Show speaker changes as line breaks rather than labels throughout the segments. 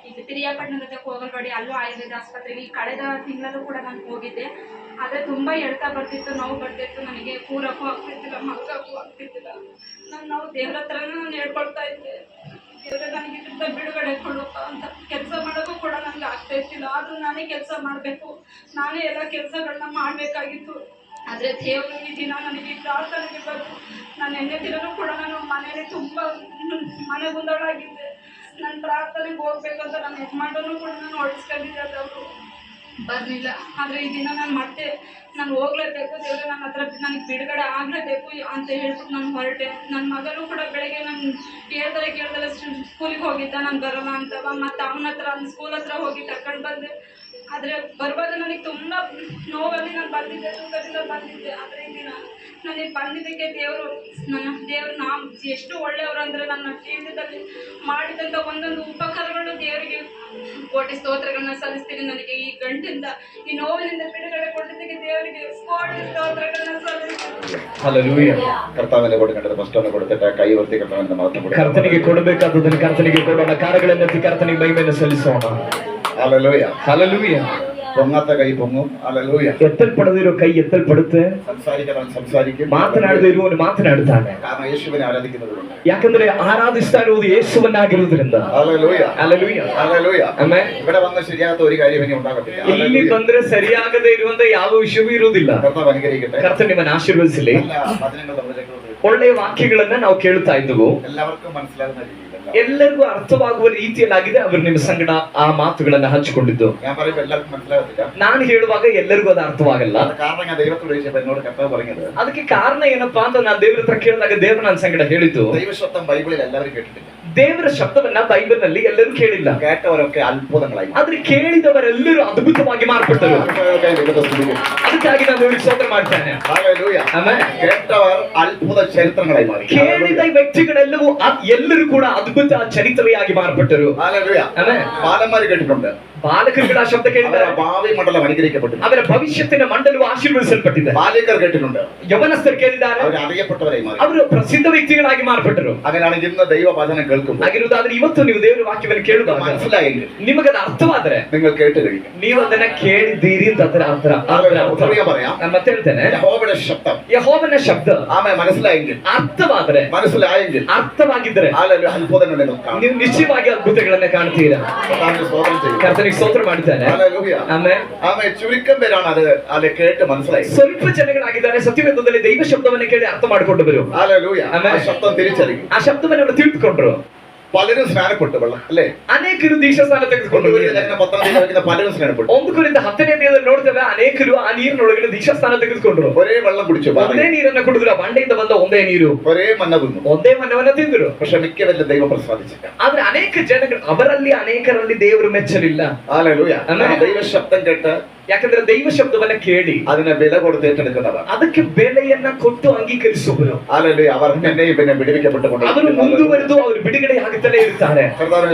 ಇದು ಪಿರಿಯಾಪಟ್ಟಣದ ಕೋಗಲ್ವಾಡಿ, ಅಲ್ಲೂ ಆಯುರ್ವೇದ ಆಸ್ಪತ್ರೆಗೆ ಈ ಕಳೆದ ತಿಂಗಳಲ್ಲೂ ಕೂಡ ನಾನು ಹೋಗಿದ್ದೆ. ಆದರೆ ತುಂಬ ಎಳ್ತಾ ಬರ್ತಿತ್ತು, ನೋವು ಬರ್ತಿತ್ತು, ನನಗೆ ಕೂರಕ್ಕೂ ಆಗ್ತಿದ್ದಿಲ್ಲ, ಮಲ್ಗೋಕ್ಕೂ ಆಗ್ತಿದ್ದಿಲ್ಲ. ನಾವು ದೇವ್ರ ಹತ್ರನೂ ನಾನು ಹೇಳ್ಕೊಳ್ತಾ ಇದ್ದೆ, ದೇವ್ರೆ ನನಗೆ ಇದರಿಂದ ಬಿಡುಗಡೆ ಕೊಡಪ್ಪ ಅಂತ. ಕೆಲಸ ಮಾಡೋಕ್ಕೂ ಕೂಡ ನನಗೆ ಆಗ್ತಾ ಇರ್ತಿಲ್ಲ, ಆದರೂ ನಾನೇ ಕೆಲಸ ಮಾಡಬೇಕು, ನಾನೇ ಎಲ್ಲ ಕೆಲಸಗಳನ್ನ ಮಾಡಬೇಕಾಗಿತ್ತು. ಆದರೆ ದೇವರು ಈ ದಿನ ನನಗೆ ಪ್ರಾರ್ಥನೆಗೆ ಬಂದು ನಾನು ನಿನ್ನೆ ದಿನವೂ ಕೂಡ ನಾನು ಮನೆಯಲ್ಲಿ ತುಂಬ ಮನೆಗುಂದಳಾಗಿದ್ದೆ. ನನ್ನ ಪ್ರಾರ್ಥನೆಗೆ ಹೋಗ್ಬೇಕಂತ ನನ್ನ ಯಜಮಾನರನ್ನು ಕೂಡ ನಾನು ಹೊಡಿಸ್ಕೊಂಡಿದ್ದೆ, ಅವರು ಬರಲಿಲ್ಲ. ಆದರೆ ಈ ದಿನ ನಾನು ಹೋಗ್ಲೇಬೇಕು, ದೇವರೇ ನನ್ನ ಹತ್ರ ನನಗೆ ಬಿಡುಗಡೆ ಆಗಲೇಬೇಕು ಅಂತ ಹೇಳ್ಬಿಟ್ಟು ನಾನು ಹೊರಟೆ. ನನ್ನ ಮಗನೂ ಕೂಡ ಬೆಳಗ್ಗೆ ನಾನು ಕೇಳ್ದಲೆ ಸ್ಕೂಲಿಗೆ ಹೋಗಿದ್ದ, ನಾನು ಬರೋಲ್ಲ ಅಂತವ. ಮತ್ತು ಅವನ ಹತ್ರ ಸ್ಕೂಲ್ ಹತ್ರ ಹೋಗಿ ತಗೊಂಡು ಬಂದೆ. ಆದರೆ ಬರುವಾಗ ನನಗೆ ತುಂಬ ನೋವಲ್ಲಿ ನಾನು ಬಂದಿದ್ದೆ, ದುಃಖದಿಂದ ಬಂದಿದ್ದೆ. ಆದರೆ ಈ ದಿನ ನನಗೆ ಬಂದಿದ್ದಕ್ಕೆ ದೇವರು ನಾವು ಎಷ್ಟು ಒಳ್ಳೆಯವರು ಅಂದರೆ, ನನ್ನ ಜೀವನದಲ್ಲಿ ಮಾಡಿದಂಥ ಒಂದೊಂದು ಉಪಕಾರಗಳು ದೇವರಿಗೆ ಕೋಟಿ ಸ್ತೋತ್ರಗಳನ್ನ ಸಲ್ಲಿಸ್ತೀನಿ. ನನಗೆ ಈ ಗಂಟಿಂದ, ಈ ನೋವಿನಿಂದ ಬಿಡುಗಡೆ ಕೊಟ್ಟಿದ್ದಕ್ಕೆ ದೇವರಿಗೆ ಕೋಟಿ ಸ್ತೋತ್ರಗಳನ್ನ ಸಲ್ಲಿಸ್ತೀನಿ.
ಹಲ್ಲೆಲೂಯಾ. ಕರ್ತನಿಗೆ ಕೊಡಬೇಕಾದ ಕಷ್ಟವನ್ನು ಕೊಡುತ್ತೆ, ಕೈ ವರ್ತಿ ಕರ್ತನಿಗೆ ಮಾತ್ರ ಕರ್ತನಿಗೆ ಕೊಡಬೇಕಾದದನ್ನು ಕರ್ತನಿಗೆ ಕೊಡೋಣ. ಕಾರ್ಯಗಳನ್ನೆತ್ತಿ ಕರ್ತನಿಗೆ ಮಹಿಮೆಯನ್ನು ಸಲ್ಲಿಸೋಣ. Hallelujah, hallelujah. പൊങ്ങാത്ത കൈ പൊങ്ങും. ഹല്ലേലൂയ. എത്തൽപ്പെടാതിരോ കൈ എത്തൽപ്പെടുತ್ತೆ. സംസാരിക്കും. ಮಾತನಾಡದೇ ಇರುವವನು ಮಾತನಾಡುತ್ತಾನೆ. കാരണം യേശുവിനെ ആരാധിക്കുന്നതുകൊണ്ട്. ಯಾಕಂದ್ರೆ ಆರಾಧಿಸ್ತಾ ಇರುವುದು ಯೇಸುವನ್ನಾಗಿರುವುದರಿಂದ. Hallelujah, hallelujah, hallelujah. ಆಮೆನ್. ഇവിടെ വന്ന ശരിയാത്ത ഒരു കാര്യം ഇനി ഉണ്ടാകത്തില്ല. ಇಲ್ಲಿ ಬಂದ್ರೆ ಸರಿಯಾಗದೇ ಇರುವಂತ ಯಾವ ವಿಷಯವೂ ಇರುವುದಿಲ್ಲ. ಕರ್ತನ ಅನುಗ್ರಹಿಸಲಿ. ಕರ್ತನ ನಿಮ್ಮನ್ನು ಆಶೀರ್ವದಿಸಲಿ. ಒಳ್ಳೆಯ ವಾಕ್ಯಗಳನ್ನ ನಾವು ಕೇಳುತ್ತಾ ಇದ್ದೆವು. ಎಲ್ಲರಿಗೂ ಮನಸ್ಸಿಲಾಗುವ ರೀತಿಯಲ್ಲಿ, ಎಲ್ಲರಿಗೂ ಅರ್ಥವಾಗುವ ರೀತಿಯಲ್ಲಾಗಿದೆ ಅವರು ನಿಮ್ಮ ಸಂಗಡ ಆ ಮಾತುಗಳನ್ನ ಹಂಚಿಕೊಂಡಿದ್ದು. ನಾನು ಹೇಳುವಾಗ ಎಲ್ಲರಿಗೂ ಅದು ಅರ್ಥವಾಗಲ್ಲ. ಅದಕ್ಕೆ ಕಾರಣ ಏನಪ್ಪಾ ಅಂತ ನಾನು ದೇವರ ಹತ್ರ ಕೇಳಿದಾಗ ದೇವರು ನನ್ನ ಸಂಗಡ ಹೇಳಿದ್ದು, ದೇವರ ಶಬ್ದವನ್ನ ಬೈಬಲ್ ನಲ್ಲಿ ಎಲ್ಲರೂ ಕೇಳಿಲ್ಲ, ಆದ್ರೆ ಕೇಳಿದವರೆಲ್ಲರೂ ಅದ್ಭುತವಾಗಿ ಮಾರ್ಪಟ್ಟರು. ಅದಕ್ಕಾಗಿ ನಾನು ದೇವರಿಗೆ ಸ್ತೋತ್ರ ಮಾಡ್ತೇನೆ. ಕೇಳಿದ ವ್ಯಕ್ತಿಗಳೆಲ್ಲವೂ ಎಲ್ಲರೂ ಕೂಡ ಅದ್ಭುತ ಚರಿತ್ರೆಯಾಗಿ ಮಾರ್ಪಟ್ಟರು. ಬಾಲಕರುಗಳ ಶಬ್ದ ಕೇಳಿದ್ದಾರೆ, ಭಾವಿ ಮಂಡಲ ಅನುಗ್ರಹಿಸಲ್ಪಟ್ಟಿದೆ, ಅವರ ಭವಿಷ್ಯತ್ತಿನ ಮಂಡಲವು ಆಶೀರ್ವದಿಸಲ್ಪಟ್ಟಿದೆ. ಬಾಲಿಕರು ಕೇಳಿಕೊಂಡು ಯವನಸ್ಥರು ಕೇಳಿದ್ದಾರೆ, ಅವರು ಪ್ರಸಿದ್ಧ ವ್ಯಕ್ತಿಗಳಾಗಿ ಮಾರ್ಪಟ್ಟರು. ದೈವ ವಾದನ ಆಗಿರುವುದಾದ್ರೆ ಇವತ್ತು ನೀವು ದೇವರ ವಾಕ್ಯವನ್ನು ಕೇಳುವಾಗ ನಿಮಗದ ಅರ್ಥವಾದರೆ ನೀವು ಕೇಳ್ತೀರಿ, ನೀವು ಅದನ್ನ ಕೇಳಿದ್ದೀರಿ ಅಂತ ಅದರ ಅರ್ಥ. ನಾನು ಮತ್ತೆ ಹೇಳ್ತೇನೆ, ಯೆಹೋವನ ಶಬ್ದ ಆಮೇಲೆ ಮನಸ್ಸಿಲಾಗಿ ಅರ್ಥವಾದರೆ, ಮನಸ್ಸಿಲಾಗಿ ಅರ್ಥವಾಗಿದ್ದರೆ ನೀವು ನಿಶ್ಚಯವಾಗಿ ಅದ್ಭುತಗಳನ್ನ ಕಾಣ್ತೀರಾ. ಕರ್ತನಿಗೆ ಸ್ತೋತ್ರ ಮಾಡ್ತಾನೆ. ಆಮೇಲೆ ಚುರುಕಂ പേരാണ് അത് കേട്ട് മനസ്സിലായി. ಸ್ವಲ್ಪ ಜನಗಳಾಗಿದ್ದಾರೆ ಸತ್ಯವೇದದಲ್ಲಿ ದೈವ ಶಬ್ದವನ್ನು ಕೇಳಿ ಅರ್ಥ ಮಾಡಿಕೊಂಡವರು. ಆ ಶಬ್ದ ತಿರಿಚರಿ, ಆ ಶಬ್ದವನ್ನು ಅವರು ತಿಳಿದುಕೊಂಡರು. പലരും സ്നാനപ്പെട്ടു വെള്ളം അല്ലേ, ಅನೇಕರು ದೀಕ್ಷಾ ಸ್ನಾನ ತೆಗೆದುಕೊಂಡರು. പലരും സ്നാനപ്പെട്ടു. 1 ಕೊರಿಂಥ 10ನೇ ಅಧ್ಯಾಯದಲ್ಲಿ ನೋಡ್ತೇವೆ, ಅನೇಕರು ಆ ನೀರಿನೊಳಗೆ ದೀಕ್ಷಾ ಸ್ನಾನ ತೆಗೆದುಕೊಂಡರು. ഒരേ വെള്ളം കുടിച്ചു, ಒಂದೇ ನೀರನ್ನ ಕುಡಿದ್ರು, ಬಂಡೆಯಿಂದ ಬಂದ ಒಂದೇ ನೀರು, ഒരೇ ಮನ್ನ ತಿಂದ್ರು, ಒಂದೇ ಮನ್ನವನ್ನ ತಿಂದರು. പക്ഷേ ಮಿಕ್ಕವರಲ್ಲಿ ದೈವ ಪ್ರಸಾದಿಸಿಲ್ಲ. ಆದ್ರೆ ಅನೇಕ ಜನಗಳು ಅವರಲ್ಲಿ ಅನೇಕರಲ್ಲಿ ದೇವರು ಮೆಚ್ಚಲಿಲ್ಲ. ಹಲ್ಲೆಲೂಯಾ. ದೈವ ಶಬ್ದ ಕೇಟ, ಯಾಕಂದ್ರೆ ದೈವ ಶಬ್ದವನ್ನ ಕೇಳಿ ಅದನ್ನ ಬೆಲೆ ಕೊಡದೆ ತಡೆದವ, ಅದಕ್ಕೆ ಬೆಲೆಯನ್ನ ಕೊಟ್ಟು ಅಂಗೀಕರಿಸುವರು. ಹಲ್ಲೆಲೂಯಾ. ಅವರನ್ನೇ ಬಿಡುವಿಕೆಪಟ್ಟುಕೊಂಡು ಅವರು ಮುಂದುವರೆದು ಅವರು ಬಿಡುಗಡೆ ಆಗುತ್ತಲೇ ಇರ್ತಾರೆ.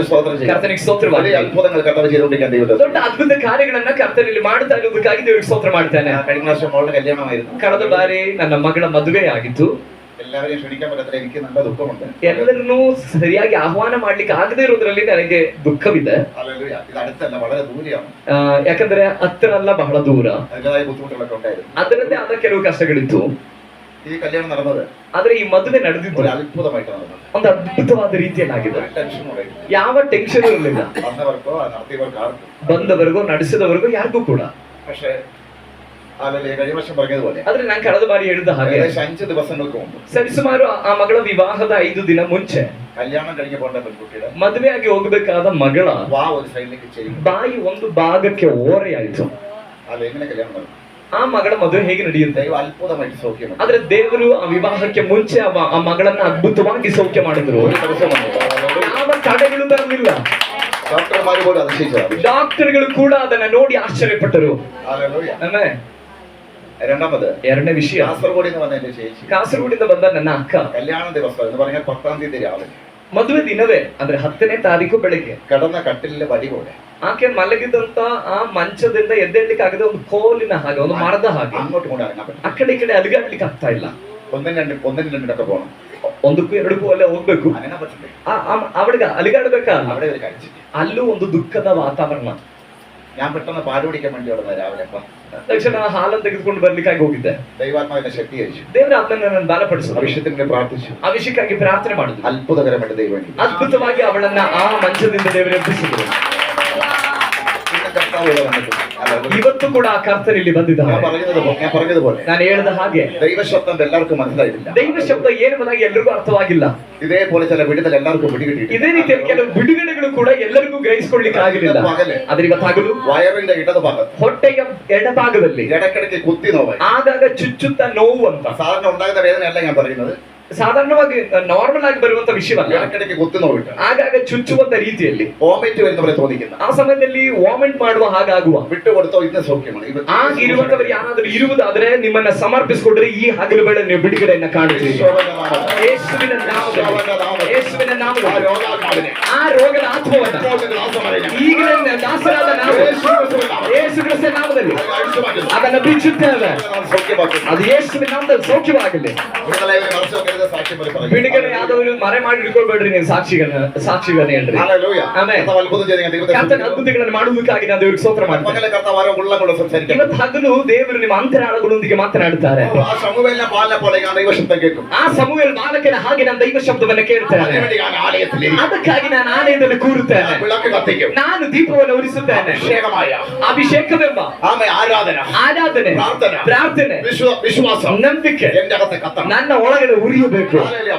ಕರ್ತನಿಗೆ ಸ್ತೋತ್ರವಾಗಲಿ. ಅದ್ಭುತಗಳು ಕರ್ತನ ಜೀವನದಲ್ಲಿ ದೊಡ್ಡ ಅದ್ಭುತ ಕಾರ್ಯಗಳನ್ನ ಕರ್ತನಲ್ಲಿ ಮಾಡುತ್ತಾ ಇರುವುದಕ್ಕಾಗಿ ದೇವರಿಗೆ ಸ್ತೋತ್ರ ಮಾಡ್ತಾನೆ. ಕಳೆದ ವರ್ಷ ಮಗಳ ಕಲ್ಯಾಣವಾಯಿತು, ಕಳೆದ ಬಾರಿ ನನ್ನ ಮಗಳ ಮದುವೆ ಆಗಿತ್ತು. എല്ലാവരെയും ക്ഷണിക്കാൻ പറ്റാത്ത എനിക്ക് നല്ല ദുഃഖമുണ്ട്. ಎಲ್ಲರನ್ನೂ ಸರಿಯಾಗಿ ಆಹ್ವಾನ ಮಾಡ್ಲಿಕ್ಕೆ ಆಗದೇ ಇರೋದ್ರಲ್ಲಿ ನನಗೆ ದುಃಖವಿದೆ. ಹಲ್ಲೆಲೂಯಾ. ಇದು അടുത്തല്ല, വളരെ ദൂരെയാണ്. ಯಾಕಂದ್ರೆ ಹತ್ತಿರ ಅಲ್ಲ, ಬಹಳ ದೂರ. ಅದರದೇ ಬುದ್ಧಿಮುಟ್ಟುಗಳൊക്കെ ഉണ്ടായിരുന്നു. ಅದರದೇ ಆದ ಕೆಲವು ಕಷ್ಟಗಳಿತ್ತು. ಈ ಕಲ್ಯಾಣ ನಡೆದது, ಆದ್ರೆ ಈ ಮದುವೆ ನಡೆದಿದ್ದು ಅದ್ಭುತವಾಯಿತು, ಒಂದು ಅದ್ಭುತವಾದ ರೀತಿಯಲ್ಲಾಗಿದೆ. ಯಾವ ಟೆನ್ಷನ್ ಇರಲಿಲ್ಲ, ಬಂದವರಿಗೂ ನಡೆಸಿದವರಿಗೂ ಯಾರಿಗೂ ಕೂಡ. പക്ഷേ ಆದ್ರೆ ನಾನು ಕಳೆದ ಬಾರಿ ಹೇಳಿದ ಹಾಗೆ 5 ದಿವಸങ്ങൾക്ക് ಮುമ്പ്, ಸರಿಸುಮಾರು ಆ ಮಗಳ ವಿವಾಹದ 5 ದಿನ ಮುಂಚೆ ಕಲ್ಯಾಣ ಕಡೆಗೆ ಬಂದ ಮದುವೆಯಾಗಿ ಹೋಗಬೇಕಾದ ಮಗಳ ಬಾಯಿ ಒಂದು ಭಾಗಕ್ಕೆ ಓರೆಯಾಯಿತು. ಆ ಮಗಳ ಮದುವೆ ಹೇಗೆ ನಡೆಯುತ್ತೆ? ಆದ್ರೆ ದೇವರು ಆ ವಿವಾಹಕ್ಕೆ ಮುಂಚೆ ಆ ಮಗಳನ್ನ ಅದ್ಭುತವಾಗಿ ಸೌಖ್ಯ ಮಾಡಿದ್ರು. ಯಾವ ತಡೆಗಳು ಬರಲಿಲ್ಲ. ಡಾಕ್ಟರ್ಗಳು ಕೂಡ ಅದನ್ನ ನೋಡಿ ಆಶ್ಚರ್ಯಪಟ್ಟರು. ಎರಡನೇ ವಿಷಯ, ಕಾಸರಗೋಡಿಂದ ಬಂದ ನನ್ನ ಅಕ್ಕ ಕಲ್ಯಾಣ ದಿವಸ 10ാം തീയതി രാവിലെ, ಮದುವೆ ದಿನವೇ ಅಂದ್ರೆ 10ನೇ ತಾರೀಕು ಬೆಳಿಗ್ಗೆ ಕಡನ ಕಟ್ಟಿಲಿಲ್ಲ ಬಡಿಗೋಡೆ, ಆಕೆ ಮಲಗಿದಂತ ಆ ಮಂಚದಿಂದ ಎದ್ದೇಳಲಿಕ್ಕೆ ಆಗದೆ ಒಂದು ಕೋಲಿನ ಹಾಗೆ, ಒಂದು ಮರದ ಹಾಗೆ, ಆ ಕಡೆ ಈ ಕಡೆ ಅಲುಗಾಡ್ಲಿಕ್ಕೆ ಆಗ್ತಾ ಇಲ್ಲ. ಒಂದೇ ನಿಂಡಕ್ಕೆ ಹೋಗೋಣ, ಒಂದಕ್ಕೂ ಎರಡಕ್ಕೂ ಅಲ್ಲೇ ಹೋಗ್ಬೇಕು.
അങ്ങനെ പറ്റില്ല.
അവിടെ അലികാടുಬೇಕല്ല,
അവിടെ ഒരു കഴിച്ചിട്ട്
ಅಲ್ಲೂ ಒಂದು ದುಃಖದ ವಾತಾವರಣ.
ഞാൻ പെട്ടെന്ന് പാല് കുടിക്കാൻ വേണ്ടി അവിടെ രാവിലെ
ತಕ್ಷಣ ಹಾಲನ್ನು ತೆಗೆದುಕೊಂಡು ಬರ್ಲಿಕ್ಕಾಗಿ ಹೋಗಿದ್ದೆ.
ദൈവാത്മാവിനെ ശക്തി കഴിച്ചു.
ದೇವರ ಆತ್ಮನ ನಾನು ಬಲಪಡಿಸಿದ
ಆ ವಿಷಯത്തിന് പ്രാർത്ഥിച്ചു.
ಆ ವಿಷಯಕ್ಕಾಗಿ ಪ್ರಾರ್ಥನೆ ಮಾಡಿದ್ರು.
അത്ഭുതകരമായിട്ട് ദൈവം
ಅದ್ಭುತವಾಗಿ ಅವಳನ್ನ ಆ ಮಂಚದಿಂದ ದೇವರು ಎಬ್ಬಿಸಿದ್ರು. ಇವತ್ತು ಕೂಡ ಆ ಕರ್ತರು ಇಲ್ಲಿ ಬಂದಿದ್ದಾರೆ.
ഞാൻ പറഞ്ഞതുപോലെ
ನಾನು ಹೇಳಿದ ಹಾಗೆ
ദൈവശബ്ദം എല്ലാവർക്കും മനസ്സിലായിട്ടില്ല.
ದೈವ ಶಬ್ದ ಏನೆಂಬುದಾಗಿ ಎಲ್ಲರಿಗೂ ಅರ್ಥವಾಗಿಲ್ಲ.
ഇതേപോലെ ചില വിടുതൽ എല്ലാവർക്കും പിടികിട്ടിയിട്ടില്ല.
ಇದೇ ರೀತಿಯಲ್ಲಿ ಕೆಲವು ಬಿಡುಗಡೆಗಳು ಕೂಡ ಎಲ್ಲರಿಗೂ ಗ್ರಹಿಸಿಕೊಳ್ಳಿಕ್ಕೆ ಆಗಲಿಲ್ಲ. ಆದ್ರೆ ಇವತ್ತಾಗಲು
വയറിന്റെ ഇടത് ഭാഗം
ಹೊಟ್ಟೆಯ ಎಡಭಾಗದಲ್ಲಿ
ഇടയ്ക്കിടയ്ക്ക് കുത്തി നോവായി.
ಆಗಾಗ ಚುಚ್ಚುತ್ತ ನೋವು ಅಂತ.
സാധാരണ ഉണ്ടാകുന്ന വേദനയല്ല ഞാൻ പറയുന്നത്.
ಸಾಧಾರಣವಾಗಿ ನಾರ್ಮಲ್ ಆಗಿ ಬರುವಂತ ವಿಷಯವಲ್ಲ.
ഇടയ്ക്കിടയ്ക്ക് കുത്തി നോവിട്ട്
ಆಗಾಗ ಚುಚ್ಚುವಂತ ರೀತಿಯಲ್ಲಿ
വോമിറ്റ് വരുന്നവരെ തോന്നിക്കുന്ന
ಆ ಸಮಯದಲ್ಲಿ ವಾಮಿಟ್ ಮಾಡುವ ಹಾಗಾಗುವ
വിട്ടുകൊടുത്തോ ഇന്ന് ಸೌಖ್ಯമാണ്.
ಆಗಿರುವಂತವರು ಯಾರಾದ್ರೂ ಇರುವುದಾದ್ರೆ ನಿಮ್ಮನ್ನ ಸಮರ್ಪಿಸಿಕೊಂಡ್ರೆ ಈ ಹಗಲು ಬೇಡ ನೀವು ಬಿಡುಗಡೆಯನ್ನ ಕಾಣುತ್ತೀರಿ. ಯೇಸುವಿನ ನಾಮದಲ್ಲಿ, ಯೇಸುವಿನ ನಾಮದಲ್ಲಿ ಆ ರೋಗದ ಆತ್ಮವನ್ನ ಈಗಲೇ ದಾಸರಾದ ನಾವು ಯೇಸು ಕ್ರಿಸ್ತನ ನಾಮದಲ್ಲಿ ಅದನ್ನ ಬಿಚ್ಚುತ್ತೇವೆ. ಅದು ಯೇಸುವಿನ ನಾಮದಲ್ಲಿ ಸೌಖ್ಯವಾಗಲಿ. ಬಿಡುಗಡೆ ಆದವರು ಮರೆ ಮಾಡಿ ಇಟ್ಕೊಳ್ಬೇಡ್ರಿ ನೀವು ಸಾಕ್ಷಿಗಳನ್ನ ಹೇಳ್ರಿ. ಆಮೇಲೆ ಕರ್ತನ ಅದ್ಭುತಗಳನ್ನು ಮಾಡುವುದಕ್ಕಾಗಿ ನಾನು ದೇವರಿಗೆ ಸ್ತೋತ್ರ ಮಾಡ್ತೇನೆ. ಇವತ್ತು ಹಗಲು ದೇವರು ನಿಮ್ಮ ಅಂತರಾಳಗಳೊಂದಿಗೆ ಮಾತನಾಡುತ್ತಾರೆ. ಆ ಸಮುವೇಲ್ ಬಾಲಕನ ಹಾಗೆ ನಾನು ದೈವ ಶಬ್ದವನ್ನ ಕೇಳ್ತೇನೆ. ಅದಕ್ಕಾಗಿ ನಾನು ಆಲಯದಲ್ಲಿ ಕೂರುತ್ತೇನೆ. ನಾನು ದೀಪವನ್ನು ಉರಿಸುತ್ತೇನೆ. ಅಭಿಷೇಕವೆಂಬ ಆರಾಧನೆ, ಪ್ರಾರ್ಥನೆ, ವಿಶ್ವಾಸ, ನಂಬಿಕೆ ನನ್ನ ಒಳಗಡೆ ಉರಿಯಬೇಕು.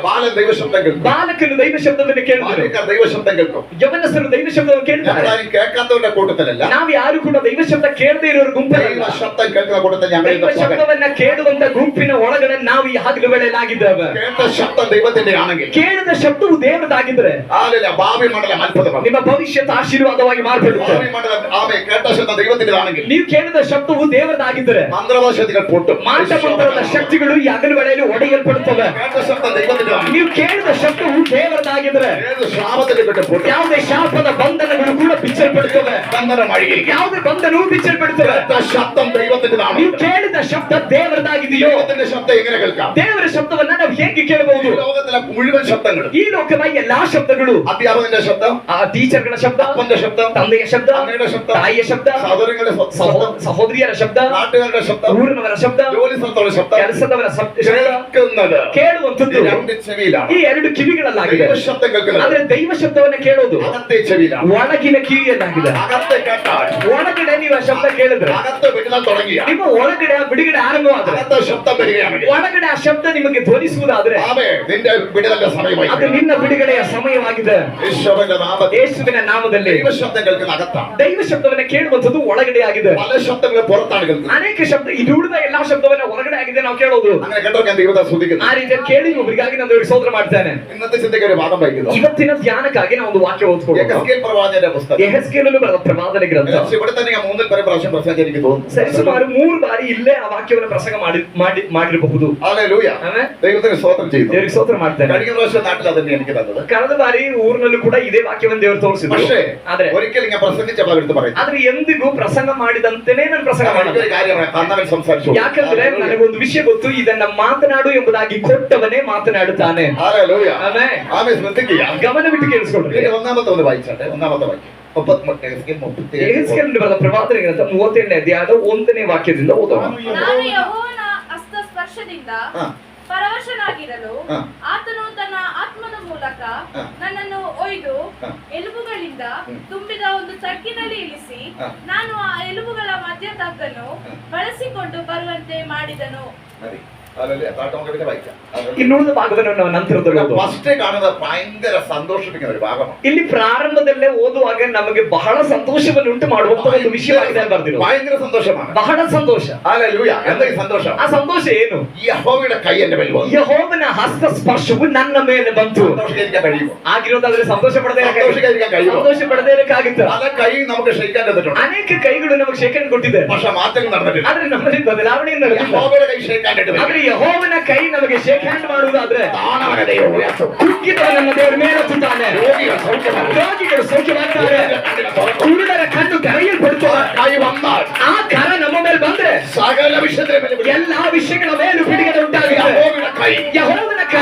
ಬಾಲಕನು ದೈವ ಶಬ್ದವನ್ನು ಕೇಳಿದರೆ ಯವನಸ್ಥರು ದೈವ ಶಬ್ದವನ್ನು ಕೇಳ್ತಾರೆ. ನಾವು ಯಾರು ಕೂಡ ದೈವ ಶಬ್ದ ಕೇಳದೆ ಇರೋರು ಗುಂಪಲ್ಲ. ದೈವ ಶಬ್ದವನ್ನ ಕೇಳುವಂತ ಗುಂಪಿನ ಒಳಗಡೆ ನಾವು ಈ ಹಗಲು ವೇಳೆಯಲ್ಲಾಗಿದ್ದೇವೆ. ಕೇಳಿದ ಶಬ್ದವು ದೇವರದಾಗಿದ್ರೆ ನಿಮ್ಮ ಭವಿಷ್ಯದ ಆಶೀರ್ವಾದವಾಗಿ ಮಾರ್ಪಡುತ್ತೆ. ನೀವು ಕೇಳಿದ ಶಬ್ದವು ದೇವರದಾಗಿದ್ದರೆ ಮಂತ್ರದ ಶಕ್ತಿಗಳು ಈ ಹಗಲು ವೇಳೆಯಲ್ಲಿ ಒಡೆಯಲ್ಪಡುತ್ತವೆ. ನೀವು ಕೇಳಿದ ಶಬ್ದವು ದೇವರದಾಗಿದ್ರೆ ಯಾವುದೇ ಶಾಪದ ಬಂಧನಗಳು ಕೂಡ ಬಿಚ್ಚಲ್ಪಡುತ್ತವೆ. ಯಾವುದೇ ಬಂಧನವೂ ಬಿಚ್ಚಲ್ಪಡುತ್ತವೆ. ನೀವು ಕೇಳಿದ ಶಬ್ದ ದೇವರದಾಗಿದೆಯೋ? ದೇವರ ಶಬ್ದವನ್ನ ನಾವು ಹೇಗೆ ಕೇಳಬಹುದು? ಈ ಲೋಕದ ಎಲ್ಲಾ ಶಬ್ದಗಳು, ಅಧ್ಯಾಪಕನ ಶಬ್ದ, ಟೀಚರ್ಗಳ ಶಬ್ದ, ತಂದೆಯ ಶಬ್ದ, ತಾಯಿಯ ಶಬ್ದ, ಸಹೋದರಿಯರ ಶಬ್ದ, ಊರಿನವರ ಶಬ್ದ, ಕೆಲಸದವರ ಶಬ್ದ ಕೇಳುವಂಥದ್ದು ಈ ಎರಡು ಕಿವಿಗಳಲ್ಲಾಗಿದೆ. ಆದ್ರೆ ದೈವ ಶಬ್ದವನ್ನ ಕೇಳೋದು ಒಳಗಿನ ಕಿವಿಯಲ್ಲಾಗಿದೆ. ಒಳಗಡೆ ನೀವು ಆ ಶಬ್ದ ಕೇಳಿದ್ರೆ ನಿಮ್ಮ ಒಳಗಡೆ ಆ ಬಿಡುಗಡೆ ಆರಂಭವಾದ್ರೆ ಒಳಗಡೆ ಆ ಶಬ್ದ ನಿಮಗೆ ಧ್ವನಿಸುವುದಾದ್ರೆ ಅದು ನಿನ್ನ ಬಿಡುಗಡೆಯ ಸಮಯವಾಗಿದೆ. ಯೇಸುವಿನ ನಾಮದಲ್ಲಿ ದೈವ ಶಬ್ದವನ್ನ ಕೇಳುವಂಥದ್ದು ಒಳಗಡೆ ಆಗಿದೆ. ಅನೇಕ ಶಬ್ದ ಇದು ಉಳಿದ ಎಲ್ಲಾ ಶಬ್ದವನ್ನ ಹೊರಗಡೆ ಆಗಿದೆ ನಾವು ಕೇಳೋದು. ಆ ರೀತಿ ಕೇಳಿ ಒಬ್ಬರಿಗಾಗಿ ನಾನು ದೇವರಿಗೆ ಸ್ತೋತ್ರ ಮಾಡ್ತೇನೆ. ಇವತ್ತಿನ ಧ್ಯಾನಕ್ಕಾಗಿ ನಾವು ಒಂದು ವಾಕ್ಯ ಓದ್ಕೊಳ್ಳೋಣ. ಯೆಹೆಜ್ಕೇಲನು ಬರೆದ ಪ್ರವಾದನೆ ಗ್ರಂಥ. ಸರಿಸುಮಾರು 3 ಬಾರಿ ಇಲ್ಲೇ ಆ ವಾಕ್ಯವನ್ನು ಪ್ರಸಂಗ ಮಾಡಿರಬಹುದು. ದೇವರಿಗೆ ಸ್ತೋತ್ರ ಮಾಡ್ತೇನೆ. ಕಳೆದ ಬಾರಿ ಊರಿನಲ್ಲೂ ಕೂಡ ಇದೇ ವಾಕ್ಯವನ್ನು ದೇವರು ತೋರಿಸಿದ್ರು. ಆದ್ರೆ ಎಂದಿಗೂ ಪ್ರಸಂಗ ಮಾಡಿದಂತೆನೇ ನಾನು ಪ್ರಸಂಗ ಮಾಡಿದೆ. ಯಾಕಂದ್ರೆ ನನಗೊಂದು ವಿಷಯ ಗೊತ್ತು, ಇದನ್ನ ಮಾತನಾಡು ಎಂಬುದಾಗಿ ಕೊಟ್ಟವನೇ ಮಾತನಾಡುತ್ತಾನೆ. ಗಮನವಿಟ್ಟು ಕೇಳಿಸ್ಕೊಳ್ರಿ. ಯೆಹೆಜ್ಕೇಲನು ಬರೆದ ಪ್ರವಾದನೆ ಗ್ರಂಥ 37ನೇ ಅಧ್ಯಾಯದ 1ನೇ ವಾಕ್ಯದಿಂದ ಓದೋಣ.
ನಾನು ಯೆಹೋವನ ಹಸ್ತಸ್ಪರ್ಶದಿಂದ ಪರವಶನಾಗಿರಲು ಆತನು ತನ್ನ ಆತ್ಮದ ಮೂಲಕ ನನ್ನನ್ನು ಒಯ್ದು ಎಲುಬುಗಳಿಂದ ತುಂಬಿದ ಒಂದು ತಗ್ಗಿನಲ್ಲಿ ಇಳಿಸಿ ನಾನು ಆ ಎಲುಬುಗಳ ಮಧ್ಯ ತಗ್ಗನ್ನು ಬಳಸಿಕೊಂಡು ಬರುವಂತೆ ಮಾಡಿದನು.
ಇನ್ನುಳಿದ ಭಾಗವನ್ನು ನಾವು ನಂತರದಲ್ಲಿ
ಭಯಂಕರ ಸಂತೋಷಿಪಿക്കുന്ന ഒരു ഭാഗമാണ്.
ಇಲ್ಲಿ ಪ್ರಾರಂಭದಲ್ಲೇ ಓದುವಾಗ ನಮಗೆ ಬಹಳ ಸಂತೋಷವನ್ನು ಉಂಟು ಮಾಡುವಂತ ಒಂದು ವಿಷಯವಾಗಿದೆ ಬರ್ದಿರೋದು.
ഭയങ്കര സന്തോഷമാണ്.
ಬಹಳ ಸಂತೋಷ.
ഹല്ലേലൂയ. എന്താ ഈ സന്തോഷം?
ಆ ಸಂತೋಷ ಏನು?
ಯೆಹೋವನ ಕೈ എൻ്റെ ಮೇಲೆ ಬಂತು.
ಯೆಹೋವನ ಹಸ್ತ ಸ್ಪರ್ಶವು ನನ್ನ ಮೇಲೆ ಬಂತು.
ಸಂತೋಷಕ್ಕೆ കഴിയുമോ?
ಆಗಿರೋದಾದ್ರೆ ಸಂತೋಷ ಪಡದೇ ಇರಕ್ಕಾಗುತ್ತೆ.
പല കൈ നമുക്ക് ക്ഷയിക്കാൻ തന്നിട്ടുണ്ട്.
ಅನೇಕ ಕೈಗಳು ನಮಗೆ ಶೇಖರಣೆ ಕೊಟ್ಟಿದೆ.
പക്ഷെ ಮಾತನ್ನು നടന്നിട്ടില്ല.
ಆದ್ರೆ ನಮ್ಮಲ್ಲಿ ಬದಲಾವಣೆ ನಡೆದಿಲ್ಲ.
ಯೆಹೋವನ ಕೈ ക്ഷയിക്കാൻ തന്നിട്ടുണ്ട്.
ಆದ್ರೆ ಯೆಹೋವನ ಕೈ ನಮಗೆ ಶೇಕ್ ಹ್ಯಾಂಡ್ ಮಾಡುವುದಾದ್ರೆ ಕುಗ್ಗಿದವನನ್ನ ದೇವರು ಮೇಲೆತ್ತುತ್ತಾನೆ. ರೋಗಿಗಳು ಸೌಖ್ಯವಾಗ್ತಾರೆ. ಕುರುಡರ ಕಣ್ಣು ತೆರೆಯಲ್ಪಡುತ್ತವೆ. ಆ ಕರ ನಮ್ಮ ಮೇಲೆ ಬಂದ್ರೆ ಎಲ್ಲಾ ವಿಷಯಗಳ ಮೇಲೂ ಬಿಡುಗಡೆ ಉಂಟಾಗಿದೆ. ಯೆಹೋವನ ಕೈ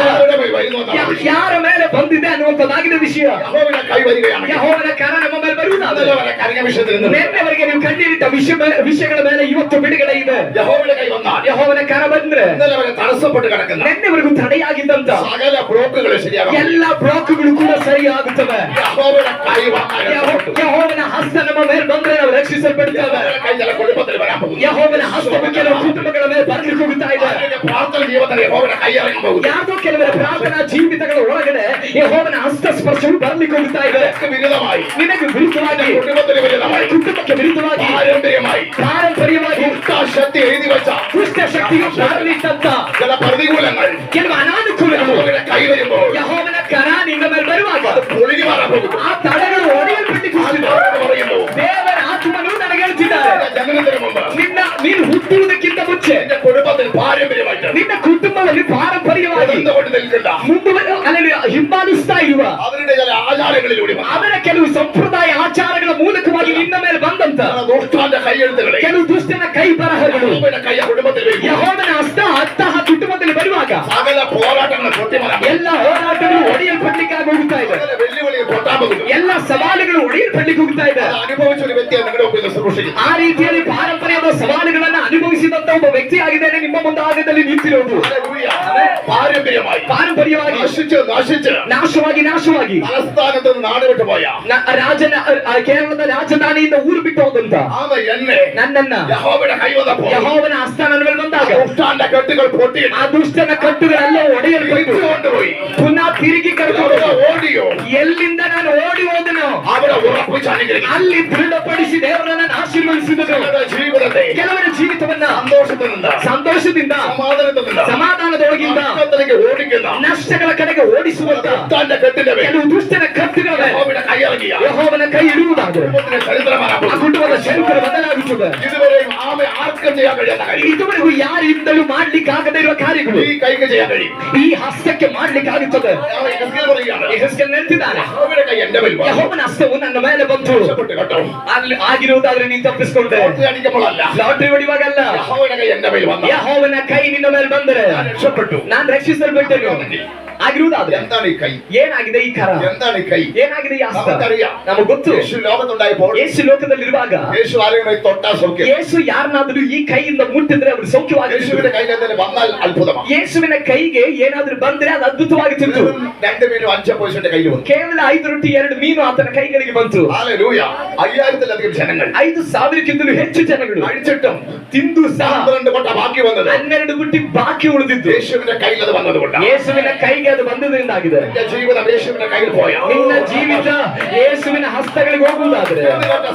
ಅನ್ನುವಂಥ
ಯಾರ ಮೇಲೆ ಬಂದಿದೆ ಅನ್ನುವಂಥದ್ದಾಗಿದೆ ವಿಷಯ.
ಯೆಹೋವನ ಕೈ ವರಿಗೆಯಾಗಿದೆ.
ಯೆಹೋವನ ಕರ ನಮ್ಮ ಮೇಲೆ ಬರುವುದಾದರೆ
ಯೆಹೋವನ ಕರೆಯ ವಿಷಯದಿಂದ
ನೆನ್ನೆವರೆಗೆ ನೀವು ಕಂಡಿರಿದ್ದ ವಿಷಯಗಳ ಮೇಲೆ ಇವತ್ತು ಬಿಡುಗಡೆ ಇದೆ.
ಯೆಹೋವನ ಕೈ ಬಂದಾಗ
ಯೆಹೋವನ ಕರ ಬಂದ್ರೆ
ನೆನ್ನೆವರೆಗೆ ತಡಸಪಟ್ಟು കിടക്കുന്ന
ನೆನ್ನೆವರೆಗೂ ತಡೆಯಾಗಿದ್ದಂತ
സകല ബ്ലോക്കുകൾ ശരിയാകും.
ಎಲ್ಲ ಬ್ಲಾಕ್ಗಳು ಕೂಡ ಸರಿಯಾಗುತ್ತವೆ.
ಯೆಹೋವನ ಕೈ ಬಂದಾಗ
ಯೆಹೋವನ ಹಸ್ತ ನಮ್ಮ ಮೇಲೆ ಬಂದ್ರೆ ನಾವು ರಕ್ಷಿಸಲ್ಪಡ್ತೇವೆ.
ಯೆಹೋವನ ಕೈ ಜಲ ಕುಟುಂಬದಲ್ಲಿ ಬರಬಹುದು.
ಯೆಹೋವನ ಹಸ್ತವು ಕೆಲವು ಕುಟುಂಬಗಳ ಮೇಲೆ ಬರ್ಲಿಕ್ಕೆ ಹೋಗುತ್ತಾ ಇದೆ.
ಪ್ರಾರ್ಥನಾ ಜೀವನದಲ್ಲಿ ಯೆಹೋವನ ಕೈ ಇರಬಹುದು.
ಯಾಕೋ ಕೆಲವರ ಪ್ರಾರ್ಥನಾ ಜೀವಿತಗಳ ಒಳಗಡೆ ಯೆಹೋವನ ಹಸ್ತ ಸ್ಪರ್ಶವು ಬರ್ಲಿಕ್ಕೆ ಹೋಗುತ್ತಾ ಇದೆ.
വിരുദ്ധമായി
ನಿನಗೆ ವಿರುದ್ಧವಾಗಿ,
കുടുംബത്തിന് വിരുദ്ധമായി
ಕುಟುಂಬಕ್ಕೆ ವಿರುದ್ಧವಾಗಿ, ಪಾರಂಪರ್ಯವಾಗಿ
ശക്തി എഴുതി വെച്ച
ದುಷ್ಟ ಶಕ್ತಿಯು ಬರಲಿದ್ದಂತ
ചില പ്രതികൂലങ്ങൾ
ಕೆಲವು ಅನಾನುಕೂಲಗಳು
ಯೆಹೋವನ ಕೈ വരുമ്പോൾ
ಯೆಹೋವನ ಕರ ನಿನ್ನ ಮೇಲೆ ಬರುವಾಗ
പൊളിഞ്ഞു മാറാൻ പോകും.
ಆ ತಡೆಗಳು ಒಡೆಯಲ್ಪಟ್ಟು
പറയുന്നു
ದೇವರ ಆತ್ಮನು ನನಗೆ ಹೇಳ್ತಿದ್ದಾರೆ,
ജനനത്തിന് മുമ്പ്
ನೀನು ಹುಟ್ಟುವುದಕ್ಕಿಂತ ಮುಂಚೆ
എന്റെ കുടുംബത്തിൽ പാരമ്പര്യമായിട്ട്
ನಿನ್ನ ಕುಟುಂಬದಲ್ಲಿ ಪಾರಂಪರ್ಯವಾಗಿ
കൊണ്ട് നിൽക്കുന്ന
ಅಲ್ಲಿ ಹಿಂಬಾಲಿಸ್ತಾ ಇರುವ
അവരുടെ ചില ആചാരങ്ങളിലൂടെ
ಅವರ ಕೆಲವು ಸಂಪ್ರದಾಯ ಆಚಾರಗಳ ಮೂಲಕವಾಗಿ ನಿನ್ನ ಮೇಲೆ ಬಂದಂತ
ദുഷ്ടാന്റെ കൈയെഴുത്തുകളെ
ಕೆಲವು ದುಷ್ಟನ ಕೈ ಬರಹಗಳು
ಯೆಹೋವನ ಕೈಯ ಕುಟುಂಬത്തിൽ വരും.
ಯೆಹೋವನ ಹಸ್ತ ಅಂತಹ ಕುಟುಂಬದಲ್ಲಿ ಬರುವಾಗ
സകല പോരാട്ടങ്ങൾ പൊട്ടിമറാം.
ಎಲ್ಲ ಹೋರಾಟಗಳು ಒಡೆಯಲ್ಪಡ್ಲಿಕ್ಕಾಗಿ ಹೋಗುತ್ತಾ ಇದೆ.
സകല വെല്ലുവിളികൾ പൊട്ടാൻ പോകുന്നു.
ಎಲ್ಲ ಸವಾಲುಗಳು ಒಡೆಯಲ್ಪಡ್ಲಿಕ್ಕೆ ಹೋಗುತ್ತಾ ಇದೆ.
അത് അനുഭവിച്ച ഒരു വ്യക്തിയെ നിങ്ങളുടെ മുമ്പിൽ ശുശ്രൂഷിക്കുന്നു.
ಆ ರೀತಿಯಲ್ಲಿ ಪಾರಂಪರ್ಯದ ಸವಾಲುಗಳನ್ನ ಅನುಭವಿಸಿದಂತ ಒಬ್ಬ ವ್ಯಕ್ತಿ ಆಗಿದ್ದೇನೆ ನಿಮ್ಮ ಮುಂದಾಗದಲ್ಲಿ ನಿಂತಿರೋದು. ಪಾರಂಪರ್ಯವಾಗಿ ನಾಶವಾಗಿ
തലസ്ഥാനത്ത് നിന്ന് നാട് വിട്ടു പോയ
ಕೇರಳದ ರಾಜಧಾನಿಯಿಂದ ಊರು ಬಿಟ್ಟು ಹೋದಂತ ನನ್ನನ್ನ
ಯೆಹೋವನ ಕೈ വന്നപ്പോൾ
ಯೆಹೋವನ ಹಸ್ತ ನನ್ನ ಮೇಲೆ ಬಂದಾಗ
ദുഷ്ടാന്റെ കെട്ടുകൾ പൊട്ടി
ಆ ದುಷ್ಟನ ಕಟ್ಟುಗಳೆಲ್ಲ ಒಡೆಯಲ್ಪಟ್ಟು
കൊണ്ടുപോയി
ಪುನಃ ತಿರುಗಿ ಕರೆದು
ഓടിയോ
ಎಲ್ಲಿಂದ ನಾನು ಓಡಿ ಹೋದನು
അവിടെ ഉറപ്പിച്ച് അനുഗ്രഹിക്കും.
ಅಲ್ಲಿ ದೃಢಪಡಿಸಿ ದೇವರನ್ನ ಆಶೀರ್ವದಿಸಿದನು.
ജീവിതത്തെ
ಕೆಲವರ ಜೀವಿತವನ್ನ
ಸಂತೋಷದಿಂದ
ಸಮಾಧಾನದೊಳಗಿಂದ
ಓಡಿക്കുന്ന
ನಷ್ಟಗಳ ಕಡೆಗೆ ಓಡಿಸುವಂತ
ദുഷ്ടാന്റെ കെട്ടിന്റെ മേൽ
ಕೆಲವು ದುಷ್ಟನ ಕಟ್ಟುಗಳ ಮೇಲೆ
ಯೆಹೋವನ ಕೈ ഇറങ്ങിയ
ಯೆಹೋವನ ಕೈ ಇಡುವುದಾದರೆ
കുടുംബത്തിന്റെ ചരിത്രം മാറാൻ
ಆ
പോകുന്നു.
ಕುಟುಂಬದ ಚರಿತ್ರೆ ಬದಲಾಗುತ್ತದೆ.
ഇതുവരെയും ആമെ ആർക്കും ചെയ്യാൻ കഴിയാത്ത കാര്യം
ಇದುವರೆಗೂ ಯಾರಿಂದಲೂ ಮಾಡ್ಲಿಕ್ಕೆ ಆಗದೇ ಇರುವ ಕಾರ್ಯಗಳು
ഈ കൈക്ക് ചെയ്യാൻ കഴിയും.
ಈ ಹಸ್ತಕ್ಕೆ ಮಾಡ್ಲಿಕ್ಕೆ ಆಗುತ್ತದೆ. ಯೆಹೆಸ್ಕೇಲ್ ಹೇಳ್ತಿದ್ದಾನೆ,
ಯೆಹೋವನ ಕೈ എന്റെ മേൽ വന്നു.
ಯೆಹೋವನ ಹಸ್ತವು ನನ್ನ ಮೇಲೆ ಬಂತು.
രക്ഷപ്പെട്ടു കേട്ടോ.
ಅಲ್ಲಿ ಆಗಿರುವುದಾದ್ರೆ ನೀನು ತಪ್ಪಿಸ್ಕೊಂಡೆ.
ലോട്ടറി അടിക്കുമ്പോഴല്ല,
ಲಾಟರಿ ಹೊಡಿವಾಗಲ್ಲ,
ಯೆಹೋವನ ಕೈ എന്റെ മേൽ വന്നു.
ಯೆಹೋವನ ಕೈ ನಿನ್ನ ಮೇಲೆ ಬಂದರೆ
ഞാൻ രക്ഷപ്പെട്ടു.
ನಾನು ರಕ್ಷಿಸಲ್ಪಟ್ಟೆನು. ಆಗಿರುವುದಾದ್ರೆ
എന്താണ് ಈ ಕೈ?
ಏನಾಗಿದೆ ಈ ಕರ?
എന്താണ് ಈ ಕೈ?
ಏನಾಗಿದೆ ಈ ಹಸ್ತ?
നമുക്കറിയാം.
ನಮಗೆ ಗೊತ್ತು.
യേശു ലോകത്തുണ്ടായപ്പോൾ
ಯೇಸು ಲೋಕದಲ್ಲಿರುವಾಗ
യേശു ആരെങ്കിലും തൊട്ടാൽ സൗഖ്യം.
ಯೇಸು ಯಾರನ್ನಾದ್ರೂ ಈ ಕೈಯಿಂದ ಮುಟ್ಟಿದ್ರೆ ಅವರು ಸೌಖ್ಯವಾಗಿತ್ತು.
യേശുവിന്റെ കയ്യിൽ എന്തെങ്കിലും വന്നാൽ അത്ഭുതമാണ്.
ಯೇಸುವಿನ ಕೈಗೆ ಏನಾದ್ರೂ ಬಂದ್ರೆ ಅದು ಅದ್ಭುತವಾಗಿತ್ತು.
2 മീനും 5 പൈസയുടെ കയ്യിൽ വന്നു.
ಕೇವಲ 5 ರೊಟ್ಟಿ 2 ಮೀನು ಆತನ ಕೈಗಳಿಗೆ ಬಂತು.
ഹല്ലേലൂയ. 5000-ലധികം ജനങ്ങൾ,
5,000ಕ್ಕಿಂತಲೂ ಹೆಚ್ಚು ಜನಗಳು
കഴിച്ചിട്ടും
ತಿಂದು ಸಹ
12 കൊട്ട ബാക്കി വന്നത്
12 ಬುಟ್ಟಿ ಬಾಕಿ ಉಳಿದಿದ್ದು
യേശുവിന്റെ കയ്യിൽ അത് വന്നതുകൊണ്ടാണ്.
ಯೇಸುವಿನ ಕೈಗೆ ಅದು ಬಂದದ್ರಿಂದಾಗಿದೆ.
എന്റെ ജീവിതം യേശുവിന്റെ കയ്യിൽ പോയാൽ
ನಿನ್ನ ಜೀವಿತ ಯೇಸುವಿನ ಹಸ್ತಗಳಿಗೆ ಹೋಗುವುದಾದ್ರೆ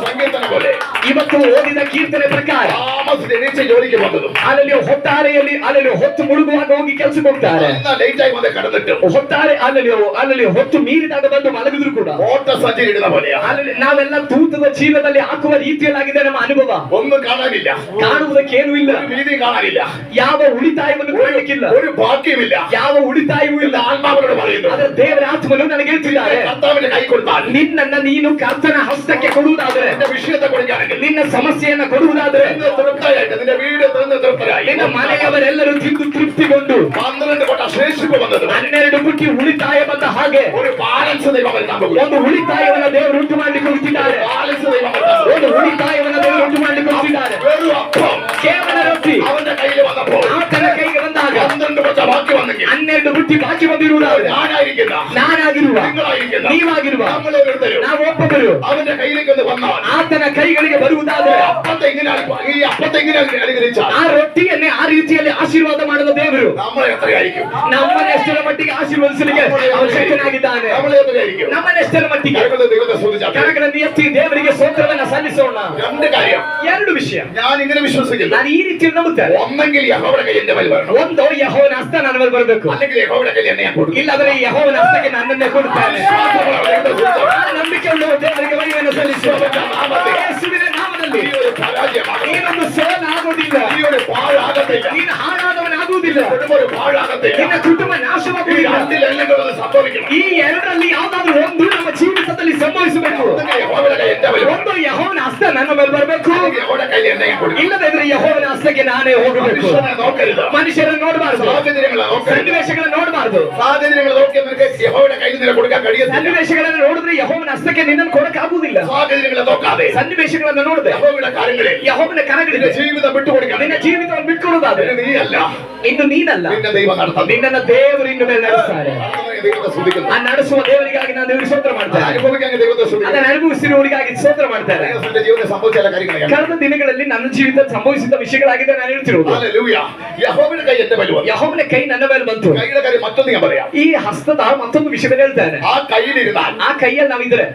സംഗീതന പോലെ
ಇವತ್ತು ಓದಿದ ಕೀರ್ತನೆ ಪ್ರಕಾರ
താമസിച്ച് എണീച്ച് ജോലിക്ക് പോകുന്നതും
ಅಲ್ಲಿ ಹೊತ್ತಾರೆಯಲ್ಲಿ ಅಲ್ಲಿ ಹೊತ್ತು ಮುಳುಗುವಾಗ ಹೋಗಿ ಕೆಲಸಕ್ಕೆ ಹೋಗ್ತಾರೆ.
ലേറ്റ് ആയി വന്ന് കിടന്നിട്ടും
ಹೊತ್ತಾರೆ ಅಲ್ಲಿ ಹೊತ್ತು ಮೀರಿದಾಗ ಬಂದು ಮಲಗಿದ್ರು ಕೂಡ
ഓട്ട സഞ്ചി ഇടുന്ന പോലെയാ.
ಅಲ್ಲಿ ನಾವೆಲ್ಲ ತೂತದ ಚೀಲದಲ್ಲಿ ಹಾಕುವ ರೀತಿಯಲ್ಲಾಗಿದೆ ನಮ್ಮ ಅನುಭವ.
ഒന്നും കാണാനില്ല,
ಕಾಣುವುದಕ್ಕೇನೂ ಇಲ್ಲ,
വീതി കാണാനില്ല,
ಯಾವ ಉಳಿತಾಯವನ್ನು ಕಾಣಲಿಕ್ಕಿಲ್ಲ,
ഒരു ഭാഗ്യമില്ല.
ಯಾವ ಉಳಿತಾಯವೂ ಇಲ್ಲ.
ആത്മാവിനോട് പറയുന്നു,
ಆದ್ರೆ ದೇವರ ಆತ್ಮನು ನನಗೆ ಹೇಳ್ತಿದ್ದಾರೆ,
കർത്താവിന്റെ കൈ കൊടുത്താൽ
ನಿನ್ನನ್ನ ನೀನು ಕರ್ತನ ಹಸ್ತಕ್ಕೆ ಕೊಡುವುದಾದ್ರೆ,
എന്റെ വിഷയത്തെ കൊടുക്കുകയാണെങ്കിൽ,
ನಿನ್ನ ಸಮಸ್ಯೆಯನ್ನ ಕೊಡುವುದಾದ್ರೆ,
ഇന്ന് തൃപ്തയായിട്ട് നിന്റെ വീട് തിന്ന് തൃപ്തരായി
ನಿನ್ನ ಮನೆಯವರೆಲ್ಲರೂ ತಿಂದು ತೃಪ್ತಿಗೊಂಡು
12 കൊട്ട ശേഷിപ്പ് വന്നത്
12 ಬುಟ್ಟಿ ಉಳಿತಾಯ ಬಂದ ಹಾಗೆ
ഒരു ബാലൻസ് ദൈവം വരുത്താൻ പോകുന്നു.
ಒಂದು ಉಳಿತಾಯವನ್ನ ದೇವರು ಉಂಟು ಮಾಡ್ಲಿಕ್ಕೆ ಹೋಗ್ತಿದ್ದಾರೆ.
ബാലൻസ് ദൈവം വരുത്താൻ പോകുന്നു.
ಒಂದು ಉಳಿತಾಯವನ್ನ ದೇವರು ಉಂಟು ಮಾಡ್ಲಿಕ್ಕೆ ಹೋಗ್ತಿದ್ದಾರೆ.
വെറും അപ്പം
ಕೇವಲ ರೊಟ್ಟಿ
അവന്റെ കയ്യിൽ വന്നപ്പോൾ
ಆತನ ಕೈಗೆ ಬಂದಾಗ
12 കൊട്ട ബാക്കി വന്നെങ്കിൽ
12 ಬುಟ್ಟಿ ಬಾಕಿ ಬಂದಿರುವುದಾದ್ರೆ,
ഞാനായിരിക്കുന്ന,
ನಾನಾಗಿರುವ,
നിങ്ങളായിരിക്കുന്ന,
ನೀವಾಗಿರುವ,
നമ്മളോരോരുത്തരും
ನಾವು ಒಬ್ಬೊಬ್ಬರು
അവന്റെ കയ്യിലേക്ക് ഒന്ന് വന്നാൽ
ಆತನ ಕೈಗಳಿಗೆ ಬರುವುದಾದ್ರೆ,
അപ്പത്തെ ഇങ്ങനെ ഈ അപ്പത്തെ ഇങ്ങനെ അനുഗ്രഹിച്ചാൽ
ಆ ರೊಟ್ಟಿಯನ್ನೇ ಆ ರೀತಿಯಲ್ಲಿ ಆಶೀರ್ವಾದ ಮಾಡುವ ದೇವರು
നമ്മളെ എത്രയായിരിക്കും?
ನಮ್ಮನ್ನೆಷ್ಟರ ಮಟ್ಟಿಗೆ ಆಶೀರ್ವದಿಸಲಿಕ್ಕೆ ಅವಶ್ಯಕನಾಗಿದ್ದಾನೆ.
നമ്മളെ എത്രയായിരിക്കും?
ನಮ್ಮನ್ನೆಷ್ಟರ ಮಟ್ಟಿಗೆ
ദൈവത്തെ ദൈവത്തെ സ്തുതിച്ചാട്ടെ.
ಕರಗಳನ್ನು ಎತ್ತಿ ದೇವರಿಗೆ ಸ್ತೋತ್ರವನ್ನ ಸಲ್ಲಿಸೋಣ.
2 കാര്യം
2 ವಿಷಯ
ഞാൻ ഇങ്ങനെ വിശ്വസിക്കുന്നു.
ನಾನು ಈ ರೀತಿ ನಂಬುತ್ತೇನೆ.
ഒന്നെങ്കിൽ യഹോവയുടെ കൈ എന്റെ മേൽ വരണം,
ಒಂದು ಯೆಹೋವನ ಹಸ್ತ ನನ್ನ ಮೇಲೆ ಬರಬೇಕು,
അല്ലെങ്കിൽ യഹോവയുടെ കൈ എന്നെ ഞാൻ കൊടുക്കും.
ಇಲ್ಲದ್ರೆ ಯೆಹೋವನ ಹಸ್ತಕ್ಕೆ ನನ್ನನ್ನೇ ಕೊಡುತ್ತೇನೆ.
വിശ്വാസമുള്ള
ಆ ನಂಬಿಕೆ ಉಳ್ಳ ದೇವರಿಗೆ ಮಹಿಮೆಯನ್ನು ಸಲ್ಲಿಸುವ ಯೇಸುವಿನ ನಾಮದಲ್ಲಿ
ഈ ഒരു പരാജയമാണ്,
ನೀನೊಂದು ಸೋಲಾಗುವುದಿಲ್ಲ,
ഈ ഒരു പാഴാകത്തില്ല,
ನೀನು ಹಾಳಾದವನಾಗುವುದಿಲ್ಲ,
കുടുംബം ഒരു പാഴാകത്തില്ല.
ನಿನ್ನ ಕುಟುಂಬ
ഈ
ನಾಶವಾಗುವುದಿಲ್ಲ.
രണ്ടിലെല്ലാം അത് സംഭവിക്കണം.
ಈ ಎರಡರಲ್ಲಿ ಯಾವ್ದಾದ್ರು ಒಂದು ನಮ್ಮ ಜೀವಿತದಲ್ಲಿ ಸಂಭವಿಸಬೇಕು.
ഒന്നെങ്കിൽ യഹോവയുടെ കൈ എന്റെ മേൽ വരണം,
ಒಂದು ಯೆಹೋವನ ಹಸ್ತ ನನ್ನ ಮೇಲೆ ಬರಬೇಕು,
അല്ലെങ്കിൽ യഹോവയുടെ കൈ എന്നെ ഞാൻ കൊടുക്കും.
ಇಲ್ಲದಿದ್ರೆ ಯೆಹೋವನ ಹಸ್ತಕ್ಕೆ ನಾನೇ ಹೋಗಬೇಕು.
മനുഷ്യനെ നോക്കരുത്,
ಮನುಷ್ಯರನ್ನು ನೋಡಬಾರದು,
സാഹചര്യങ്ങളെ നോക്കരുത്,
ಸನ್ನಿವೇಶಗಳನ್ನು ನೋಡಬಾರದು, ಮಾಡಬಾರದು.
സാഹചര്യങ്ങൾ നോക്കി നിനക്ക് യഹോവയുടെ കയ്യിൽ നിന്നെ കൊടുക്കാൻ കഴിയത്തില്ല.
ಸನ್ನಿವೇಶಗಳನ್ನು ನೋಡಿದ್ರೆ ಯೆಹೋವನ ಹಸ್ತಕ್ಕೆ ನಿನ್ನನ್ನು ಕೊಡಕ್ಕಾಗುವುದಿಲ್ಲ.
സാഹചര്യങ്ങളെ നോക്കാതെ
ಸನ್ನಿವೇಶಗಳನ್ನು ನೋಡಿದ್ರೆ
യഹോവയുടെ കാര്യങ്ങളിൽ
ಯೆಹೋವನ ಕರಗಳಿಗೆ
ജീവിതം വിട്ടുകൊടുക്കണം.
ನಿನ್ನ ಜೀವಿತವನ್ನು ಬಿಟ್ಟುಕೊಡುವುದಾದ್ರೆ
നീ അല്ല,
ಇನ್ನು ನೀನಲ್ಲ,
നിന്നെ ദൈവം നടത്തും.
ನಿನ್ನನ್ನು ದೇವರು ಇನ್ನು ಮೇಲೆ ನಡೆಸ್ತಾರೆ.
ദൈവത്തെ സ്തുതിക്കുന്നു.
ಆ ನಡೆಸುವ ದೇವರಿಗಾಗಿ ನಾನು ದೇವರಿಗೆ ಸ್ತೋತ್ರ ಮಾಡ್ತೇನೆ.
അനുഭവിക്കാൻ ദൈവത്തെ സ്തുതിക്കുന്നു.
ಅದನ್ನು ಅನುಭವಿಸಿರುವವರಿಗಾಗಿ ಸ್ತೋತ್ರ ಮಾಡ್ತಾರೆ.
ദൈവത്തിന്റെ ജീവിതത്തിൽ സംഭവിച്ച ചില കാര്യങ്ങളാണ്.
ಕಳೆದ ದಿನಗಳಲ್ಲಿ ನನ್ನ ಜೀವಿತದಲ್ಲಿ ಸಂಭವಿಸಿದ ವಿಷಯಗಳಾಗಿದೆ ನಾನು ಹೇಳ್ತಿರೋದು.
ഹല്ലേലൂയ. യഹോവയുടെ കൈ എന്റെ മേൽ വന്നു.
ಯೆಹೋವನ ಕೈ ನನ್ನ ಮೇಲೆ ಬಂತು.
കൈയുടെ കാര്യം മറ്റൊന്ന് ഞാൻ പറയാം.
ಈ ಹಸ್ತದ ಮತ್ತೊಂದು ವಿಷಯವನ್ನು ಹೇಳ್ತೇನೆ.
ആ കയ്യിലിരുന്നാൽ
ಆ ಕೈಯಲ್ಲಿ ನಾವಿದ್ರೆ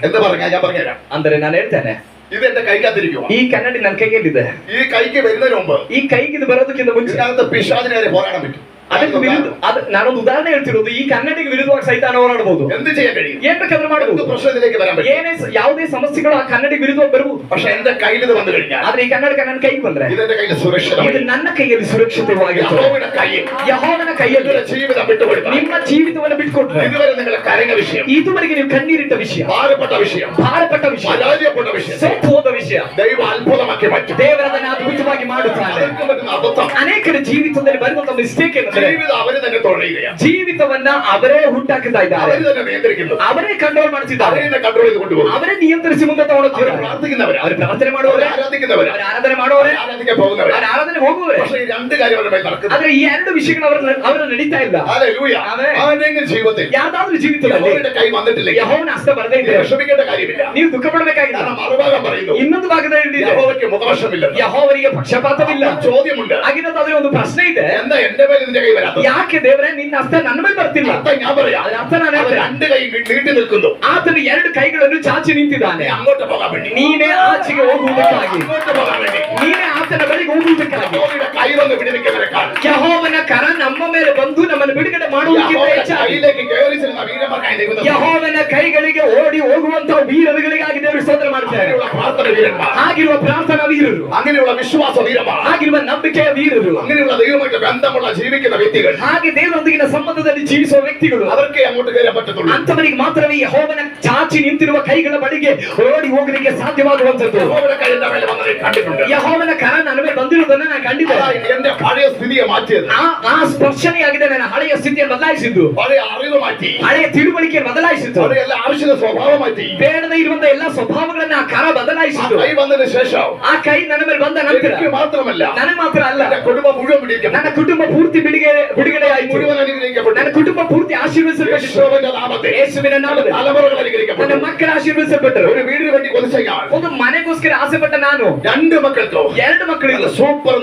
എന്താ പറഞ്ഞാ ഞാൻ പറഞ്ഞുതരാം.
ಅಂದ್ರೆ ನಾನು ಹೇಳ್ತೇನೆ,
ഇത് എന്റെ കൈക്കകത്തിരിക്കുക.
ಈ ಕನ್ನಡಿ ನನ್ನ ಕೈಯಲ್ಲಿದೆ.
ഈ കൈക്ക് വരുന്നതിന് മുമ്പ്
ಈ ಕೈಗೆ ಇದು ಬರೋದಕ್ಕಿಂತ ಮುಂಚೆ
ഇതിനകത്ത് പിശാചിനെ പോരാടാൻ പറ്റും.
ಅದಕ್ಕೆ ವಿರುದ್ಧ ನಾನೊಂದು ಉದಾಹರಣೆ ಹೇಳ್ತಿರೋದು, ಈ ಕನ್ನಡಿಗೆ ವಿರುದ್ಧವಾಗಿ ಸೈತಾನ ಹೋರಾಡಬಹುದು.
എന്ത് ചെയ്യാൻ കഴിയും?
ಏನ್ ಬೇಕಾದ್ರೂ
എന്ത്
ಮಾಡಬಹುದು.
പ്രശ്നത്തിലേക്ക് വരാൻ പറ്റും.
ಏನೇ ಯಾವುದೇ ಸಮಸ್ಯೆಗಳು ಆ ಕನ್ನಡಿಗೆ ವಿರುದ್ಧವಾಗಿ ಬರಬಹುದು.
പക്ഷെ എന്റെ കയ്യിൽ ഇത് വന്നു കഴിഞ്ഞാൽ
ಆದ್ರೆ ಈ ಕನ್ನಡಕ ನನ್ನ ಕೈಗೆ ಬಂದ್ರೆ
ഇതെന്റെ കയ്യിൽ
ಇದು
സുരക്ഷിതമായി.
ನನ್ನ ಕೈಯಲ್ಲಿ ಸುರಕ್ಷಿತವಾಗಿರ್ತದೆ.
യഹോവയുടെ കയ്യിൽ
ಯೆಹೋವನ ಕೈಯಲ್ಲಿ
നിങ്ങളുടെ ജീവിതം വിട്ടുകൊടുക്കുക.
ನಿಮ್ಮ ಜೀವಿತವನ್ನು ಬಿಟ್ಕೊಟ್ರೆ
ഇതുവരെ നിങ്ങളെ കരഞ്ഞ വിഷയം,
ಇದುವರೆಗೆ ನೀವು ಕಣ್ಣೀರಿಟ್ಟ ವಿಷಯ,
ഭാരപ്പെട്ട വിഷയം,
ಭಾರಪಟ್ಟ ವಿಷಯ,
പരാജയപ്പെട്ട വിഷയം
ಸೋತು ಹೋದ ವಿಷಯ
ദൈവം അത്ഭുതമാക്കി മാറ്റും.
ದೇವರದನ್ನು ಅದ್ಭುತವಾಗಿ ಮಾಡುತ್ತಾನೆ.
അവർക്ക് പറ്റുന്ന അബദ്ധം,
ಅನೇಕರ ಜೀವಿತದಲ್ಲಿ ಬರುವಂತ ಮಿಸ್ಟೇಕ್ ಏನಂದ್ರೆ
ജീവിതം അവര് തന്നെ തുഴയുകയാണ്.
ಜೀವಿತವನ್ನ ಅವರೇ ಹುಟ್ಟಾಕ್ತಾ ಇದ್ದಾರೆ,
അവര് തന്നെ നിയന്ത്രിക്കുന്നു.
ಅವರೇ ಕಂಟ್ರೋಲ್ ಮಾಡ್ತಿದ್ದಾರೆ,
അവരെ കൺട്രോൾ ചെയ്ത് കൊണ്ടുപോകും.
ಅವರೇ ನಿಯಂತ್ರಿಸಿ ಮುಂದೆ
അവർ
ತಗೊಂಡೋಗ್ತಾರೆ.
പ്രാർത്ഥിക്കുന്നവരാ,
ಅವರು ಪ್ರಾರ್ಥನೆ ಮಾಡುವವರೇ,
ആരാധിക്കുന്നവരാ,
ಅವರು ಆರಾಧನೆ ಮಾಡುವವರೇ,
ആരാധിക്കാൻ പോകുന്നവരാ.
ಅವರು ಆರಾಧನೆ ಹೋಗುವವರೇ.
പക്ഷേ ഈ രണ്ട് കാര്യം അവരുടെ മേൽ നടക്കുന്നു.
ಆದ್ರೆ ಈ ಎರಡು ವಿಷಯಗಳು ಅವರ ನಡೀತಾ ಇಲ್ಲ.
ഹല്ലേലൂയ.
ആമേൻ.
ആരുടെയെങ്കിലും ജീവിതത്തിൽ
ಯಾವ್ದಾದ್ರು ಜೀವಿತದಲ್ಲಿ
യഹോവയുടെ കൈ വന്നിട്ടില്ലെങ്കിൽ
ಯೆಹೋವನ ಹಸ್ತ ಬರದೇ
നീ
ಇದ್ರೆ
വിഷമിക്കേണ്ട കാര്യമില്ല.
ನೀವು ದುಃಖ ಪಡಬೇಕಾಗಿಲ್ಲ.
കാരണം മറുഭാഗം പറയുന്നു
ಇನ್ನೊಂದು ಭಾಗದಲ್ಲಿ
യഹോവയ്ക്ക് മുഖവശമില്ല.
ಯೆಹೋವನಿಗೆ ಪಕ್ಷಪಾತವಿಲ್ಲ.
ചോദ്യമുണ്ട്,
ಆಗಿರೋದಾದ್ರೆ ಒಂದು ಪ್ರಶ್ನೆ ಇದೆ,
എന്താ എന്റെ മേൽ നിന്റെ കൈ വരാത്തത്?
ಯಾಕೆ ದೇವರೇ ನಿನ್ನ ಹಸ್ತ ನನ್ನ ಮೇಲೆ ಬರ್ತಿಲ್ಲ?
അർത്ഥം ഞാൻ പറയാം.
ಅದರ ಅರ್ಥ ನಾನು
അവൻ
ಹೇಳ್ತೇನೆ.
രണ്ട് കൈ നീട്ടി നിൽക്കുന്നു.
ಆತನು ಎರಡು ಕೈಗಳನ್ನು ಚಾಚಿ ನಿಂತಿದ್ದಾನೆ.
നീ അങ്ങോട്ട് പോകാൻ വേണ്ടി,
ನೀನೇ ಆಚೆಗೆ ಹೋಗುವುದಕ್ಕಾಗಿ,
അങ്ങോട്ട് പോകാൻ വേണ്ടി.
ನೀನೇ ಆತನ ಬಳಿಗೆ ಹೋಗುವುದಕ್ಕಾಗಿ.
യഹോവയുടെ കൈ വന്ന് വിടുവിക്കുന്നവരെക്കാൾ
ಯೆಹೋವನ ಕರ ನಮ್ಮ ಮೇಲೆ ಬಂದು ನಮ್ಮನ್ನು ಬಿಡುಗಡೆ ಮಾಡುವುದಕ್ಕಿಂತ
യഹോവയുടെ
ಹೆಚ್ಚಾಗಿ
കൈയിലേക്ക് കയറി ചെല്ലുന്ന വീരന്മാർക്കായി ദൈവം നൽകുന്നു.
ಯೆಹೋವನ ಕೈಗಳಿಗೆ ಓಡಿ ಹೋಗುವಂತ ವೀರರುಗಳಿಗಾಗಿ ದೇವರು ಸ್ತೋತ್ರ ಮಾಡ್ತಾರೆ.
അങ്ങനെയുള്ള പ്രാർത്ഥന വീരന്മാർ,
ಆಗಿರುವ ಪ್ರಾರ್ಥನಾ ವೀರರು,
അങ്ങനെയുള്ള വിശ്വാസ വീരന്മാർ,
ಆಗಿರುವ ನಂಬಿಕೆಯ ವೀರರು,
അങ്ങനെയുള്ള ദൈവമായിട്ട് ബന്ധമുള്ള ജീവിക്കുന്ന വ്യക്തികൾ,
ಹಾಗೆ ದೇವರೊಂದಿಗಿನ ಸಂಬಂಧದಲ್ಲಿ ಜೀವಿಸುವ ವ್ಯಕ್ತಿಗಳು,
അവർക്കേ അങ്ങോട്ട് കയറാൻ പറ്റത്തുള്ളൂ.
ಅಂತವರಿಗೆ ಮಾತ್ರವೇ ಯೆಹೋವನ ಚಾಚಿ ನಿಂತಿರುವ ಕೈಗಳ ಬಳಿಗೆ ಓಡಿ ಹೋಗಲಿಕ್ಕೆ ಸಾಧ್ಯವಾಗುವಂತದ್ದು.
യഹോവയുടെ കൈ എന്റെ മേൽ വന്നത് കണ്ടിട്ടുണ്ട്.
ಯೆಹೋವನ ಕರ ನನ್ನ ಮೇಲೆ ಬಂದಿರುವುದನ್ನು ನಾನು ಕಂಡಿದ್ದೆ.
അതാ എന്റെ പഴയ സ്ഥിതിയെ മാറ്റിയത്,
ಆ ಸ್ಪರ್ಶನೆಯಾಗಿದೆ ನನ್ನ ಹಳೆಯ ಸ್ಥಿತಿಯನ್ನು ಬದಲಾಯಿಸಿದ್ದು,
പഴയ അറിവ് മാറ്റി,
ಹಳೆಯ ತಿಳುವಳಿಕೆಯನ್ನು ಬದಲಾಯಿಸಿತು,
പഴയ എല്ലാ ആവശ്യದ സ്വഭാവം മാറ്റി.
ಬೇಡದೇ ಇರುವಂತ ಎಲ್ಲಾ ಸ್ವಭಾವಗಳನ್ನ ಆ ಕರ
ആ
ಬದಲಾಯಿಸಿತು.
കൈ വന്നതിന് ശേഷം
ಆ ಕೈ ನನ್ನ ಮೇಲೆ ಬಂದ ನಂತರ
എനിക്ക് മാത്രമല്ല,
ನನಗೆ ಮಾತ್ರ ಅಲ್ಲ,
എന്റെ കുടുംബം മുഴുവൻ പിടിക്കപ്പെട്ടു.
ನನ್ನ ಕುಟುಂಬ ಪೂರ್ತಿ ಬಿಡುಗಡೆ ಆಯಿತು.
മുഴുവൻ അനുഗ്രഹിക്കപ്പെട്ടു.
ನನ್ನ ಕುಟುಂಬ ಪೂರ್ತಿ ಆಶೀರ್ವದಿಸಲ್ಪಟ್ಟಿತು.
യേശുവിന്റെ നാമത്തിൽ
ಯೇಸುವಿನ ನಾಮದಲ್ಲಿ
തലമുറകൾ
ನನ್ನ
അനുഗ്രഹിക്കപ്പെട്ടു.
ಮಕ್ಕಳು ಆಶೀರ್ವದಿಸಲ್ಪಟ್ಟರು.
ഒരു വീടിന് വേണ്ടി കൊതിച്ചയാൾ
ಒಂದು ಮನೆಗೋಸ್ಕರ ಆಸೆ ಪಟ್ಟ ನಾನು
രണ്ട് മക്കൾക്കോ
ಎರಡು ಮಕ್ಕಳಿಗೂ
സൂപ്പർ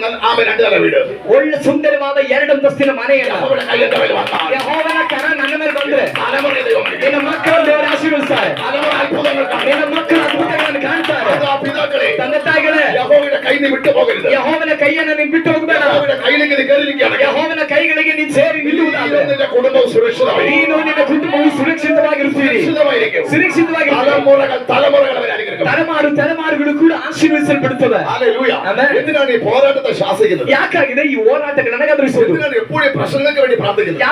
രണ്ട് നില വീട്,
ಒಳ್ಳೆ ಸುಂದರವಾದ ಎರಡು ಅಂತಸ್ತಿನ ಮನೆಯಲ್ಲ.
യഹോവയുടെ കൈ എന്റെ മേൽ വന്നാൽ
ಯೆಹೋವನ ಕರ ನನ್ನ ಮೇಲೆ ಬಂದ್ರೆ
തലമുറ ദൈവം അനുഗ്രഹിക്കും.
ನಿನ್ನ ಮಕ್ಕಳು ದೇವರು ಆಶೀರ್ವದಿಸ್ತಾರೆ.
തലമുറ അത്ഭുതങ്ങൾ കാണും.
ನಿನ್ನ ಮಕ್ಕಳು ಅದ್ಭುತಗಳನ್ನು ಕಾಣ್ತಾರೆ.
അതാ പിതാക്കളെ,
ತಂದೆ ತಾಯಿಗಳೇ,
യഹോവയുടെ കൈ നീ വിട്ടു പോകരുത്.
ಯೆಹೋವನ ಕೈಯನ್ನು ನೀನು ಬಿಟ್ಟು ಹೋಗಬೇಡ.
യഹോവയുടെ കയ്യിലേക്ക് നീ കയറിയിരിക്കുകയാണെങ്കിൽ
ಯೆಹೋವನ ಕೈಗಳಿಗೆ ನೀನು ಸೇರಿ ನಿಲ್ಲುವುದಾದ್ರೆ
നിന്റെ കുടുംബം സുരക്ഷിതമായിരിക്കും.
ನೀನು ನಿನ್ನ ಕುಟುಂಬವು ಸುರಕ್ಷಿತವಾಗಿರುತ್ತೀರಿ.
സുരക്ഷിതമായിരിക്കും.
ಸುರಕ್ಷಿತವಾಗಿರುತ್ತೀರಿ.
തലമുറകൾ അവരെ അനുഗ്രഹിക്കും.
ತಲೆಮಾರುಗಳು ಕೂಡ ಆಶೀರ್ವದಿಸಲ್ಪಡುತ್ತವೆ.
ഹല്ലേലൂയ.
ആമേൻ.
എന്തിനാണ് ഈ പോരാട്ടത്തെ ശാസിക്കുന്നത്?
ಯಾಕಾಗಿದೆ ಈ ಹೋರಾಟಗಳನ್ನು ಎದುರಿಸುವುದು?
എന്തിനാണ് എപ്പോഴും പ്രശ്നങ്ങൾക്ക് വേണ്ടി പ്രാർത്ഥിക്കുന്നത്?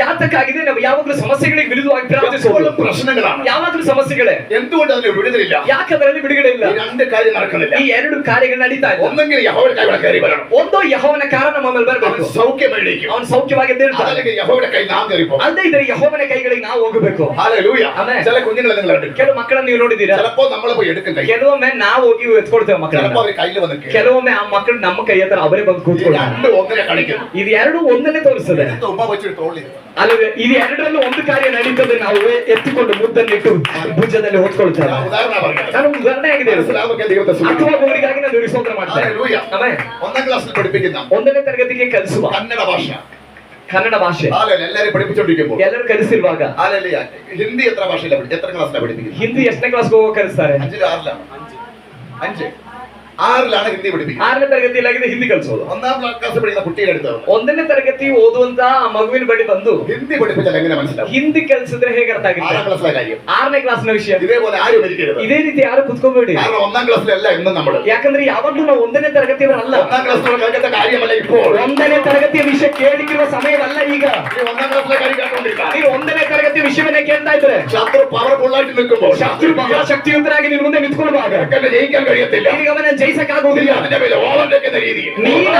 ಯಾತಕ್ಕಾಗಿದೆ ನಾವು ಯಾವಾಗಲೂ ಸಮಸ್ಯೆಗಳಿಗೆ ವಿರುದ್ಧವಾಗಿ ಪ್ರಾರ್ಥಿಸುವುದು?
എപ്പോഴും പ്രശ്നങ്ങളാണ്.
ಯಾವಾಗಲೂ ಸಮಸ್ಯೆಗಳೇ.
എന്തുകൊണ്ട് അതിന് വിടുതലില്ല?
ಯಾಕಂದ್ರೆ ಬಿಡುಗಡೆ ಇಲ್ಲ.
ഈ രണ്ട് കാര്യം നടക്കുന്നില്ല.
ಈ ಎರಡು ಕಾರ್ಯಗಳು ನಡೀತಾ ಇಲ್ಲ.
ഒന്നെങ്കിൽ യഹോവയുടെ കൈ ഇവിടെ കയറി വരണം.
ಒಂದೋ ಯೆಹೋವನ ಕರ ನಮ್ಮ ಮೇಲೆ
അവൻ
ಬರಬೇಕು,
സൗഖ്യമേടിക്കും.
ಅವನು ಸೌಖ್ಯವಾಗಿದ್ದಿರ್ತಾನೆ.
അതല്ലെങ്കിൽ യഹോവയുടെ കൈ നാം കയറിപ്പോ.
ಅಲ್ಲದೆ ಇದ್ರೆ ಯೆಹೋವನ ಕೈಗಳಿಗೆ ನಾವು ಹೋಗಬೇಕು.
ഹല്ലേലൂയ.
ആമേൻ.
ചില കുഞ്ഞുങ്ങളെ നിങ്ങൾ കണ്ടിട്ടുണ്ട്.
ಕೆಲವು ಮಕ್ಕಳನ್ನ ನೀವು ನೋಡಿದ್ದೀರಾ?
ചിലപ്പോ നമ്മൾ പോയി എടുക്കും കൈ,
ಕೆಲವೊಮ್ಮೆ ನಾವು ಹೋಗಿ ಎತ್ಕೊಳ್ತೇವೆ ಮಕ್ಕಳನ್ನ.
ചിലപ്പോ അവർ കയ്യിൽ വന്ന് കയറും.
ಕೆಲವೊಮ್ಮೆ ಆ ಮಕ್ಕಳು ನಮ್ಮ ಕೈ ಹತ್ರ ಅವರೇ ಬಂದು ಕೂತ್ಕೊಳ್ಳ.
രണ്ടും ഒന്നിനെ കാണിക്കുന്നു.
ಇದು ಎರಡು ಒಂದನ್ನೇ ತೋರಿಸ್ತದೆ.
ഉമ്മ വെച്ചിട്ട് തോളിൽ
ಅಲ್ಲದೆ ಇದು ಎರಡರಲ್ಲೂ ಒಂದು ಕಾರ್ಯ ನಡೀತದೆ. ನಾವು ಎತ್ತಿಕೊಂಡು ಮುದ್ದನ್ನಿಟ್ಟು ಭುಜದಲ್ಲಿ ಹೊತ್ಕೊಳ್ತೇವೆ.
ഉദാഹരണം പറയാം.
ನಾನು ಉದಾಹರಣೆ ಆಗಿದೆ.
മനസ്സിലാവുക ദൈവത്തെ സ്തുതിക്കുന്നു.
ಅರ್ಥವಾಗುವವರಿಗಾಗಿ ನಾನು ದೇವರಿಗೆ ಸ್ತೋತ್ರ ಮಾಡ್ತೇನೆ.
ഹല്ലേലൂയ.
ಆಮೆನ್.
ഒന്നാം ക്ലാസ്സിൽ പഠിപ്പിക്കുന്ന
ಒಂದನೇ ತರಗತಿಗೆ ಕಲಿಸುವ
കന്നഡ ഭാഷ
ಕನ್ನಡ ಭಾಷೆ
ആലല്ല എല്ലാരും പഠിപ്പിച്ചോണ്ടിരിക്കുമ്പോൾ
ಎಲ್ಲರೂ ಕಲಿಸಿರುವಾಗ
ആലല്ല ഹിന്ദി എത്ര ഭാഷയിലാണ് എത്ര ക്ലാസ്സിലാണ് പഠിപ്പിക്കുന്നത്?
ಹಿಂದಿ ಎಷ್ಟನೇ ಕ್ಲಾಸ್ಗೆ ಹೋಗೋ ಕಲಿಸ್ತಾರೆ?
5 6 5 6 ಹಿಂದಿ പഠിപ്പിക്കുന്നത്.
6ನೇ ತರಗತಿಯಲ್ಲಾಗಿದೆ ಹಿಂದಿ ಕಲಿಸೋದು.
ഒന്നാം ക്ലാസ് പഠിക്കുന്ന കുട്ടിയുടെ അടുത്ത്
ಒಂದನೇ ತರಗತಿ ಓದುವಂತ ಆ ಮಗುವಿನ ಬಳಿ ಬಂದು
ഹിന്ദി പഠിപ്പിച്ചാൽ എങ്ങനെ മനസ്സിലാവും?
ಹಿಂದಿ ಕಲಿಸಿದ್ರೆ ಹೇಗೆ ಅರ್ಥ ಆಗುತ್ತೆ?
6ാം ക്ലാസ്സിലെ കാര്യം.
6ನೇ ಕ್ಲಾಸ್ನ ವಿಷಯ.
ഇതേപോലെ ആരും ഇരിക്കരുത്.
ಇದೇ ರೀತಿ ಯಾರು ಕುತ್ಕೋಬೇಡಿ.
കാരണം ഒന്നാം ക്ലാസ്സിലല്ല ഇന്നും നമ്മൾ.
ಯಾಕಂದ್ರೆ ಯಾವಾಗ್ಲೂ ನಾವು ಒಂದನೇ ತರಗತಿಯವರಲ್ಲ.
ഒന്നാം ക്ലാസ്സിലുള്ള കേൾക്കുന്ന കാര്യമല്ല ഇപ്പോൾ.
ಒಂದನೇ ತರಗತಿಯ ವಿಷಯ ಕೇಳಿರುವ ಸಮಯವಲ್ಲ ಈಗ.
ഈ ഒന്നാം ക്ലാസ്സിലെ കാര്യം കേട്ടോണ്ടിരിക്കുക.
ನೀವು ಒಂದನೇ ತರಗತಿ ವಿಷಯವನ್ನೇ ಕೇಳ್ತಾ ಇದ್ರೆ
ശത്രു പവർഫുൾ ആയിട്ട് നിൽക്കുമ്പോൾ
ಶತ್ರು ಬಹಳ ಶಕ್ತಿಯುತರಾಗಿ ನಿನ್ನ ಮುಂದೆ ನಿಂತ್ಕೊಳ್ಳುವಾಗ
ജയിക്കാൻ കഴിയത്തില്ല.
ಈಗ ಅವನ ಜಯಿಸಕ್ಕಾಗುವುದಿಲ್ಲ.
അതിന്റെ മേലെ ഓവർടേക്കുന്ന രീതിയിൽ
ನೀನು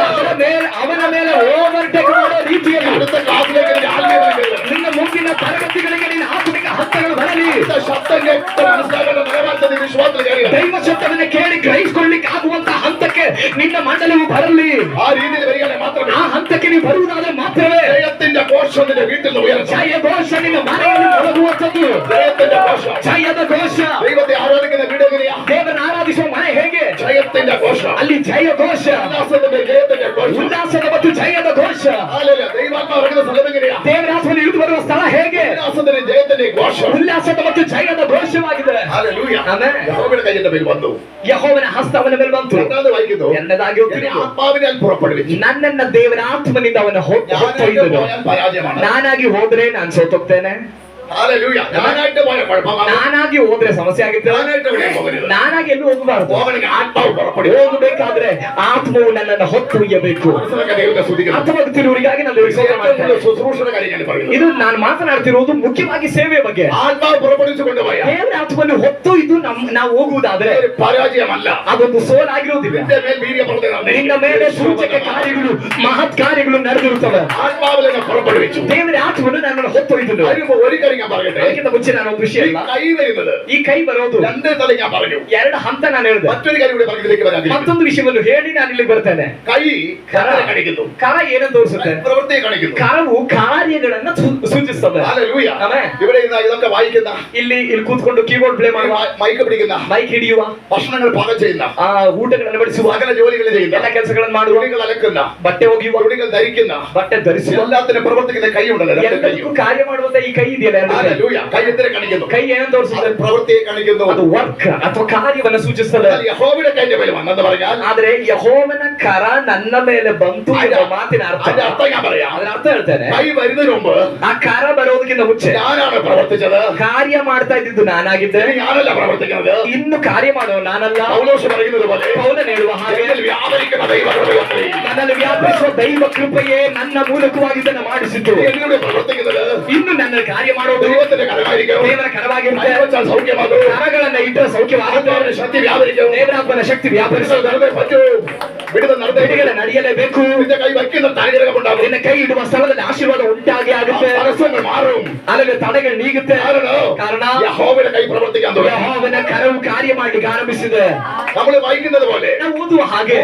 ಅವನ ಮೇಲೆ ಓವರ್ಟೇಕ್ ಮಾಡೋ ರೀತಿಯಲ್ಲಿ
അടുത്ത ക്ലാസ്സിലേക്ക് നിന്റെ ആത്മീയ ബലം
ನಿನ್ನ ಮುಂದಿನ ತರಗತಿಗಳಿಗೆ ನಿನ್ನ ಆತ್ಮಿಕ ಹಸ್ತಗಳು ಬರಲಿ.
ശബ്ദം കേട്ട് മനസ്സിലാക്കേണ്ട നിലവാരത്തിൽ നീ വിശ്വാസത്തിൽ കയറുക.
ದೈವ ಶಬ್ದವನ್ನು ಕೇಳಿ ಗ್ರಹಿಸಿಕೊಳ್ಳಿಕ್ಕೆ ಆಗುವಂತ ಹಂತಕ್ಕೆ ನಿನ್ನ ಮಂಡಲವು ಬರಲಿ.
ആ രീതിയിൽ വരികയാണെങ്കിൽ മാത്രമേ
ಆ ಹಂತಕ್ಕೆ ನೀವು ಬರುವುದಾದ್ರೆ ಮಾತ್ರವೇ
ജയത്തിന്റെ ഘോഷം നിന്റെ വീട്ടിൽ നിന്ന് ഉയർച്ച.
ಜಯ ಘೋಷ ನಿನ್ನ ಮನೆಯಲ್ಲಿ ಮೊಳಗುವಂಥದ್ದು.
ജയത്തിന്റെ ഘോഷം.
ಜಯದ ಘೋಷ.
ദൈവത്തെ ആരാധിക്കുന്ന വീട് എങ്ങനെയാ?
ದೇವರನ್ನು ಆರಾಧಿಸುವ ಮನೆ ಹೇಗೆ?
ജയത്തിന്റെ ഘോഷം.
ಅಲ್ಲಿ ಜಯ ಘೋಷ,
ഉല്ലാസത്തിന്റെ ജയത്തിന്റെ ഘോഷം.
ಉಲ್ಲಾಸದ ಮತ್ತು ಜಯದ ಘೋಷ.
ഹല്ലേലൂയ. ദൈവാത്മാവ് ഇറങ്ങുന്ന സ്ഥലം എങ്ങനെയാ?
ದೇವರ ಆತ್ಮನು ಇಳಿದು ಬರುವ ಸ್ಥಳ ಹೇಗೆ?
ഉല്ലാസത്തിന്റെ ജയത്തിന്റെ ഘോഷം.
ಉಲ್ಲಾಸದ ಮತ್ತು ಜಯದ ಘೋಷವಾಗಿದೆ.
ഹല്ലേലൂയ.
ಆಮೆನ್.
യഹോവയുടെ കയ്യിന്റെ മേൽ വന്നു.
ಯೆಹೋವನ ಹಸ್ತ ಅವನ ಮೇಲೆ ಬಂತು.
രണ്ടാമത് വായിക്കുന്നു,
എന്നದಾಗಿ
എന്നെ ആത്മാവിനാൽ പുറപ്പെടുവിച്ചു.
ನನ್ನನ್ನ ದೇವರ ಆತ್ಮನಿಂದ ಅವನ ಹೊತ್ತೊಯ್ದನು.
പോയാൽ പരാജയമാണ്.
ನಾನಾಗಿ ಹೋದ್ರೆ ನಾನು ಸೋತೋಗ್ತೇನೆ.
ഹല്ലേലൂയ. ഞാനായിട്ട് പോയ കുഴപ്പമാണ്.
ನಾನಾಗಿ ಹೋದ್ರೆ ಸಮಸ್ಯೆ ಆಗುತ್ತೆ.
ഞാനായിട്ട് എവിടെയും പോകരുത്.
ನಾನಾಗಿ ಎಲ್ಲೂ ಹೋಗಬಾರ್ದು.
പോകണമെങ്കിൽ ആത്മാവ് പുറപ്പെടും.
ಹೋಗಬೇಕಾದ್ರೆ ಆತ್ಮವು ನನ್ನನ್ನು ಹೊತ್ತೊಯ್ಯಬೇಕು.
മനസ്സിലാക്കാൻ ദൈവത്തെ സ്തുതിക്കുന്നു.
ಅರ್ಥವಾಗುತ್ತಿರುವವರಿಗಾಗಿ ನಾನು ಸ್ತೋತ್ರ ಮಾಡ್ತೇನೆ.
ശുശ്രൂഷയുടെ കാര്യം ഞാൻ പറയുന്നത്.
ಇದು ನಾನು ಮಾತನಾಡ್ತಿರುವುದು ಮುಖ್ಯವಾಗಿ ಸೇವೆ ಬಗ್ಗೆ.
ആത്മാവ് പുറപ്പെടുവിച്ചു കൊണ്ടുപോയ
ದೇವರ ಆತ್ಮವನ್ನು ಹೊತ್ತೊಯ್ದು ನಾವು ಹೋಗುವುದಾದ್ರೆ
ഒരു പരാജയമല്ല.
ಅದೊಂದು ಸೋಲಾಗಿರುವುದಿಲ್ಲ.
നിന്റെ മേൽ വീര്യപ്രവർത്തനം
ನಿನ್ನ ಮೇಲೆ ಸೂಚಕ ಕಾರ್ಯಗಳು, ಮಹತ್ ಕಾರ್ಯಗಳು ನಡೆದಿರುತ್ತವೆ.
ആത്മാവിൽ എന്നെ പുറപ്പെടുവിച്ചു.
ದೇವರ ಆತ್ಮನು ನನ್ನನ್ನು ಹೊತ್ತೊಯ್ದನು.
അതിനുമ്പോ ഒരു കാര്യം ഞാൻ പറയട്ടെ.
ಅದಕ್ಕಿಂತ ಮುಂಚೆ ನಾನು ಒಂದು ವಿಷಯ
ഈ
ಇಲ್ಲ.
കൈ വരുന്നത്
ಈ ಕೈ ಬರೋದು
രണ്ട് തല ഞാൻ പറഞ്ഞു.
ಎರಡು ಹಂತ ನಾನು ಹೇಳಿದೆ.
മറ്റൊരു കാര്യം കൂടി പറഞ്ഞതിലേക്ക് വരാൻ
ಮತ್ತೊಂದು ವಿಷಯವನ್ನು ಹೇಳಿ ನಾನು ಇಲ್ಲಿ ಬರ್ತೇನೆ.
കൈ കരയെ കാണിക്കുന്നു.
ಕರ ಏನನ್ನು ತೋರಿಸುತ್ತೆ?
പ്രവൃത്തിയെ കാണിക്കുന്നു.
ಕರವು ಕಾರ್ಯಗಳನ್ನ ಸೂಚಿಸ್ತದೆ.
ഹല്ലേലൂയ.
ಆಮೆನ್.
ഇവിടെ ഇരുന്ന് ഇതൊക്കെ വായിക്കുന്ന,
ಇಲ್ಲಿ ಕೂತ್ಕೊಂಡು ಕೀಬೋರ್ಡ್ ಪ್ಲೇ ಮಾಡುವ,
മൈക്ക് പിടിക്കുന്ന,
ಮೈಕ್ ಹಿಡಿಯುವ,
ഭക്ഷണങ്ങൾ പാകം ചെയ്യുന്ന,
ಆ ಊಟಗಳನ್ನು ಬಡಿಸುವ,
സകല ജോലികൾ ചെയ്യുന്ന,
ಎಲ್ಲ ಕೆಲಸಗಳನ್ನು ಮಾಡುವ,
തുണികൾ അലക്കുന്ന,
ಬಟ್ಟೆ ಒಗೆಯುವ,
തുണികൾ ധരിക്കുന്ന,
ಬಟ್ಟೆ ಧರಿಸುವ,
എല്ലാത്തിനും പ്രവർത്തിക്കുന്ന കൈ ഉണ്ടല്ലോ. രണ്ട് കൈയും.
ಎಲ್ಲದಕ್ಕೂ ಕಾರ್ಯ ಮಾಡುವಂತ ಈ ಕೈ ಇದೆಯಲ್ಲ, ಎರಡು ಕೈ.
ഹല്ലേലൂയ. കൈ എന്തിനെ കാണിക്കുന്നു?
ಕೈ ಏನನ್ನು ತೋರಿಸುತ್ತೆ?
അത് പ്രവൃത്തിയെ കാണിക്കുന്നു.
ಅದು ವರ್ಕ್ ಅಥವಾ ಕಾರ್ಯವನ್ನ ಸೂಚಿಸ್ತದೆ.
എന്നാൽ യഹോവയുടെ കൈന്റെ മേൽ വന്നെന്ന് പറഞ്ഞാൽ
ಆದ್ರೆ ಯೆಹೋವನ ಕರ ನನ್ನ ಮೇಲೆ ಬಂತು ಎಂಬ ಮಾತಿನ ಅರ್ಥ.
അതിന്റെ അർത്ഥം ഞാൻ പറയാം.
ಅದರ ಅರ್ಥ ಹೇಳ್ತೇನೆ.
കൈ വരുന്നതിന് മുമ്പ്
ಆ ಕರ ಬರೋದಕ್ಕಿಂತ ಮುಂಚೆ
ഞാനാണ് പ്രവർത്തിച്ചത്.
ಕಾರ್ಯ ಮಾಡ್ತಾ ಇದ್ದಿದ್ದು ನಾನಾಗಿದ್ದೆ.
ഇനി ഞാനല്ല പ്രവർത്തിക്കുന്നത്.
ಇನ್ನು ಕಾರ್ಯ ಮಾಡುವ ನಾನಲ್ಲ.
പൗലോസ് പറയുന്നത് പോലെ
ಪೌಲನು ಹೇಳುವ ಹಾಗೆ
എന്നിൽ വ്യാപരിക്കുന്ന ദൈവകൃപയെ
ನನ್ನಲ್ಲಿ ವ್ಯಾಪಿಸುವ ದೈವ ಕೃಪೆಯೇ ನನ್ನ ಮೂಲಕವಾಗಿ ಇದನ್ನು ಮಾಡಿಸಿತು.
എന്നിലൂടെ പ്രവർത്തിക്കുന്നത്
ಇನ್ನು ನನ್ನ ಕಾರ್ಯ ಮಾಡೋದು
ദൈവത്തിന്റെ കരമായിരിക്കും.
ದೇವರ ಕರವಾಗಿರುತ್ತೆ.
കൈവച്ചാൽ സൗഖ്യമാകും.
ಕರಗಳನ್ನ ಇಟ್ಟರೆ ಸೌಖ್ಯವಾಗುತ್ತೆ.
ആത്മാവിന്റെ ശക്തി വ്യാപരിക്കും.
ದೇವರಾತ್ಮನ ಶಕ್ತಿ ವ್ಯಾಪರಿಸುವುದು.
നടന്നേ പറ്റൂ. വിടുതൽ നടന്നേ
ಬಿಡುಗಡೆ ನಡೆಯಲೇಬೇಕು.
നിന്റെ കൈ വയ്ക്കുന്ന അനുഗ്രഹമുണ്ടാകും.
ನಿನ್ನ ಕೈ ಇಡುವ ಸ್ಥಳದಲ್ಲಿ ಆಶೀರ್ವಾದ ಉಂಟಾಗಿ ಆಗುತ್ತೆ.
തടസ്സങ്ങൾ മാറും.
ಅಲ್ಲದೆ ತಡೆಗಳು ನೀಗುತ್ತೆ. ಕಾರಣ
യഹോവയുടെ കൈ പ്രവർത്തിക്കാൻ തുടങ്ങി.
ಯೆಹೋವನ ಕರವು ಕಾರ್ಯ ಮಾಡಲಿಕ್ಕೆ ಆರಂಭಿಸಿದೆ.
നമ്മൾ വായിക്കുന്നത് പോലെ
ನಾವು ಓದುವ ಹಾಗೆ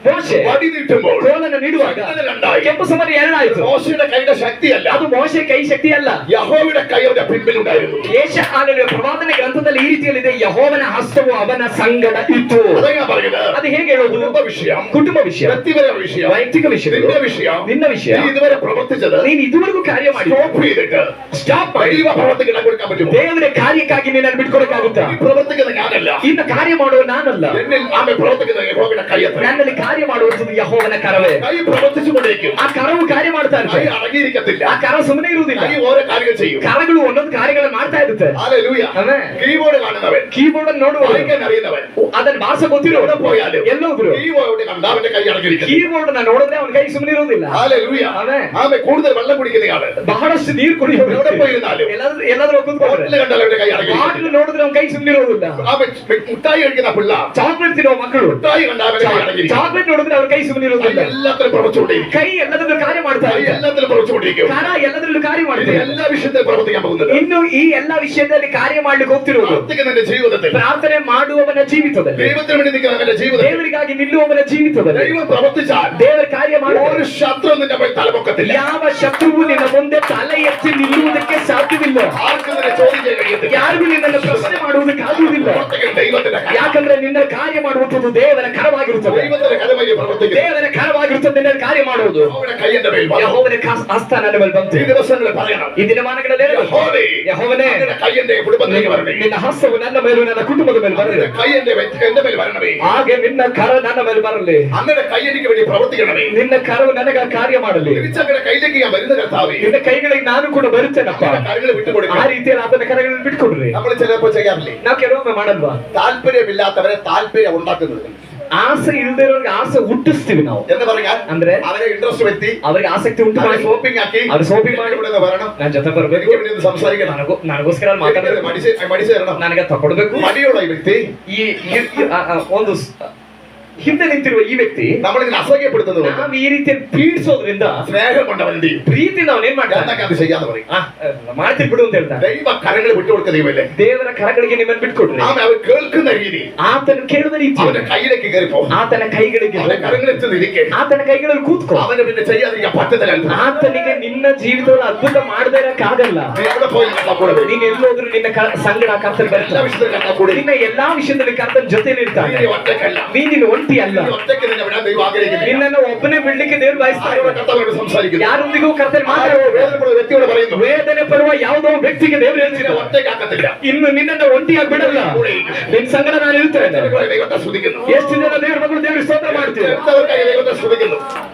ಮೋಶೆ
വടി നീട്ടുമ്പോൾ
ಕೋಲನ್ನು ನೀಡುವಾಗ
രണ്ടായി.
ಕೆಂಪು ಸಮರ ಎರಡಾಯಿತು.
മോശയുടെ കൈയുടെ ശക്തിയല്ല,
ಅದು ಮೋಶೆ ಕೈ ಶಕ್ತಿ ಅಲ್ಲ.
യഹോവയുടെ കൈ അവന്റെ പിൻപിലുണ്ടായിരുന്നു.
ಯೆಶಾಯನ ಪ್ರವಾದನೆ ಗ್ರಂಥದಲ್ಲಿ ಈ ರೀತಿಯಲ್ಲಿದೆ, ಯೆಹೋವನ ಹಸ್ತವು ಅವನ ಸಂಗಡ ಇತ್ತು.
അതാ ഞാൻ പറയുന്നത്.
ಅದು ಹೇಗೆ ಹೇಳೋದು?
കുടുംബ വിഷയം,
ಕುಟುಂಬ ವಿಷಯ,
വ്യക്തിപര വിഷയം,
ವೈಯಕ್ತಿಕ ವಿಷಯ,
നിന്റെ വിഷയം,
ನಿನ್ನ ವಿಷಯ.
നീ ഇതുവരെ പ്രവർത്തിച്ചത്
ನೀನು ಇದುವರೆಗೂ ಕಾರ್ಯ ಮಾಡಿ
സ്റ്റോപ്പ് ചെയ്തിട്ട്
ಸ್ಟಾಪ್ ಮಾಡಿ
ദൈവ പ്രവർത്തിക്കാൻ കൊടുക്കാൻ പറ്റുമോ?
ದೇವರ ಕಾರ್ಯಕ್ಕಾಗಿ ನಿನ್ನನ್ನು ಬಿಟ್ಕೊಡಕ್ಕಾಗುತ್ತಾ?
ഈ പ്രവർത്തിക്കുന്ന ഞാനല്ല,
ಇನ್ನು ಕಾರ್ಯ ಮಾಡುವ ನಾನಲ್ಲ.
എന്നിൽ ആമെ പ്രവർത്തിക്കുന്ന യഹോവയുടെ കൈ അത്ര.
ನನ್ನಲ್ಲಿ ಕಾರ್ಯ ಮಾಡುವಂಥದ್ದು ಯೆಹೋವನ ಕರವೇ.
കൈ പ്രവർത്തിച്ചുകൊണ്ടിരിക്കും.
ಆ ಕರವು ಕಾರ್ಯ ಮಾಡ್ತಾ
കൈ
ಇರುತ್ತೆ.
അടങ്ങിയിരിക്കത്തില്ല.
ಆ ಕರ ಸುಮ್ಮನೆ ಇರುವುದಿಲ್ಲ.
കൈ ഓരോ കാര്യങ്ങൾ ചെയ്യും.
ಕರಗಳು ಒಂದೊಂದು ಕಾರ್ಯಗಳನ್ನು ಮಾಡ್ತಾ ಇರುತ್ತೆ.
ഹല്ലേലൂയ.
ಆಮೆನ್.
കീബോർഡ് കാണുന്നവൻ,
ಕೀಬೋರ್ಡ್ ಅನ್ನು ನೋಡುವ,
വായിക്കാൻ അറിയുന്നവൻ,
ಅದನ್ನ ಭಾಷೆ ಗೊತ್ತಿರೋ
എവിടെ പോയാലും
ಎಲ್ಲೋದ್ರು
കീബോർഡ് കണ്ട അവന്റെ കൈ അടങ്ങിയിരിക്കും.
ಕೀಬೋರ್ಡ್ ನ ನೋಡಿದ್ರೆ ಅವನ ಕೈ ಸುಮ್ಮನೆ ಇರೋದಿಲ್ಲ.
ഹല്ലേലൂയ.
ಆಮೆನ್.
ആമെ കൂടുതൽ വെള്ളം കുടിക്കുന്നയാള്
ಬಹಳಷ್ಟು ನೀರು ಕುಡಿಯೋರು
എവിടെ പോയിരുന്നാലും
ಎಲ್ಲಾದ್ರೂ ಕೂತ್ಕೊಂಡ್ರೆ
ഹോട്ടലിൽ കണ്ടാൽ അവന്റെ കൈ അടങ്ങിയിരിക്കും.
ಬಾಟ್ಲು ನೋಡಿದ್ರೆ ಅವನ ಕೈ ಸುಮ್ಮನೆ ಇರೋದಿಲ್ಲ.
ആമെ മുട്ടായി കഴിക്കുന്ന പിള്ള
ಚಾಕ್ಲೇಟ್ ತಿನ್ನುವ ಮಕ್ಕಳು
മുട്ടായി കണ്ട അവന്റെ കൈ അടങ്ങിയിരിക്കും.
ಚಾಕ್ಲೇಟ್ ನೋಡಿದ್ರೆ ಅವ್ರ ಕೈ ಸುಮ್ಮನೆ ಇರೋದಿಲ್ಲ.
എല്ലാത്തിലും പ്രവർത്തിച്ചുകൊണ്ടിരിക്കും.
ಕೈ ಎಲ್ಲದರಲ್ಲೂ ಕಾರ್ಯ ಮಾಡ್ತಾ
കൈ
ಇದೆ.
എല്ലാത്തിലും പ്രവർത്തിച്ചുകൊണ്ടിരിക്കും.
ಕರ ಎಲ್ಲದರಲ್ಲೂ ಕಾರ್ಯ
ഇത്
ಮಾಡ್ತೇವೆ.
എല്ലാ വിഷയത്തിലും പ്രവർത്തിക്കാൻ പോകുന്നത്.
ಇನ್ನು ಈ ಎಲ್ಲಾ ವಿಷಯದಲ್ಲಿ ಕಾರ್ಯ ಮಾಡ್ಲಿಕ್ಕೆ ಹೋಗ್ತಿರೋದು
പ്രാർത്ഥിക്കുന്നതിന്റെ ജീവിതത്തിൽ,
ಪ್ರಾರ್ಥನೆ ಮಾಡುವವನ ಜೀವಿತದಲ್ಲಿ,
ദൈവത്തിന് വേണ്ടി നിൽക്കുന്നവന്റെ ജീവിതത്തിൽ
ದೇವರಿಗಾಗಿ ನಿಲ್ಲುವವನ ಜೀವಿತದಲ್ಲಿ
ദൈവം പ്രവർത്തിച്ചാൽ
ದೇವರ ಕಾರ್ಯ ಮಾಡುವ
ഒരു ശത്രു നിന്റെ മേൽ തലപൊക്കത്തില്ല.
ಯಾವ ಶತ್ರುವು ನಿನ್ನ ಮುಂದೆ ತಲೆ ಎತ್ತಿ ನಿಲ್ಲುವುದಕ್ಕೆ ಸಾಧ್ಯವಿಲ್ಲ.
ആർക്കും നിന്നെ ചോദ്യം ചെയ്യാൻ കഴിയത്തില്ല.
ಯಾರಿಗೂ ನಿನ್ನನ್ನು ಪ್ರಶ್ನೆ ಮಾಡುವುದಕ್ಕೆ ಆಗುವುದಿಲ್ಲ.
പ്രവർത്തിക്കുന്ന ദൈവത്തിന്റെ കരം.
ಯಾಕಂದ್ರೆ ನಿನ್ನ ಕಾರ್ಯ ಮಾಡುವಂಥದ್ದು ದೇವರ ಕರವಾಗಿರುತ್ತದೆ.
ദൈവത്തിന്റെ കരമായി പ്രവർത്തിക്കുന്നു.
ದೇವರ ಕರವಾಗಿರುತ್ತದೆ ನಿನ್ನ ಕಾರ್ಯ ಮಾಡುವುದು.
അവരുടെ കൈ എന്റെ മേൽ വന്നു.
ಯೆಹೋವನ ಹಸ್ತ ನನ್ನ ಮೇಲೆ ಬಂತು.
ഈ ദിവസങ്ങളിൽ പറയണം,
ಈ ದಿನಮಾನಗಳಲ್ಲಿ
യഹോവേ,
ಯೆಹೋವನೇ,
അങ്ങയുടെ കൈ എന്റെ കുടുംബത്തിലേക്ക് വരണമേ.
ನಿನ್ನ ಹಸ್ತವು ನನ್ನ ಮೇಲೂ ನನ್ನ ಕುಟುಂಬದ ಮೇಲೆ ಬರಲಿ.
അങ്ങയുടെ കൈ എന്റെ മേൽ വരണമേ.
ಹಾಗೆ ನಿನ್ನ ಕರ ನನ್ನ ಮೇಲೆ ಬರಲಿ.
അങ്ങയുടെ കൈ എനിക്ക് വേണ്ടി പ്രവർത്തിക്കണമേ.
ನಿನ್ನ ಕರವು ನನಗ ಕಾರ್ಯ ಮಾಡಲಿ.
തിരിച്ചങ്ങയുടെ കയ്യിലേക്ക് ഞാൻ വരുന്ന കർത്താവേ,
ನಿನ್ನ കൈಗಳಿಗೆ ನಾನು ಕೂಡ ಬರುತ್ತೇನಪ್ಪ.
കാര്യങ്ങൾ
ಆ
വിട്ടുകൊടുക്കണം.
ರೀತಿಯಲ್ಲಿ ಆತನ ಕರಗಳನ್ನು ಬಿಟ್ಕೊಡ್ರಿ.
നമ്മൾ ചിലപ്പോൾ ചെയ്യാറില്ലേ,
ನಾವು ಕೆಲವೊಮ್ಮೆ ಮಾಡಲ್ವಾ?
താല്പര്യമില്ലാത്തവരെ താല്പര്യം ഉണ്ടാക്കുന്നത്
ಆಸೆ ಇಲ್ಲದೆ ಇರೋರಿಗೆ ಆಸೆ ಹುಟ್ಟಿಸ್ತೀವಿ ನಾವು.
എന്ന് പറഞ്ഞാൽ
ಅಂದ್ರೆ
അവരെ ഇൻട്രസ്റ്റ് വരുത്തി
ಅವರಿಗೆ ಆಸಕ್ತಿ ಉಂಟು
അവരെ
ಮಾಡಿ
ഷോപ്പിംഗ് ആക്കി
ಅವ್ರು shopping ಮಾಡಿ
ഇവിടെ വരണം,
ನನ್ನ ಜೊತೆ ಬರ್ಬೇಕು,
എനിക്ക് വേണ്ടി ഒന്ന് സംസാരിക്കണം,
ನನಗೋಸ್ಕರ ಮಾತಾಡಬೇಕು,
മടിച്ചു തരണം,
ನನಗೆ ತಗೊಡ್ಬೇಕು.
മടിയുള്ള ഈ വ്യക്തി
ಈ ಒಂದು ಹಿಂದೆ ನಿಂತಿರುವ ಈ ವ್ಯಕ್ತಿ
നമ്മളിങ്ങനെ അസഹ്യപ്പെടുത്തുന്നത്
ನಾವು ಈ ರೀತಿ ಪೀಡಿಸೋದ್ರಿಂದ
സ്നേഹം കൊണ്ടവൻ എന്ത് ചെയ്യും?
ಪ್ರೀತಿ ಅವನೇನ್ ಮಾಡ್ತಾನೆ
എന്നൊക്കെ അത് ചെയ്യാതെ പറയും.
ಮಾಡ್ತಿರ್ ಬಿಡು ಅಂತ ಹೇಳ್ತಾನೆ.
ദൈവ കരങ്ങൾ വിട്ടുകൊടുക്ക ദൈവമല്ലേ?
ದೇವರ ಕರಗಳಿಗೆ ನಿಮ್ಮನ್ನು ಬಿಟ್ಕೊಡ್ರಿ.
ആമേ അവർ കേൾക്കുന്ന രീതി,
ಆತನ ಕೇಳುವ ರೀತಿ,
അവന്റെ കയ്യിലേക്ക് കയറി പോകും,
ಆತನ ಕೈಗಳಿಗೆ
അവന്റെ കരങ്ങളിൽ ചെന്നിരിക്കെ
ಆತನ ಕೈಗಳಲ್ಲಿ ಕೂತ್ಕೋ.
അവനെ പിന്നെ ചെയ്യാതിരിക്കാൻ പറ്റത്തില്ല.
ಆತನಿಗೆ ನಿನ್ನ ಜೀವಿತದಲ್ಲಿ ಅದ್ಭುತ ಮಾಡದೇ ಇರಕ್ಕಾಗಲ್ಲ.
നീ എവിടെ പോയി കൂടെ
ನೀನ್ ಎಲ್ಲೋದ್ರು ನಿನ್ನ ಸಂಗಡ ಕರ್ತನ
എല്ലാ
ಬರ್ತಾನೆ.
വിഷയത്തിലും കൂടെ
ನಿನ್ನ ಎಲ್ಲಾ ವಿಷಯದಲ್ಲಿ ಕರ್ತನ ಜೊತೆಲಿ ಇರ್ತಾನೆ.
നീ ഒറ്റയ്ക്കല്ല.
ನೀನು ಒಂಟಿ ಅಲ್ಲ.
നീ ഒറ്റയ്ക്ക് നിന്നെ വിടാൻ ദൈവം ആഗ്രഹിക്കുന്നില്ല.
ನಿನ್ನನ್ನು ಒಬ್ಬನೇ ಬಿಡ್ಲಿಕ್ಕೆ ದೇವರು ಬಯಸ್ತಾರೆ.
ആരോട് കർത്താവിനോട് സംസാരിക്കുന്നു?
ಯಾರೊಂದಿಗೂ ಕರ್ತನ
ആരോ
ಮಾತಾಡುವ
വേദനപ്പെടുന്ന വ്യക്തിയോട് പറയുന്നു,
ವೇದನೆ ಪಡುವ ಯಾವುದೋ ವ್ಯಕ್ತಿಗೆ ದೇವರು
നിന്നെ
ಹೇಳ್ತಿಲ್ಲ,
ഒറ്റയ്ക്കാക്കത്തില്ല.
ಇನ್ನು ನಿನ್ನನ್ನು ಒಂಟಿಯಾಗಿ ಬಿಡಲ್ಲ, ನಿನ್ ಸಂಗಡ ನಾನು ಇರ್ತೇನೆ.
ദൈവത്തെ സ്തുതിക്കുന്നു.
ಎಷ್ಟು ಜನ ದೇವರ ಮಗಳು ದೇವರಿಗೆ ಸ್ತೋತ್ರ ಮಾಡ್ತೀವಿ.
ഏറ്റെടുത്തവർക്കായി ദൈവത്തെ സ്തുതിക്കുന്നു.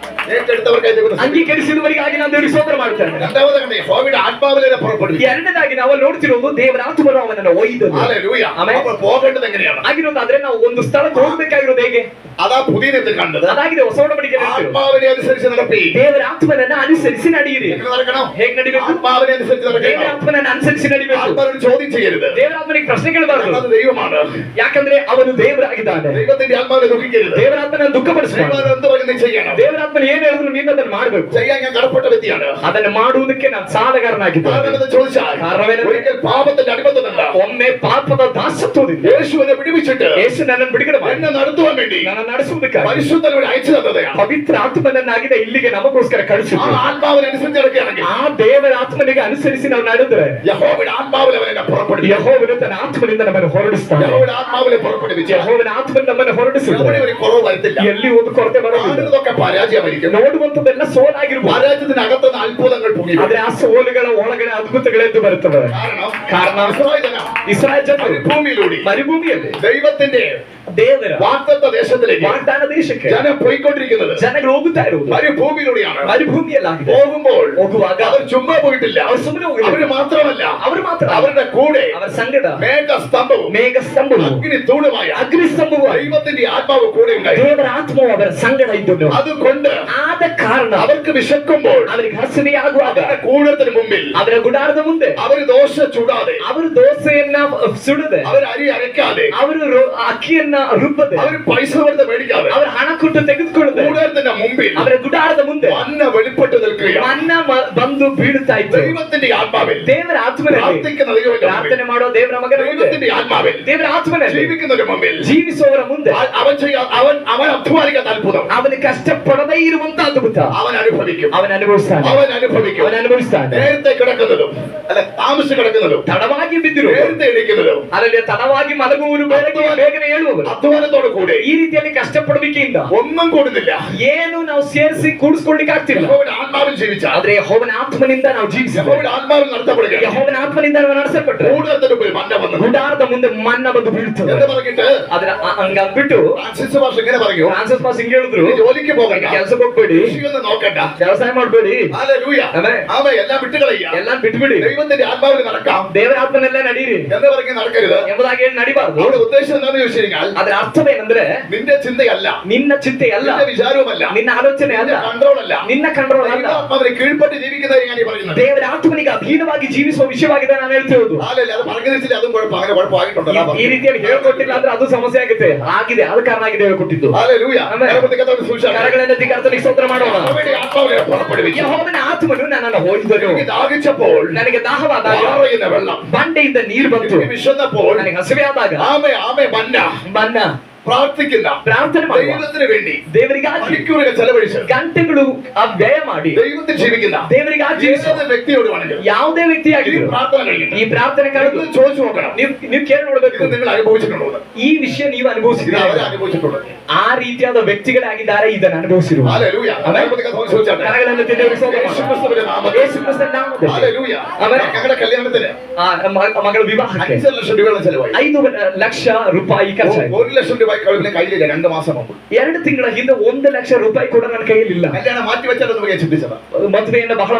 ഏറ്റെടുത്തവർക്കായി ദൈവത്തെ സ്തുതിക്കുന്നു.
ಅಂಗೀಕರಿಸಿದವರಿಗಾಗಿ ನಾನು ದೇವರಿಗೆ ಸ್ತೋತ್ರ ಮಾಡ್ತೇನೆ.
രണ്ടാമത് കണ്ടേ, യഹോവയുടെ ആത്മാവിനെ പുറപ്പെടുവിച്ചു.
ಎರಡನೇದಾಗಿ ನಾವು ನೋಡ್ತಿರೋದು ದೇವರ ಆತ್ಮನು ಅವನನ್ನು ಒಯ್ದನು.
ഹല്ലേലൂയ.
ಆಮೆನ್.
അപ്പോൾ പോകേണ്ടത് എങ്ങനെയാണ്?
ಆಗಿರೋದಾದ್ರೆ ನಾವು ಒಂದು ಸ್ಥಳಕ್ಕೆ ಹೋಗ್ಬೇಕಾಗಿರೋದು ಹೇಗೆ?
അതാ പുതിയ നിയമത്തിൽ കണ്ടത്.
ಅದಾಗಿದೆ ಹೊಸ ಒಡಂಬಡಿಕೆಯಲ್ಲಿ ಹೇಳ್ತಿರೋದು.
ആത്മാവിനെ അനുസരിച്ച് നടപ്പി.
ದೇವರ ಆತ್ಮನನ್ನು ಅನುಸರಿಸಿ ನಡೆಯಿರಿ.
എങ്ങനെ നടക്കണം?
ಹೇಗೆ ನಡಿಬೇಕು?
ആത്മാവിനെ അനുസരിച്ച്
ದೇವರ
നടക്കണം.
ಆತ್ಮನನ್ನು ಅನುಸರಿಸಿ ನಡಿಬೇಕು.
ആത്മാവിനോട് ചോദ്യം ചെയ്യരുത്.
ದೇವರ ಆತ್ಮನಿಗೆ ಪ್ರಶ್ನೆ ಕೇಳಬಾರದು.
അത് ദൈവമാണ്.
ಯಾಕಂದ್ರೆ ಅವನು ದೇವರಾಗಿದ್ದಾನೆ.
ദൈവത്തിന്റെ ആത്മാവിനെ ദുഃഖിക്കരുത്.
ದೇವರ ಆತ್ಮನನ್ನು ದುಃಖಪಡಿಸಬಾರದು.
ദൈവം എന്ത് പറയുന്നത് ചെയ്യണം.
ದೇವರ ಆತ್ಮನ ಏನ್ ಹೇಳಿದ್ರು ನೀನು ಅದನ್ನು ಮಾಡಬೇಕು.
ചെയ്യാൻ ഞാൻ കടപ്പെട്ട വ്യക്തിയാണ്.
ಅದನ್ನು ಮಾಡುವುದಕ್ಕೆ ನಾನು ಸಾಲಗಾರನಾಗಿದ್ದೇನೆ.
കാരണമെന്ന് ചോദിച്ചാൽ
കാരണമെന്ന്
ഒരിക്കൽ പാപത്തിന്റെ അടിമത്തമല്ല,
ಒಮ್ಮೆ ಪಾಪದ ದಾಸತ್ವದಿಂದ
യേശു എന്നെ വിടുവിച്ചിട്ട്
ಯೇಸು ನನ್ನನ್ನು ಬಿಡುಗಡೆ ಮಾಡಿ
എന്നെ നടത്തുവാൻ വേണ്ടി
ನನ್ನ ನಡೆಸುವುದಕ್ಕಾಗಿ
പരിശുദ്ധനോട് അയച്ചു തന്നതാണ്.
ಪವಿತ್ರ ಆತ್ಮನನ್ನಾಗಿದ ಇಲ್ಲಿಗೆ ನಮಗೋಸ್ಕರ
ആ
ಕಳಿಸಿದ್ರು.
ആത്മാവിനെ അനുസരിച്ച് നടക്കുകയാണെങ്കിൽ
ಆ ದೇವರ ಆತ್ಮನಿಗೆ ಅನುಸರಿಸಿ ನಾವು ನಡೆದ್ರೆ
യഹോവയുടെ ആത്മാവിനെ അവനെ പുറപ്പെടുവിച്ചു.
ಯೆಹೋವನು ತನ್ನ ಆತ್ಮನಿಂದ ನಮ್ಮನ್ನು ಹೊರಡಿಸ್ತಾನೆ.
യഹോവയുടെ ആത്മാവിനെ പുറപ്പെടുവിച്ചു.
ಯೆಹೋವನ ಆತ್ಮನ ನಮ್ಮನ್ನು ಹೊರಡಿಸಿದ್ರೆ
അവിടെ ഒരു കുറവ് വരുത്തില്ല.
ಎಲ್ಲಿ ಒಂದು ಕೊರತೆ ಬರೋದಿಲ್ಲ.
കാണുന്നതൊക്കെ പരാജയമായിരിക്കും.
ನೋಡುವಂತದೆಲ್ಲ ಸೋಲಾಗಿರ್ಬೋದು.
പരാജയത്തിനകത്തുനിന്ന് അത്ഭുതങ്ങൾ പൊങ്ങി വരും.
ಆದ್ರೆ ಆ ಸೋಲುಗಳ ಒಳಗಡೆ ಅದ್ಭುತಗಳೆದ್ದು ಬರುತ್ತವೆ.
കാരണം ഇസ്രായേൽ ജനം
ಇಸ್ರಾಯೇಲ್ ಜನರು
മരുഭൂമിയിലൂടെ
ಮರುಭೂಮಿಯಲ್ಲಿ
ദൈവത്തിന്റെ
ದೇವರ
വാഗ്ദത്ത ദേശത്തിലേക്ക്
ವಾಗ್ದಾನ ದೇಶಕ್ಕೆ
ജനം പോയിക്കൊണ്ടിരിക്കുന്നത്
ಜನಗಳು ಹೋಗುತ್ತಾ ಇರುವುದು
മരുഭൂമിയിലൂടെയാണ്.
ಮರುಭೂಮಿಯಲ್ಲಾಗಿದೆ.
പോകുമ്പോൾ
ಹೋಗುವಾಗ
അവർ ചുമ്മാ പോയിട്ടില്ല.
ಅವರು ಸುಮ್ಮನೆ ಹೋಗಿಲ್ಲ.
അവര് മാത്രമല്ല,
ಅವರು ಮಾತ್ರ
അവരുടെ കൂടെ
ಅವರ ಸಂಗಡ
മേഘസ്തംഭവും
ಮೇಘ ಸ್ತಂಭವು
അഗ്നി തൂണുമായ
ಅಗ್ನಿ ಸ್ತಂಭವು
ദൈവത്തിന്റെ ആത്മാവ് കൂടെ ഉണ്ടായി.
ದೇವರ ಆತ್ಮವು ಅವರ ಸಂಗಡ ಇದ್ದನು.
അതുകൊണ്ട്
ಆದ ಕಾರಣ
അവർക്ക് വിശക്കുമ്പോൾ
ಅವರಿಗೆ ಹಸಿವೆಯಾಗುವಾಗ
അവരുടെ കൂടത്തിന് മുമ്പിൽ
ಅವರ ಗುಡಾರದ ಮುಂದೆ
അവര് ദോശ ചൂടാതെ,
ಅವರು ದೋಸೆಯನ್ನ ಸುಡದೆ,
അവർ അരി അരയ്ക്കാതെ,
ಅವರು ಅಕ್ಕಿಯನ್ನ ರುಬ್ಬದೆ,
അവർ പൈസ കൊടുത്ത് മേടിക്കാതെ,
ಅವರ ಹಣ ಕೊಟ್ಟು ತೆಗೆದುಕೊಳ್ಳದೆ
കൂടത്തിന്റെ മുമ്പിൽ
ಅವರ ಗುಡಾರದ ಮುಂದೆ
മന്ന വെളിപ്പെട്ട് നിൽക്കുകയാണ്.
ಮನ್ನ ಬಂದು ಬೀಳುತ್ತಾ ಇತ್ತು.
ദൈവത്തിന്റെ ആത്മാവിൽ
ದೇವರ ಆತ್ಮನಲ್ಲಿ
പ്രാർത്ഥിക്കുന്ന ദൈവത്തിന്റെ മുമ്പിൽ,
ಪ್ರಾರ್ಥನೆ ಮಾಡೋ ದೇವರ ಮಗನ ಮುಂದೆ,
ദൈവത്തിന്റെ ആത്മാവിൽ
ದೇವರ ಆತ್ಮನಲ್ಲಿ
ജീവിക്കുന്നതിന് മുമ്പിൽ
ಜೀವಿಸುವವರ ಮುಂದೆ
അവൻ അധ്വാനിക്കാത്ത അത്ഭുതം
ಅವನು ಕಷ್ಟಪಡದೇ ಇರುವಂತ ಅದ್ಭುತ
അവൻ അനുഭവിക്കും.
ಅವನು ಅನುಭವಿಸ್ತಾನೆ.
അവൻ അനുഭവിക്കും.
ಅವನು ಅನುಭವಿಸ್ತಾನೆ.
നേരത്തെ കിടക്കുന്നതും അല്ല താമസിച്ച് കിടക്കുന്നതും,
ತಡವಾಗಿ ಬಿದ್ದಿರು,
നേരത്തെ എണീക്കുന്നതും,
ಅದರಲ್ಲಿ ತಡವಾಗಿ ಮಲಗುವವರು ಬೇಗನೆ ಹೇಳುವವರು,
അധ്വാനത്തോട് കൂടെ
ಈ ರೀತಿಯಲ್ಲಿ ಕಷ್ಟಪಡುವಿಕೆಯಿಂದ
ഒന്നും കൂടുന്നില്ല.
ಏನು ನಾವು ಸೇರಿಸಿ ಕೂಡಿಸ್ಕೊಳ್ಳಿಕ್ಕೆ ಆಗ್ತಿಲ್ಲ.
യഹോവയുടെ ആത്മാവിൽ ജീവിച്ചാൽ,
ಆದ್ರೆ ಯೆಹೋವನ ಆತ್ಮನಿಂದ ನಾವು ಜೀವಿಸಿದ್ರೆ,
യഹോവയുടെ ആത്മാവിൽ നടത്തപ്പെടുക,
ಯೆಹೋವನ ಆತ್ಮನಿಂದ ನಾವು ನಡೆಸಲ್ಪಟ್ರೆ
കൂടത്തിന് മുമ്പിൽ മന്ന വന്നു
ಗುಡಾರದ ಮುಂದೆ ಮನ್ನ ಬಂದು ಬೀಳ್ತದೆ.
എന്ന് പറഞ്ഞിട്ട്
ಅದ್ರ ಹಂಗಂದ್ಬಿಟ್ಟು
ഫ്രാൻസിസ് ഭാഷ ഇങ്ങനെ പറയൂ,
ಫ್ರಾನ್ಸಿಸ್ ಪಾಸ್ ಹಿಂಗ್ ಹೇಳಿದ್ರು,
"നീ ജോലിക്ക് പോകണ്ട,
ಕೆಲಸಕ್ಕೆ ಹೋಗ್ಬೇಡಿ,
കൃഷിയൊന്നും നോക്കണ്ട,
ವ್ಯವಸಾಯ ಮಾಡ್ಬೇಡಿ,
ഹല്ലേലൂയ,
ആമേൻ.
ആമേൻ, എല്ലാം വിട്ടുകളയ്യ,
ಎಲ್ಲ ಬಿಟ್ಬಿಡಿ,
ദൈവത്തിന്റെ ആത്മാവിൽ നടക്കാം
ದೇವರ ಆತ್ಮನೆಲ್ಲ ನಡೀರಿ
എന്ന് പറഞ്ഞ് നടക്കരുത്."
ಎಂಬುದಾಗಿ ಹೇಳಿ ನಡಿಬಾರ್ದು.
അവിടെ ഉദ്ദേശം എന്താണെന്ന് ചോദിച്ചു കഴിഞ്ഞാൽ,
ಅದರ ಅರ್ಥವೇನೆಂದ್ರೆ
നിന്റെ ചിന്തയല്ല,
ನಿನ್ನ ಚಿಂತೆ ಅಲ್ಲ,
നിന്റെ വിചാരവുമല്ല,
ನಿನ್ನ ಆಲೋಚನೆ ಅಲ್ಲ,
നിന്റെ കൺട്രോൾ അല്ല,
ನಿನ್ನ ಕಂಟ್ರೋಲ್ ಅಲ್ಲ,
ദൈവാത്മാവിനെ കീഴ്പ്പെട്ട് ജീവിക്കുന്നതായി ഞാൻ ഈ പറയുന്നത്.
ದೇವರ ಆತ್ಮನಿಗೆ ಅಧೀನವಾಗಿ ಜೀವಿಸುವ ವಿಷಯವಾಗಿದೆ ನಾನು ಹೇಳ್ತಿರೋದು.
ಹಾಲೆಲ್ಲ ಅದು പറഞ്ഞില്ല, അതും കുഴപ്പം, അങ്ങനെ കുഴപ്പമായിട്ടുണ്ടല്ലോ.
ಈ ರೀತಿಯಲ್ಲಿ ಹೇಳ್ಕೊಟ್ಟಿಲ್ಲ ಅಂದ್ರೆ ಅದು ಸಮಸ್ಯೆ ಆಗುತ್ತೆ. ಆಗಿದೆ, ಆದ ಕಾರಣ ಆಗಿದೆ ಹೇಳ್ಕೊಟ್ಟಿದ್ದು.
Hallelujah,
amen.
കർത്താവിന്റെ സുവിശേഷം.
ಕರಗಳೆಲ್ಲ ಕರ್ತನಿಗೆ ಸ್ತೋತ್ರ ಮಾಡೋಣ.
യഹോവയുടെ ആത്മാവിനെ പുറപ്പെടുവിച്ചു.
ಯೆಹೋವನ ಆತ್ಮನು ನನ್ನನ್ನು ಹೋಯಿದನು.
എനിക്ക് ദാഹിച്ചപ്പോൾ
ನನಗೆ ದಾಹವಾದಾಗ
പാറയുന്ന വെള്ളം,
ಬಂಡೆಯಿಂದ ನೀರು ಬಂತು.
എനിക്ക് വിശന്നപ്പോൾ
ನನಗೆ ಹಸಿವೆಯಾದಾಗ
ആമേ ആമേ മന്ന,
ಮನ್ನ
പ്രാർത്ഥിക്കുന്ന
ಪ್ರಾರ್ಥನೆ ಮಾಡುವ,
ദൈവത്തിന് വേണ്ടി
ದೇವರಿಗಾಗಿ
മണിക്കൂറുകൾ ചെലവഴിച്ച്
ಗಂಟೆಗಳು ವ್ಯಯ ಮಾಡಿ
ദൈവത്തിൽ ജീവിക്കുന്ന
ದೇವರಿಗಾಗಿ
ഏത് വ്യക്തിയോട് വേണമെങ്കിലും
ಯಾವುದೇ
ഈ
ವ್ಯಕ್ತಿಯಾಗಿದ್ರು
പ്രാർത്ഥന കഴിയുന്നു.
ಈ ಪ್ರಾರ್ಥನೆ ಕಳೆದು
ഇത് ചോദിച്ചു നോക്കണം,
ನೀವು ಕೇಳಿ ನೋಡ್ಬೇಕು,
ഇത് നിങ്ങൾ അനുഭവിച്ചിട്ടുണ്ടോ എന്ന്.
ಈ ವಿಷಯ ನೀವು
ഇത്
ಅನುಭವಿಸಿದ್ದೀರಾ?
അവരെ അനുഭവിച്ചിട്ടുള്ളത്.
ಆ ರೀತಿಯಾದ ವ್ಯಕ್ತಿಗಳಾಗಿದ್ದಾರೆ ಇದನ್ನು ಅನುಭವಿಸಿರುವ.
ഹല്ലേലൂയ, ചോദിച്ചാട്ടെ.
ಕರಗಳನ್ನು ದೇವರಿಗೆ ಸ್ತೋತ್ರ ಮಾಡೋಣ.
യേശുക്രിസ്തുവിന്റെ നാമത്തിൽ.
ಯೇಸು ಕ್ರಿಸ್ತನ ನಾಮದಲ್ಲಿ
ഹല്ലേലൂയ.
ആമേൻ.
ഞങ്ങളുടെ കല്യാണത്തിന്
ಮಗಳ ವಿವಾಹಕ್ಕೆ
5 ലക്ഷം രൂപ ചെലവായി.
5 ಲಕ್ಷ ರೂಪಾಯಿ ಖರ್ಚಾಯಿತು.
1 ലക്ഷം രൂപ കയ്യിലില്ല 2 മാസം മുമ്പ്.
2 ತಿಂಗಳ ಹಿಂದೆ 1 ಲಕ್ಷ ರೂಪಾಯಿ ಕೂಡ ನನ್ನ ಕೈಯಲ್ಲಿಲ್ಲ.
കല്യാണം മാറ്റി വെച്ചാൽ ಬಗ್ಗೆ ಚಿಂತಿಸದ.
ಮದುವೆಯನ್ನು ಬಹಳ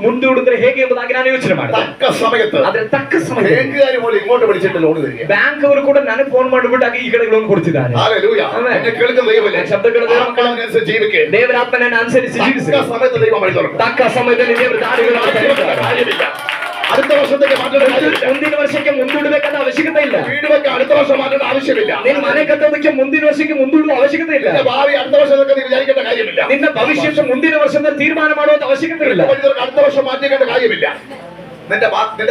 ಮುಂದೂಡಿದ್ರೆ ಹೇಗೆ ಎಂಬುದಾಗಿ ನಾನು ಯೋಚನೆ ಮಾಡಿದೆ.
തക്ക സമയത്ത്
ಆದ್ರೆ ತಕ್ಕ ಸಮಯದಲ್ಲಿ
ബാങ്കുകാർ പോലും ഇങ്ങോട്ട് വിളിച്ചിട്ട് ലോൺ തരിക.
ಬ್ಯಾಂಕ್ ಅವರು ಕೂಡ ನನಗೆ ಫೋನ್ ಮಾಡಿಬಿಟ್ಟಾಗ ಈ ಕಡೆ ಲೋನ್ ಕೊಡ್ತಿದ್ದಾರೆ.
Hallelujah,
amen.
എന്നെ കേൾക്കുന്ന ദൈവമല്ലേ,
ಶಬ್ದಗಳು ದೇವರ
ആത്മാവിനനുസരിച്ച് ജീവിക്കേ.
ದೇವರ ಆತ್ಮನನ್ನು ಅನುಸರಿಸಿ ಜೀವಿಸಿ.
തക്ക സമയത്ത് ദൈവം വഴി തുറക്കും.
ತಕ್ಕ ಸಮಯದಲ್ಲಿ ದೇವರ ದಾರಿಗಳನ್ನು ತೆರೆಯುತ್ತಾರೆ.
കാര്യമില്ല. അടുത്ത വർഷത്തേക്ക് മാറ്റേണ്ട കാര്യമില്ല.
ಮುಂದಿನ ವರ್ಷಕ್ಕೆ ಮುಂದೂಡಬೇಕಾದ ಅವಶ್ಯಕತೆ ಇಲ್ಲ.
വീട് വെക്കാൻ അടുത്ത വർഷം മാറ്റേണ്ട ആവശ്യമില്ല.
ನೀನು ಮನೆ ಕಟ್ಟೋದಕ್ಕೆ ಮುಂದಿನ ವರ್ಷಕ್ಕೆ ಮುಂದೂಡುವ ಅವಶ್ಯಕತೆ ಇಲ್ಲ.
നിന്റെ ഭാവി അടുത്ത വർഷത്തൊക്കെ നീ വിചാരിക്കേണ്ട കാര്യമില്ല.
ನಿನ್ನ ಭವಿಷ್ಯದ ಮುಂದಿನ ವರ್ಷದ ತೀರ್ಮಾನ ಮಾಡುವಂತ ಅವಶ್ಯಕತೆ ಇಲ್ಲ.
അടുത്ത വർഷം മാറ്റിക്കേണ്ട കാര്യമില്ല. നിന്റെ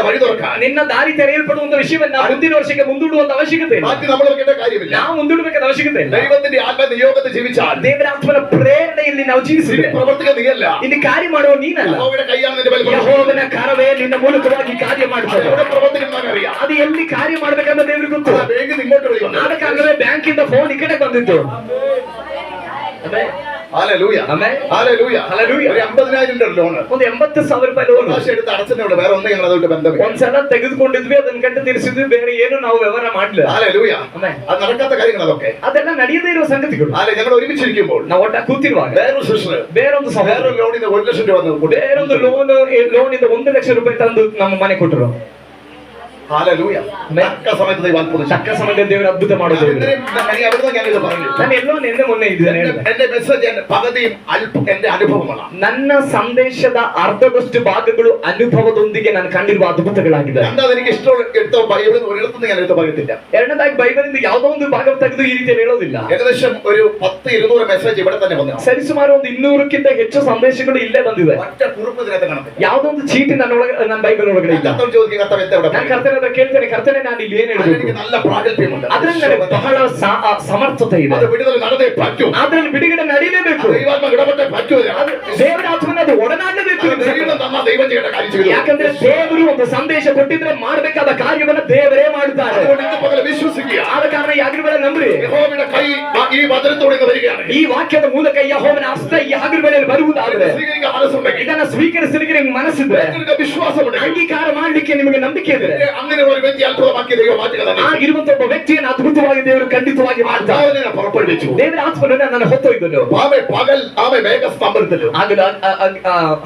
വഴി തുറക്കാൻ
ನಿನ್ನ ದಾರಿ ತೆರೆಯಲ್ಪಡುವಂತ ವಿಷಯವನ್ನ ಮುಂದಿನ ವರ್ಷಕ್ಕೆ ಮುಂದೂಡುವಂತ ಅವಶ್ಯಕತೆ ಇಲ್ಲ.
മാറ്റി നമ്മൾ വെക്കേണ്ട കാര്യമില്ല.
ನಾವು ಮುಂದೂಡಬೇಕಾದ ಅವಶ್ಯಕತೆ ಇಲ್ಲ.
ദൈവത്തിന്റെ ആത്മ നിയോഗത്തിൽ ജീവിച്ചാൽ
ದೇವರ ಆತ್ಮನ ಪ್ರೇರಣೆಯಲ್ಲಿ ನಾವು ಜೀವಿಸಿದ್ರೆ
പ്രവർത്തിക്കാൻ നീയല്ല,
ಇಲ್ಲಿ ಕಾರ್ಯ ಮಾಡುವ ನೀನಲ್ಲ.
ಯೆಹೋವನ ಕೈയാണ് ನಿന്റെ ಬಳಿ.
ಯೆಹೋವನ ಕರವೇ ನಿನ್ನ ಮೂಲಕವಾಗಿ ಕಾರ್ಯ ಮಾಡ್ತದೆ.
എവിടെ പ്രവർത്തിക്കുന്നവൻ അറിയാം.
ಅದು ಎಲ್ಲಿ ಕಾರ್ಯ ಮಾಡ್ಬೇಕಂತ ದೇವರಿಗೆ ಗೊತ್ತು.
ബാങ്കിൽ ഇങ്ങോട്ട് വിളി വന്നു.
ಅದಕ್ಕಾಗಲೇ ಬ್ಯಾಂಕ್ ಇಂದ ಫೋನ್ ಈ ಕಡೆ ಬಂದಿತ್ತು.
ഹല്ലേലൂയ,
ആമേൻ,
ഹല്ലേലൂയ,
ഹല്ലേലൂയ.
ഒരു 50,000 ലോൺ
ಒಂದು 80,000 ರೂಪಾಯಿ ಲೋನ್
കാശ് എടുത്ത് അടച്ചിട്ടുണ്ട്. വേറെ ഒന്നും ഞങ്ങൾ അതുകൊണ്ട് ബന്ധമില്ല.
ಒಂದ್ಸಲ ತೆಗೆದುಕೊಂಡಿದ್ವಿ, ಅದನ್ನ ಕಟ್ಟಿ ತೀರಿಸಿದ್ವಿ, ಬೇರೆ ಏನು ನಾವು ವ್ಯವಹಾರ ಮಾಡ್ಲಿಲ್ಲ.
ഹല്ലേലൂയ.
ಆಮേನ್.
അത് നടക്കാത്ത കാര്യങ്ങൾ അതൊക്കെ.
ಅದೆಲ್ಲ ನಡೆಯದೇ ಇರುವ ಸಂಗತಿಗಳು.
അല്ലെ, ഞങ്ങൾ ഒരുമിച്ചിരിക്കുമ്പോൾ
ನಾವು ಒಟ್ಟ ಕೂತಿರುವಾಗ
വേറൊരു സിസ്റ്റർ
ಬೇರೊಂದು ಸಹೋದರ
വേറൊരു ലോണിന് 1 ലക്ഷം രൂപ കൊടുത്തു.
ಬೇರೊಂದು ಲೋನ್ ಇಂದ 1 ಲಕ್ಷ ರೂಪಾಯಿ ತಂದು ನಮ್ಮ ಮನೆ ಕೊಟ್ಟರು.
ഹല്ലേലൂയ. തക്ക സമയത്ത് ദൈവം അത്ഭുതം
ತಕ್ಕ ಸಮಯದಲ್ಲಿ ದೇವರು ಅದ್ಭುತ ಮಾಡೋದು.
ഞാനിത് പറഞ്ഞു.
ನಾನು ಎಲ್ಲೋ ನಿನ್ನೆ ಮೊನ್ನೆ ಇದ್ದೇನೆ.
എന്റെ മെസ്സേജ് പകുതിയും എന്റെ അനുഭവമാണ്.
ನನ್ನ ಸಂದೇಶದ ಅರ್ಧದಷ್ಟು ಭಾಗಗಳು ಅನುಭವದೊಂದಿಗೆ ನಾನು ಕಂಡಿರುವ ಅದ್ಭುತಗಳಾಗಿದೆ.
രണ്ടാമത് എനിക്ക് ഇഷ്ടമുള്ള എടുത്ത ബൈബിളിൽ ഒരിടത്തുനിന്ന് ഞാൻ എടുത്ത് പറയത്തില്ല.
ಎರಡನೇದಾಗಿ ಬೈಬಲಿಂದ ಯಾವುದೋ ಒಂದು ಭಾಗ ತೆಗೆದು ಈ ರೀತಿಯಲ್ಲಿ ಹೇಳೋದಿಲ್ಲ.
ഏകദേശം ഒരു 10-200 മെസ്സേജ് ഇവിടെ തന്നെ വന്നു.
ಸರಿಸುಮಾರು ಒಂದು 200ಕ್ಕಿಂತ ಹೆಚ್ಚು ಸಂದೇಶಗಳು ಇಲ್ಲೇ ಬಂದಿದೆ.
ഒറ്റ കുറിപ്പ് ഇതിനകത്ത് കാണത്തില്ല.
ಯಾವುದೋ ಒಂದು ಚೀಟಿ ನನ್ನ ಬೈಬಲ್ ಒಳಗಡೆ ಇಲ್ಲ.
കർത്താവ് ചോദിക്കും, കർത്താവ് എന്താ ഇവിടെ
ನಾನು ಕರ್ತನ ಹತ್ರ ಕೇಳ್ತೇನೆ, ಕರ್ತನೆ ನಾನು ಇಲ್ಲಿ ಏನ್
എനിക്ക്
ಹೇಳಬೇಕು?
നല്ല പ്രാഗൽഭ്യമുണ്ട്.
ಅದ್ರಲ್ಲಿ ನನಗೆ ಬಹಳ ಸಮರ್ಥತೆ ಇದೆ.
അത് വിടുതൽ നടന്നേ പറ്റൂ.
ಅದ್ರಲ್ಲಿ ಬಿಡುಗಡೆ ನಡೀಲೇಬೇಕು.
ദൈവാത്മ ഇടപെട്ടേ പറ്റൂ.
ದೇವರ ಆತ್ಮನ ಅದು ಒಡನಾಡಲೇಬೇಕು.
ദൈവം തന്ന ദൈവം ചെയ്യേണ്ട കാര്യം ചെയ്തു.
ಯಾಕಂದ್ರೆ ದೇವರು ಒಂದು ಸಂದೇಶ ಕೊಟ್ಟಿದ್ರೆ ಮಾಡಬೇಕಾದ ಕಾರ್ಯವನ್ನ ದೇವರೇ ಮಾಡುತ್ತಾರೆ.
അതുകൊണ്ട് ഇന്ന് പകൽ വിശ്വസിക്കുക.
ಆದ ಕಾರಣ ಯಾಗಿರುವೆಲ್ಲ ನಂಬ್ರಿ.
യഹോവയുടെ കൈ ഈ വചനത്തോടെ വരികയാണ്.
ಈ ವಾಕ್ಯದ ಮೂಲಕ ಯೆಹೋವನ ಹಸ್ತ ಈ ಆಗಿರುವೆಲ್ಲ ಬರುವುದಾದ್ರೆ,
സ്വീകരിക്കാൻ മനസ്സുണ്ടെങ്കിൽ,
ಇದನ್ನ ಸ್ವೀಕರಿಸಲಿಕ್ಕೆ ನಿಮ್ಗೆ ಮನಸ್ಸಿದ್ರೆ,
നിങ്ങൾക്ക് വിശ്വാസമുണ്ടെങ്കിൽ,
ಅಂಗೀಕಾರ ಮಾಡ್ಲಿಕ್ಕೆ ನಿಮಗೆ ನಂಬಿಕೆ ಇದ್ರೆ,
അങ്ങനെയുള്ള ഒരു വ്യക്തി അത്ഭുതമാക്കി ദൈവം മാറ്റുക തന്നെ.
ಆಗಿರುವಂತ ಒಬ್ಬ ವ್ಯಕ್ತಿಯನ್ನು ಅದ್ಭುತವಾಗಿ ದೇವರು ಖಂಡಿತವಾಗಿ ಮಾಡ್ತಾರೆ.
ആത്മാവിനെ പുറപ്പെടുവിച്ചു.
ದೇವರ ಆತ್ಮನನ್ನ ನಾನು ಹೊತ್ತೊಯ್ದನು.
പകൽ ആമേ മേഘസ്തംഭത്തിലും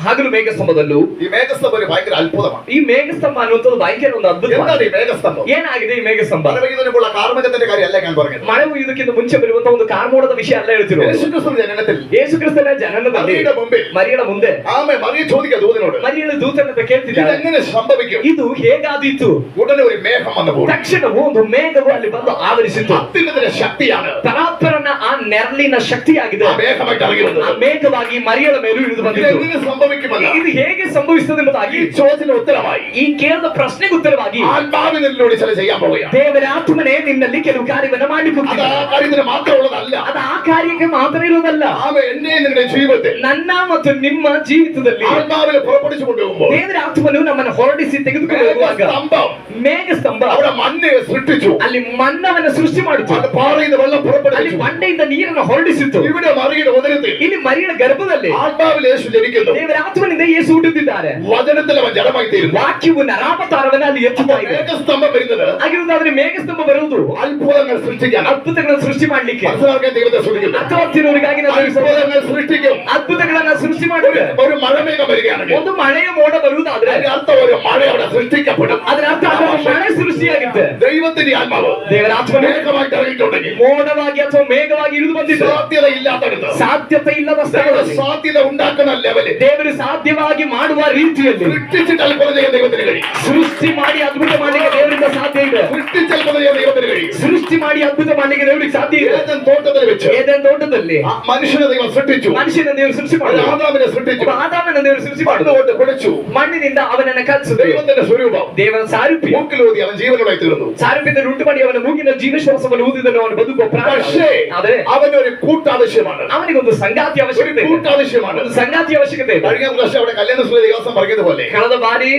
ಹಗಲು ಮೇಘಸ್ತಂಭದಲ್ಲೂ.
ഈ മേഘസ്തംഭം ഒരു ഭയങ്കര അത്ഭുതമാണ്.
ಈ ಮೇಘಸ್ತಂಭ ಅನ್ನುವಂಥದ್ದು ಭಯಂಕರ ಒಂದು ಅದ್ಭುತ.
എന്താണ് ഈ മേഘസ്തംഭം?
ಏನಾಗಿದೆ ಈ ಮೇಘಸ್ತಂಭ?
മഴ പെയ്യുന്നതിനുള്ള കാർമകത്തിന്റെ കാര്യമല്ല ഞാൻ പറഞ്ഞത്.
ಮಳೆ ಹುಯ್ಯುವುದಕ್ಕಿಂತ ಮುಂಚೆ ಬರುವಂತ ಒಂದು ಕಾರ್ಮೋಡದ ವಿಷಯ ಅಲ್ಲ ಹೇಳ್ತಿರೋ.
യേശുക്രിസ്തുവിന്റെ ജനനത്തിൽ
ಯೇಸುಕ್ರಿಸ್ತನ ಜನನದಲ್ಲಿ
മറിയുടെ മുമ്പിൽ
ಮರಿಯಳ ಮುಂದೆ
ആമേ മറിയ ചോദിക്കുക ദൂതനോട്,
ಮರಿಯಳ ದೂತನಂತ ಕೇಳ್ತಿದ್ದಾರೆ,
ഇതെങ്ങനെ സംഭവിക്കും?
ಇದು ಹೇಗಾದೀತು?
ഉടനെ ഒരു മേഘം വന്നപ്പോൾ
ತಕ್ಷಣವೂ ಒಂದು ಮೇಘವು ಅಲ್ಲಿ ಬಂದು ಆವರಿಸಿತು.
അത്യുന്നതിന്റെ ശക്തിയാണ്
ಪರಾತ್ಪರನ ಆ ನೆರಳಿನ ಶಕ್ತಿಯಾಗಿದೆ.
ആ മേഘമായിട്ട് ഇറങ്ങി
ಆ
വന്നത്.
ಮೇಘವಾಗಿ ಮರಿಯಳ ಮೇಲೂ ಇಳಿದು ಬಂದಿತು.
ഇതെങ്ങനെ സംഭവിക്കുമല്ല
ಇದು ಹೇಗೆ ಸಂಭವಿಸುತ್ತದೆ ಎಂಬುದಾಗಿ
ഈ ചോദ്യത്തിന് ഉത്തരമായി
ಈ ಕೇಳಿದ ಪ್ರಶ್ನೆಗೆ ಉತ್ತರವಾಗಿ
ആത്മാവിനിലൂടെ ചില ചെയ്യാൻ പോവുകയാണ്.
ದೇವರ ಆತ್ಮನೇ ನಿನ್ನಲ್ಲಿ ಕೆಲವು ಕಾರ್ಯವನ್ನ
അത്
ಮಾಡಿಕೊಡ್ತೀನಿ.
ആ കാര്യത്തിന് മാത്രമുള്ളതല്ല.
ಅದು ಆ ಕಾರ್ಯಕ್ಕೆ ಮಾತ್ರ ಇರುವುದಲ್ಲ,
ആമേ എന്നെ നിങ്ങളുടെ ജീവിതത്തിൽ
ನನ್ನ ಮತ್ತು ನಿಮ್ಮ ಜೀವಿತದಲ್ಲಿ
ആത്മാവിനെ പുറപ്പെടുവിച്ചു കൊണ്ടുപോകുമ്പോൾ
ದೇವರ ಆತ್ಮನು ನಮ್ಮನ್ನು ಹೊರಡಿಸಿ ತೆಗೆದುಕೊಂಡು ಹೋಗುವಾಗ
സ്തംഭം
ಮೇಘಸ್ತಂಭ
അവിടെ മണ്ണയെ സൃഷ്ടിച്ചു.
ಅಲ್ಲಿ ಮನ್ನವನ್ನ ಸೃಷ್ಟಿ ಮಾಡಿತು.
അത് പാറയിൽ വെള്ളം
ಅಲ್ಲಿ
പുറപ്പെടുവിച്ചു.
ಬಂಡೆಯಿಂದ ನೀರನ್ನು ಹೊರಡಿಸಿತು.
ഇവിടെ മറിയുടെ ഉദരത്തിൽ
ಇಲ್ಲಿ ಮರಿಯಳ ಗರ್ಭದಲ್ಲಿ
ആത്മാവിൽ യേശു ജനിക്കുന്നു.
ದೇವರ ಆತ್ಮನಿಂದ ಯೇಸು ಹುಟ್ಟಿದ್ದಾರೆ.
വചനത്തിൽ അവൻ ജഡമായി തീരുന്നു.
ವಾಕ್ಯವು ನರಾವತಾರವನ್ನ ಅಲ್ಲಿ ಎತ್ತುತ್ತಾ ಇದೆ.
മേഘസ്തംഭം വരുന്നത്
ಆಗಿರುವುದಾದ್ರೆ ಮೇಘಸ್ತಂಭ ಬರುವುದು
അത്ഭുതങ്ങൾ സൃഷ്ടിക്കാൻ.
ಅದ್ಭುತಗಳನ್ನು ಸೃಷ್ಟಿ ಮಾಡ್ಲಿಕ್ಕೆ.
മനസ്സിലാക്കാൻ ദൈവത്തെ ശ്രദ്ധിക്കുന്നു.
ಅರ್ಥವತ್ತಿನವರಿಗಾಗಿ ನಾವು
അത്ഭുതങ്ങൾ സൃഷ്ടിക്കും.
ಅದ್ಭುತಗಳನ್ನ ಸೃಷ್ಟಿ ಮಾಡಿದ್ರೆ
ഒരു മഴമേഘം വരികയാണെങ്കിൽ
ಒಂದು ಮಳೆಯ ಮೋಡ ಬರುವುದಾದ್ರೆ
അതിന്റെ ಅರ್ಥ ഒരു മഴ അവിടെ സൃഷ്ടിക്കപ്പെടും.
ಅದರ ಅರ್ಥ ಅದೊಂದು ಮಳೆ ಸೃಷ್ಟಿಯಾಗುತ್ತೆ.
ദൈവത്തിന്റെ ആത്മാവ്
ದೇವರ ಆತ್ಮನು
മേഘമായിട്ട് ഇറങ്ങിയിട്ടുണ്ടെങ്കിൽ
ಮೋಡವಾಗಿ ಅಥವಾ ಮೇಘವಾಗಿ ಇಳಿದು ಬಂದಿದೆ.
സാധ്യത ഇല്ലാത്തടുത്ത്
ಸಾಧ್ಯತೆ ಇಲ್ಲದ ಸ್ಥಳದಲ್ಲಿ
സാധ്യത ഉണ്ടാക്കുന്ന ലെവലിൽ
ದೇವರು ಸಾಧ್ಯವಾಗಿ ಮಾಡುವ ರೀತಿಯಲ್ಲಿ
സൃഷ്ടിച്ചിട്ട് അത്ഭുതം ചെയ്യാൻ ദൈവത്തിന് കഴിയും.
ಸೃಷ್ಟಿ ಮಾಡಿ ಅದ್ಭುತ ಮಾಡ್ಲಿಕ್ಕೆ ದೇವರಿಂದ ಸಾಧ್ಯ ಇದೆ.
സൃഷ്ടിച്ച് അത്ഭുതം ചെയ്യാൻ ദൈവത്തിന് കഴിയും.
ಸೃಷ್ಟಿ ಮಾಡಿ ಅದ್ಭುತ ಮಾಡ್ಲಿಕ್ಕೆ ದೇವರಿಗೆ ಸಾಧ್ಯ ಇದೆ.
ഏദൻ തോട്ടത്തിൽ വെച്ച്
ಏದೆನ್ ತೋಟದಲ್ಲಿ
ആ മനുഷ്യനെ ദൈവം സൃഷ്ടിച്ചു.
ಮನುಷ್ಯನ ದೇವರು ಸೃಷ್ಟಿ
ഒരു
ಮಾಡಿದ.
ആദാമിനെ സൃഷ്ടിച്ചു.
ಆದಾಮನ ದೇವರು ಸೃಷ್ಟಿ ಮಾಡಿದ.
മണ്ണുകൊണ്ട് കുഴച്ചു.
ಮಣ್ಣಿನಿಂದ ಅವನನ್ನ ಕಲಿಸಿದ್ರು.
ദൈവത്തിന്റെ സ്വരൂപം
ದೇವರ ಸಾರೂಪ್ಯ.
മൂക്കിലൂതി അവൻ ജീവനോടായി തീർന്നു.
ಸಾರೂಪ್ಯದಲ್ಲಿ ಉಂಟು ಮಾಡಿ ಅವನ ಮೂಗಿನ ಜೀವಶ್ವಾಸವನ್ನು ಊದಿದನು ಅವನು ಬದುಕುವ ಪ್ರಾಣ.
പക്ഷേ
ಆದ್ರೆ
അവനൊരു കൂട്ടാവശ്യമാണ്.
ಅವನಿಗೊಂದು ಸಂಗಾತಿ
ഒരു
ಅವಶ್ಯಕತೆ ಇದೆ.
കൂട്ടാവശ്യമാണ്.
ಒಂದು ಸಂಗಾತಿ ಅವಶ್ಯಕತೆ ಇದೆ.
കഴിഞ്ഞ പ്രാവശ്യം അവിടെ കല്യാണ സുര ദിവസം പറഞ്ഞതുപോലെ
ಕಳೆದ ಬಾರಿ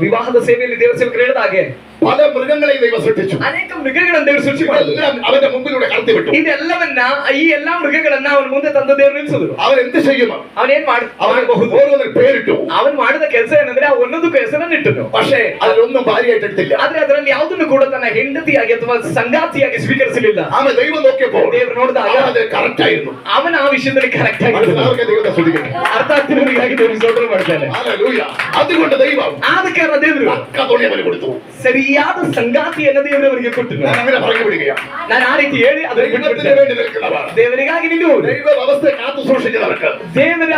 ವಿವಾಹದ ಸೇವೆಯಲ್ಲಿ ದೇವರ ಸೇವಕರು ಹೇಳಿದ ಹಾಗೆ
പല മൃഗങ്ങളെയും ദൈവം സൃഷ്ടിച്ചു.
ಅನೇಕ ಮೃಗಗಳನ್ನು ದೇವರು ಸೃಷ್ಟಿ ಮಾಡಿದ್ರು.
ഇതെല്ലാം അവന്റെ മുമ്പിലൂടെ കടത്തിവിട്ടു.
ಇದೆಲ್ಲವನ್ನ ಈ ಎಲ್ಲಾ ಮೃಗಗಳನ್ನ ಅವನ ಮುಂದೆ ತಂದು ದೇವರು ನಿಲ್ಲಿಸಿದ್ರು.
അവൻ എന്ത് ചെയ്യും?
ಅವನೇನ್ ಮಾಡಬಹುದು?
ഓരോന്നിന് പേരിട്ടു.
ಅವನು ಮಾಡಿದ ಕೆಲಸ ಏನಂದ್ರೆ ಆ ಒಂದೊಂದಕ್ಕೂ ಹೆಸರನ್ನು ಇಟ್ಟನು.
പക്ഷേ അതിലൊന്നും ഭാര്യയായിട്ട് എടുത്തില്ല.
ಆದ್ರೆ ಅದರಲ್ಲಿ ಯಾವುದನ್ನು ಕೂಡ ತನ್ನ ಹೆಂಡತಿಯಾಗಿ ಅಥವಾ ಸಂಗಾತಿಯಾಗಿ ಸ್ವೀಕರಿಸಲಿಲ್ಲ.
ആമേ ദൈവം നോക്കിയപ്പോൾ
ದೇವರು ನೋಡಿದಾಗ
അത് കറക്റ്റ് ആയിരുന്നു.
ಅವನ ಆ ವಿಷಯದಲ್ಲಿ ಕರೆಕ್ಟ್ ಆಗಿ
മനസ്സിലാക്കാൻ ദൈവത്തെ സ്തുതിക്കുന്നു.
ಅರ್ಥ ಆಗ್ತಿರೋರಿಗಾಗಿ ದೇವರು ಸ್ತೋತ್ರ ಮಾಡ್ತಾನೆ.
ഹല്ലേലൂയ. അതുകൊണ്ട് ദൈവം
ಆದ ಕಾರಣ ದೇವರು
തക്കതുണി അവന് കൊടുത്തു.
ಸರಿಯಾದ ಸಂಗಾತಿಯನ್ನು ದೇವರು ಅವರಿಗೆ ಕೊಟ್ಟನು.
ഞാൻ അങ്ങനെ പറഞ്ഞു വിടുകയാണ്.
ನಾನು ಆ ರೀತಿ ಹೇಳಿ ಅದನ್ನು
ദൈവത്തിന്
ಬಿಟ್ಬಿಟ್ಟೆ.
വേണ്ടി നിൽക്കുന്നവർ,
ದೇವರಿಗಾಗಿ ನಿಲ್ಲುವರು,
ദൈവ വ്യവസ്ഥയെ കാത്തു സൂക്ഷിക്കുന്നവർക്ക്
ದೇವರ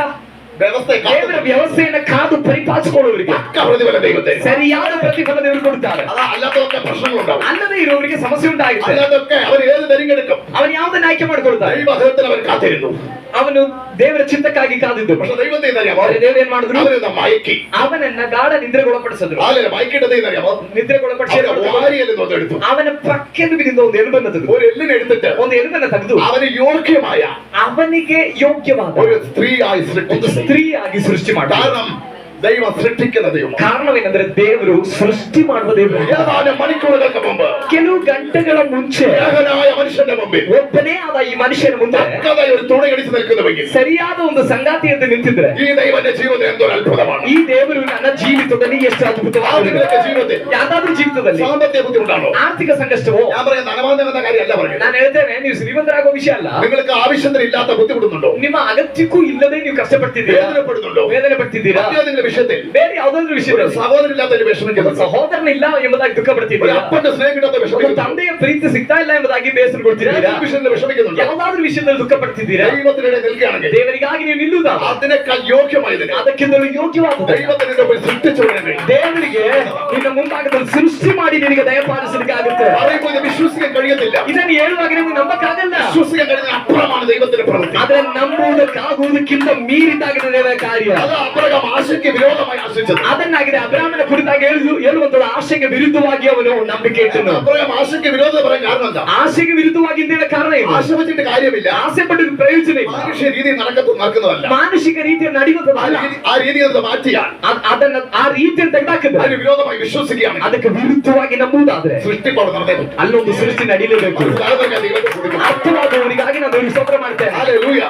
ವ್ಯವಸ್ಥೆ
ದೇವರ ವ್ಯವಸ್ಥೆಯನ್ನ ಕಾದು ಪರಿಪಾಲಿಸಿಕೊಳ್ಳುವವರಿಗೆ
ಪಕ್ಕ ಪ್ರತಿಫಲ ದೈವತೆ
ಸರಿಯಾದ ಪ್ರತಿಫಲ ದೇವರು ಕೊಡುತ್ತಾರೆ.
അല്ലാത്തതൊക്കെ പ്രശ്നങ്ങളുണ്ടാവും.
ಅಲ್ಲದೆ ಇರುವವರಿಗೆ ಸಮಸ್ಯೆ ಉಂಟಾಗುತ್ತೆ.
അല്ലാതൊക്കെ അവർ ഏത് തിരഞ്ഞെടുക്കും?
ಅವನು ಯಾವುದನ್ನ ಆಯ್ಕೆ ಮಾಡಿಕೊಳ್ತಾರೆ?
ദൈവത്തിൽ അവർ കാത്തിരുന്നു.
ಅವನು ದೇವರ ಚಿತ್ತಕ್ಕಾಗಿ ಕಾದಿದ್ದು.
പക്ഷെ ദൈവത്തെ അറിയാമോ?
ದೇವರು ಏನ್ ಮಾಡಿದ್ರು?
അവരെന്താ മയക്കി
ಅವನನ್ನ ಗಾಢ ನಿದ್ರೆಗೊಳಪಡಿಸಿದ್ರು.
ആലേ മയക്കിട്ടത് അറിയാമോ?
ನಿದ್ರೆಗೊಳಪಡಿಸಿ
വാരിയെല്ലാം എടുത്തു.
ಅವನ ಪಕ್ಕೆಲುಬಿನಿಂದ ಒಂದು ಎಲುಬನ್ನು ತೆಗೆದು
ഒരു എല്ലിനെ എടുത്തിട്ട്
ಒಂದು ಎಲುಬನ್ನು ತೆಗೆದು
അവന് യോഗ്യമായ
ಅವನಿಗೆ ಯೋಗ್ಯವಾದ
ഒരു സ്ത്രീയായി
ಒಂದು
സൃഷ്ടിച്ചു.
ಸ್ತ್ರೀಯಾಗಿ ಸೃಷ್ಟಿ ಮಾಡಿದ.
കാരണം ദൈവം സൃഷ്ടിക്കുന്ന ദൈവം.
ಕಾರಣವೇನೆಂದರೆ ದೇವರು ಸೃಷ್ಟಿ ಮಾಡುವ ದೇವರು.
ഏതാനും മണിക്കൂറുകൾക്ക് മുമ്പ്
ಕೆಲವು ಗಂಟೆಗಳ ಮುಂಚೆ
ഏകനായ മനുഷ്യന്റെ മുമ്പിൽ
ಒಬ್ಬನೇ ಆದ ಈ ಮನುಷ್ಯನ ಮುಂದೆ
പക്കതായി ഒരു തുണയടിച്ച് നിൽക്കുന്നുവെങ്കിൽ
ಸರಿಯಾದ ಒಂದು ಸಂಗಾತಿ ಎಂದು ನಿಂತಿದ್ರೆ
ഈ ദൈവന്റെ ജീവിതം എന്തൊരു അത്ഭുതമാണ്.
ಈ ದೇವರು ನನ್ನ ಜೀವಿತದಲ್ಲಿ ಎಷ್ಟು ಅದ್ಭುತವಾಗಿದೆ.
നിങ്ങളുടെ ജീവിതത്തിൽ
ಯಾವ್ದಾದ್ರೂ ಜೀವಿತದಲ್ಲಿ
സാമ്പത്തിക ബുദ്ധിമുട്ടാണോ?
ಆರ್ಥಿಕ ಸಂಕಷ್ಟವೋ?
ഞാൻ പറയുന്ന അനവാന്തമെന്ന കാര്യമല്ല പറയുന്നത്.
ನಾನು ಹೇಳ್ತೇನೆ, ನೀವು ಶ್ರೀಮಂತರಾಗೋ ವಿಷಯ ಅಲ್ಲ.
നിങ്ങൾക്ക് ആവശ്യത്തിനില്ലാത്ത ബുദ്ധിമുട്ടുന്നുണ്ടോ?
ನಿಮ್ಮ ಅಗತ್ಯಕ್ಕೂ ಇಲ್ಲದೆ ನೀವು ಕಷ್ಟಪಡ್ತಿದ್ದೀರಾ,
വേദനപ്പെടുന്നുണ്ടോ?
ವೇದನೆ ಪಡ್ತಿದ್ದೀರಾ?
നിങ്ങളുടെ വിഷയത്തിൽ
ಬೇರೆ ಯಾವುದಾದ್ರೂ
ഒരു
ವಿಷಯದಲ್ಲಿ
സഹോദരനില്ലാത്ത വിഷമിക്കുന്നു.
ಸಹೋದರನಿಲ್ಲ ಎಂಬುದಾಗಿ ದುಃಖ
ഒരു
ಪಡ್ತಿದ್ದೀರಾ?
അപ്പന്റെ സ്നേഹം കിട്ടാത്ത
ಒಂದು
വിഷമിക്കുന്നു.
ತಂದೆಯ ಪ್ರೀತಿ ಸಿಗ್ತಾ ಇಲ್ಲ ಎಂಬುದಾಗಿ ಬೇಸರಗೊಳ್ತಿದ್ದೀರಾ?
വിഷയത്തിൽ വിഷമിക്കുന്നുണ്ട്.
ಯಾವುದಾದ್ರೂ ವಿಷಯದಲ್ಲಿ ದುಃಖ ಪಡ್ತಿದ್ದೀರಾ?
ദൈവത്തിനിടെ നിൽക്കുകയാണെങ്കിൽ
ದೇವರಿಗಾಗಿ ನೀವು ನಿಲ್ಲುವುದಾ?
അതിനേക്കാൾ യോഗ്യമായതിന്
ಅದಕ್ಕಿಂತಲೂ ಯೋಗ್ಯವಾದ
ദൈവത്തിന്റെ മുമ്പിൽ സൃഷ്ടിച്ചുകൊണ്ടിരുന്നു.
ದೇವರಿಗೆ ನಿನ್ನ ಮುಂಭಾಗದಲ್ಲಿ ಸೃಷ್ಟಿ ಮಾಡಿ ನಿನಗೆ ದಯಪಾಲಿಸಲಿಕ್ಕೆ ಆಗುತ್ತೆ.
പറയുമ്പോൾ ഇത് വിശ്വസിക്കാൻ കഴിയത്തില്ല.
ಇದನ್ನು ಹೇಳುವಾಗ ನಿಮಗೆ ನಂಬಕ್ಕಾಗಲ್ಲ.
വിശ്വസിക്കാൻ കഴിയുന്ന അപ്പുറമാണ് ദൈവത്തിന്റെ പ്രവൃത്തി.
ಆದ್ರೆ ನಂಬುವುದಕ್ಕಾಗುವುದಕ್ಕಿಂತ ಮೀರಿದ್ದಾಗಿದೆ ದೇವರ ಕಾರ್ಯ.
അത് അബ്രഹാം ആശയ്ക്ക് വിരോധമായി ആശിച്ചത്.
ಅದನ್ನಾಗಿದೆ ಅಬ್ರಾಮನ ಕುರಿತಾಗಿ ಹೇಳುವಂತಹ ಆಶೆಗೆ ವಿರುದ್ಧವಾಗಿ ಅವನು ನಂಬಿಕೆ ಇಟ್ಟನು.
അബ്രഹാം ആശയ്ക്ക് വിരോധം പറയാൻ കാരണം എന്താ?
ಆಶೆಗೆ ವಿರುದ್ಧವಾಗಿ ಅಂತ ಹೇಳೋ ಕಾರಣ ಏನು?
ആശ വെച്ചിട്ട് കാര്യമില്ല.
ಆಸೆ ಪಟ್ಟು ಪ್ರಯೋಜನ ಇಲ್ಲ.
മനുഷ്യ രീതി നടക്കുന്നതല്ല.
ಮಾನುಷಿಕ ರೀತಿಯಲ್ಲಿ ನಡೆಯುವುದಲ್ಲ.
ആ രീതി ഒന്ന് മാറ്റിയാൽ
ಅದನ್ನ ಆ ರೀತಿಯನ್ನು ತೆಗೆದಾಕಿದ್ರೆ
അതിന് വിരോധമായി വിശ്വസിക്കുകയാണ്.
ಅದಕ್ಕೆ ವಿರುದ್ಧವಾಗಿ ನಂಬುವುದಾದ್ರೆ
സൃഷ്ടിപ്പാട് നടന്നേ പറ്റും.
ಅಲ್ಲೊಂದು ಸೃಷ್ಟಿ ನಡೀಲೇಬೇಕು.
അതൊക്കെ ദൈവത്തെ സ്തുതിക്കുന്നു.
ಅರ್ಥವಾದವರಿಗಾಗಿ ನಾನು ಸ್ತೋತ್ರ ಮಾಡ್ತೇನೆ.
Hallelujah,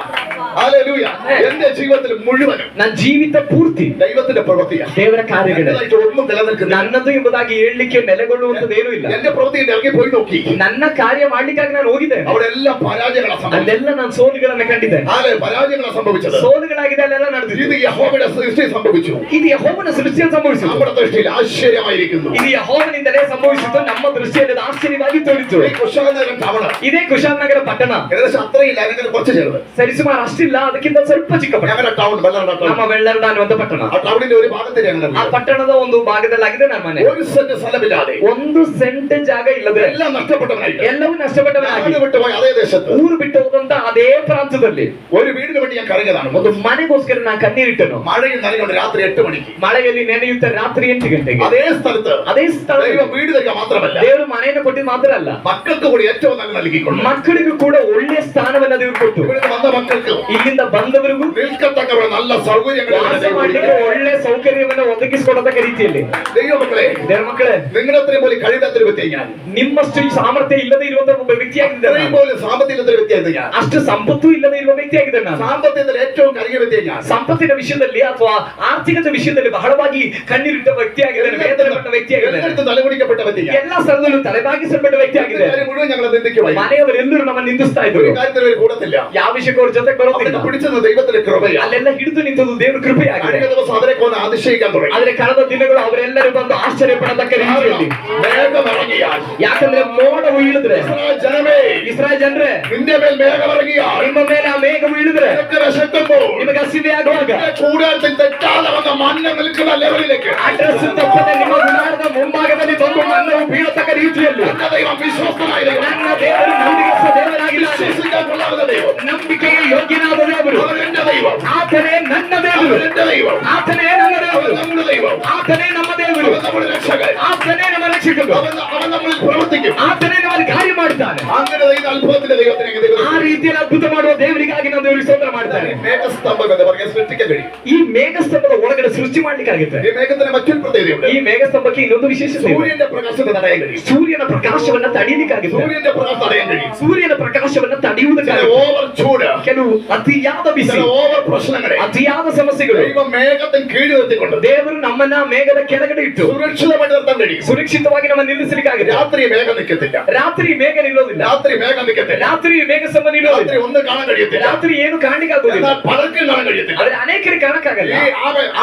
hallelujah. എന്റെ ജീവിതത്തിൽ മുഴുവനും
ನನ್ನ ಜೀವಿತ ಪೂರ್ತಿ
ദൈവത്തിന്റെ പ്രവൃത്തിയാണ്.
ದೇವರ ಕಾರ್ಯಗಳು.
ഒന്നും നിലനിൽക്കുന്നില്ല.
ನನ್ನದು ಎಂಬುದಾಗಿ ಹೇಳಲಿಕ್ಕೆ ನೆಲೆಗೊಳ್ಳುವಂತದ್ದೇನೂ ಇಲ್ಲ.
എന്റെ പ്രവൃത്തിയിൽ ഇറങ്ങി പോയി നോക്കി.
ನನ್ನ ಕಾರ್ಯ ಮಾಡ್ಲಿಕ್ಕಾಗಿ ನಾನು ಹೋಗಿದ್ದೆ.
അവിടെ എല്ലാം പരാജയങ്ങളാണ് സംഭവിച്ചത്.
ಅಲ್ಲೆಲ್ಲ ನಾನು ಸೋಲುಗಳನ್ನ ಕಂಡಿದ್ದೆ.
പരാജയങ്ങളാണ് സംഭവിച്ചത്.
ಸೋಲುಗಳಾಗಿದೆ ಅಲ್ಲೆಲ್ಲ ನಡೆದಿದೆ.
ഇത് യഹോവയുടെ സൃഷ്ടിയിൽ സംഭവിച്ചു.
ಇದು ಯೆಹೋವನ ಸೃಷ್ಟಿಯಲ್ಲಿ ಸಂಭವಿಸಿತು.
നമ്മുടെ ദൃഷ്ടിയിൽ ആശ്ചര്യമായിരിക്കുന്നു.
ಇದು ಯೆಹೋವನಿಂದಲೇ ಸಂಭವಿಸಿತು. ನಮ್ಮ ದೃಷ್ಟಿಯಲ್ಲಿ ಅದು ಆಶ್ಚರ್ಯವಾಗಿ ತೋರಿತು.
ഈ കുശാലനഗരം ടൗൺ
ಇದೇ ಕುಶಾಲನಗರ ಪಟ್ಟಣ
ഏകദേശം അത്രയില്ല, അതിനെ കുറച്ച് ചേർന്ന്
ಸರಿಸುಮಾರು ಅಷ್ಟಿಲ್ಲ, ಅದಕ್ಕಿಂತ ಸ್ವಲ್ಪ ಚಿಕ್ಕ ಪಟ್ಟಣ.
ഞങ്ങളുടെ ടൗൺ വെള്ളറട ടൗൺ.
ನಮ್ಮ ವೆಳ್ಳರ್ಡ ಅನ್ನುವಂತ ಪಟ್ಟಣ.
ആ ടൗണിന്റെ ഒരു ഭാഗത്ത് ഞങ്ങളുടെ
ಆ ಪಟ್ಟಣದ ಒಂದು ಭಾಗದಲ್ಲಾಗಿದೆ ನನ್ನ ಮನೆ.
ഒരു സെന്റ് സ്ഥലമില്ലാതെ
ಒಂದು ಸೆಂಟ್ ಜಾಗ ಇಲ್ಲದೆ
എല്ലാം നഷ്ടപ്പെട്ടവനായിട്ട്
ಎಲ್ಲವೂ ನಷ್ಟಪಟ್ಟವನಾಗಿ
നാട് വിട്ടുപോയ അതേ ദേശത്ത്
ಊರು ಬಿಟ್ಟು ಹೋದಂತ ಅದೇ ಪ್ರಾಂತದಲ್ಲಿ
ഒരു വീടിന് വേണ്ടി ഞാൻ കരഞ്ഞതാണ്.
ಒಂದು ಮನೆಗೋಸ್ಕರ ನಾನು ಕಣ್ಣೀರಿಟ್ಟನು.
മഴയിൽ നനഞ്ഞുകൊണ്ട് രാത്രി 8 മണിക്ക്
ಮಳೆಯಲ್ಲಿ ನೆನೆಯುತ್ತ ರಾತ್ರಿ 8 ಗಂಟೆಗೆ
അതേ സ്ഥലത്ത്
ಅದೇ ಸ್ಥಳ
ദൈവം വീട് തരിക മാത്രമല്ല,
ದೇವರು ಮನೆಯನ್ನು ಕೊಟ್ಟಿದ್ದು ಮಾತ್ರ ಅಲ್ಲ,
മക്കൾക്ക് കൂടി ഏറ്റവും നല്ല നൽകിക്കൊണ്ട്
ಮಕ್ಕಳಿಗೂ ಕೂಡ ಒಳ್ಳೆಯ ಸ್ಥಾನವನ್ನ ದೇವರು ಕೊಟ್ಟು
ഇവിടുന്ന് വന്ന മക്കൾക്ക്
ಇಲ್ಲಿಂದ ಬಂದವರಿಗೂ
നിൽക്കത്തക്ക നല്ല സൗകര്യങ്ങൾ
ವಾಸ ಮಾಡಲಿಕ್ಕೆ ಒಳ್ಳೆ ಸೌಕರ್ಯವನ್ನು ಒದಗಿಸಿಕೊಡತಕ್ಕ ರೀತಿಯಲ್ಲಿ.
ദൈവമക്കളെ,
ದೇವರ ಮಕ್ಕಳೇ,
നിങ്ങളത്രയും പോലും കഴിവില്ലാത്തൊരു വ്യക്തിയായി ഞാൻ,
ನಿಮ್ಮಷ್ಟು ಸಾಮರ್ಥ್ಯ ಇಲ್ಲದೆ ಇರುವಂತಹ ಒಬ್ಬ ವ್ಯಕ್ತಿಯಾಗಿದ್ದೆ
ഇത്രയും
ನಾನು.
പോലും സാമ്പത്തികത്തൊരു വ്യക്തിയായിരുന്നു ഞാൻ.
ಅಷ್ಟು ಸಂಪತ್ತು ಇಲ್ಲದೆ ಇರುವ ವ್ಯಕ್ತಿಯಾಗಿದೆ ನಾನು.
സാമ്പത്തികത്തിൽ ഏറ്റവും കരുകിയ വ്യക്തിയായി ഞാൻ.
ಸಂಪತ್ತಿನ ವಿಷಯದಲ್ಲಿ ಅಥವಾ ಆರ್ಥಿಕತೆ ವಿಷಯದಲ್ಲಿ ಬಹಳವಾಗಿ ಕಣ್ಣೀರಿಟ್ಟ ವ್ಯಕ್ತಿಯಾಗಿದ್ದೇನೆ, ವೇದನೆ ಪಟ್ಟ ವ್ಯಕ್ತಿಯಾಗಿದ್ದೇನೆ.
എല്ലായിടത്തും തലമുടിക്കപ്പെട്ട വ്യക്തിയാണ്.
ಎಲ್ಲ ಸ್ಥಳದಲ್ಲೂ ತಲೆಬಾಗಿಸಲ್ಪಟ್ಟ ವ್ಯಕ್ತಿಯಾಗಿದೆ.
കാര്യം മുഴുവൻ ഞങ്ങളെ നിന്ദിക്കുവായി.
ಮನೆಯವರೆಲ್ಲರೂ ನಮ್ಮನ್ನು ನಿಂದಿಸ್ತಾ
ഒരു
ಇದ್ರು.
കാര്യത്തിൽ ഒരു കൂടത്തില്ല.
ಯಾವ ವಿಷಯಕ್ಕೂ ಅವ್ರ ಜೊತೆಗೆ ಬರೋದಿಲ್ಲ.
അവർക്ക് പിടിച്ചത് ദൈവത്തിന്റെ കൃപയാണ്.
ಅಲ್ಲೆಲ್ಲ ಹಿಡಿದು ನಿಂತದ್ದು ದೇವರ ಕೃಪೆಯಾಗಿದೆ.
കഴിഞ്ഞ ദിവസം അവരെ കൊണ്ട് അതിശയിക്കാൻ തുടങ്ങി.
ಆದ್ರೆ ಕಳೆದ ದಿನಗಳು ಅವರೆಲ್ಲರೂ ಬಂದು ಆಶ್ಚರ್ಯ ಪಡತಕ್ಕ ರೀತಿಯಲ್ಲಿ,
മേഘമിറങ്ങിയാൽ,
ಯಾಕಂದ್ರೆ ಮೋಡವು ಇಳಿದ್ರೆ,
ഇസ്രായേൽ ജനമേ,
ಇಸ್ರಾಯೇಲ್ ಜನರೇ,
നിന്റെ മേൽ മേഘമിറങ്ങിയാൽ,
ನಿಮ್ಮ ಮೇಲೆ ಆ ಮೇಘವು ಇಳಿದ್ರೆ,
നിനക്ക് വിശക്കുമ്പോൾ
ನಿಮಗೆ ಹಸಿವೆ ಆಗುವಾಗ,
നിന്റെ കൂടാരത്തിൽ തെറ്റാതെ വന്ന മഞ്ഞ നിൽക്കുന്ന ലെവലിലേക്ക്
ಅಡ್ರೆಸ್ ತಪ್ಪದೆ ನಿಮ್ಮ ಗುಡಾರದ ಮುಂಭಾಗದಲ್ಲಿ ಬಂದು ಮಣ್ಣು ಬೀಳತಕ್ಕ ರೀತಿಯಲ್ಲಿ
എന്റെ ദൈവം വിശ്വസ്തനായ ദൈവം,
ನನ್ನ ದೇವರು ನಂಬಿಗಸ್ತ ದೇವರಾಗಿದ್ದಾನೆ.
വിശ്വസിക്കാൻ കൊള്ളാവുന്ന ദൈവം,
ನಂಬಿಕೆಗೆ ಯೋಗ್ಯನಾದ ದೇವರು
അവൻ എന്റെ ദൈവം,
ಆತನೇ ನನ್ನ
അവൻ
ದೇವರು,
എന്റെ ദൈവം,
ಆತನೇ ನನ್ನ
അവൻ
ದೇವರು,
നമ്മുടെ ദൈവം,
ಆತನೇ ನಮ್ಮ ದೇವರು,
അവൻ നമ്മുടെ രക്ഷകൻ,
ಆತನೇ ನಮ್ಮ ರಕ್ಷಕರು,
അവൻ നമ്മളിൽ പ്രവർത്തിക്കും.
ಆತನೇ ನಮ್ಮಲ್ಲಿ ಕಾರ್ಯ ಮಾಡ್ತಾನೆ.
അങ്ങനെ ദൈവം അത്ഭുതത്തിന്റെ ദൈവത്തിനെ
ಆ ರೀತಿಯಲ್ಲಿ ಅದ್ಭುತ ಮಾಡುವ ದೇವರಿಗಾಗಿ ನಾವು ದೇವರಿಗೆ ಸ್ತೋತ್ರ ಮಾಡ್ತಾರೆ.
മേഘസ്തംഭം എന്ന് പറയാൻ സൃഷ്ടിക്കാൻ കഴിയും.
ಈ ಮೇಘಸ್ತಂಭದ ಒಳಗಡೆ ಸೃಷ್ಟಿ ಮಾಡ್ಲಿಕ್ಕಾಗುತ್ತೆ.
ഈ മേഘത്തിന് മറ്റൊരു പ്രത്യേകതയുണ്ട്.
ಈ ಮೇಘಸ್ತಂಭಕ್ಕೆ ಇನ್ನೊಂದು ವಿಶೇಷತೆ ಇದೆ.
സൂര്യന്റെ പ്രകാശത്തെ തടയാൻ കഴിയും.
ಸೂರ್ಯನ ಪ್ರಕಾಶವನ್ನ ತಡೆಯಲಿಕ್ಕಾಗುತ್ತೆ.
സൂര്യന്റെ പ്രകാശം തടയാൻ കഴിയും.
ಸೂರ್ಯನ ಪ್ರಕಾಶವನ್ನ
ചില
ತಡೆಯುವುದಕ್ಕಾಗಿ
ഓവർ ചൂട്,
ಕೆಲವು ಅತಿಯಾದ ಬಿಸಿ,
ചില ഓവർ പ്രശ്നങ്ങളെ
ಅತಿಯಾದ ಸಮಸ್ಯೆಗಳು
ദൈവം മേഘത്തിന് കീഴിൽ നിർത്തിക്കൊണ്ട്
ದೇವರು ನಮ್ಮನ್ನ ಮೇಘದ ಕೆಳಗಡೆ ಇಟ್ಟು
സുരക്ഷിതമായിട്ട് നിർത്താൻ കഴിയും.
ಸುರಕ್ಷಿತವಾಗಿ ನಮ್ಮ ನಿಲ್ಲಿಸಲಿಕ್ಕಾಗಿದೆ.
രാത്രി മേഘം നിൽക്കത്തില്ല.
ರಾತ್ರಿ ಮೇಘ ನಿಲ್ಲೋದಿಲ್ಲ. ಕಾಣಕ್ಕಾಗೋದಿಲ್ಲ.
രാത്രി മേഘം നിൽക്കത്തില്ല.
ರಾತ್ರಿ ಮೇಘ ಸಂಬಂಧ
രാത്രി
ಇರೋದಿಲ್ಲ.
ഒന്നും കാണാൻ കഴിയത്തില്ല.
ರಾತ್ರಿ ಏನು ಕಾಣಲಿಕ್ಕಾಗೋದಿಲ್ಲ.
എന്നാൽ പലർക്കും കാണാൻ കഴിയത്തില്ല.
ಆದ್ರೆ ಅನೇಕರಿಗೆ ಕಾಣಕ್ಕಾಗಲ್ಲ.
ഈ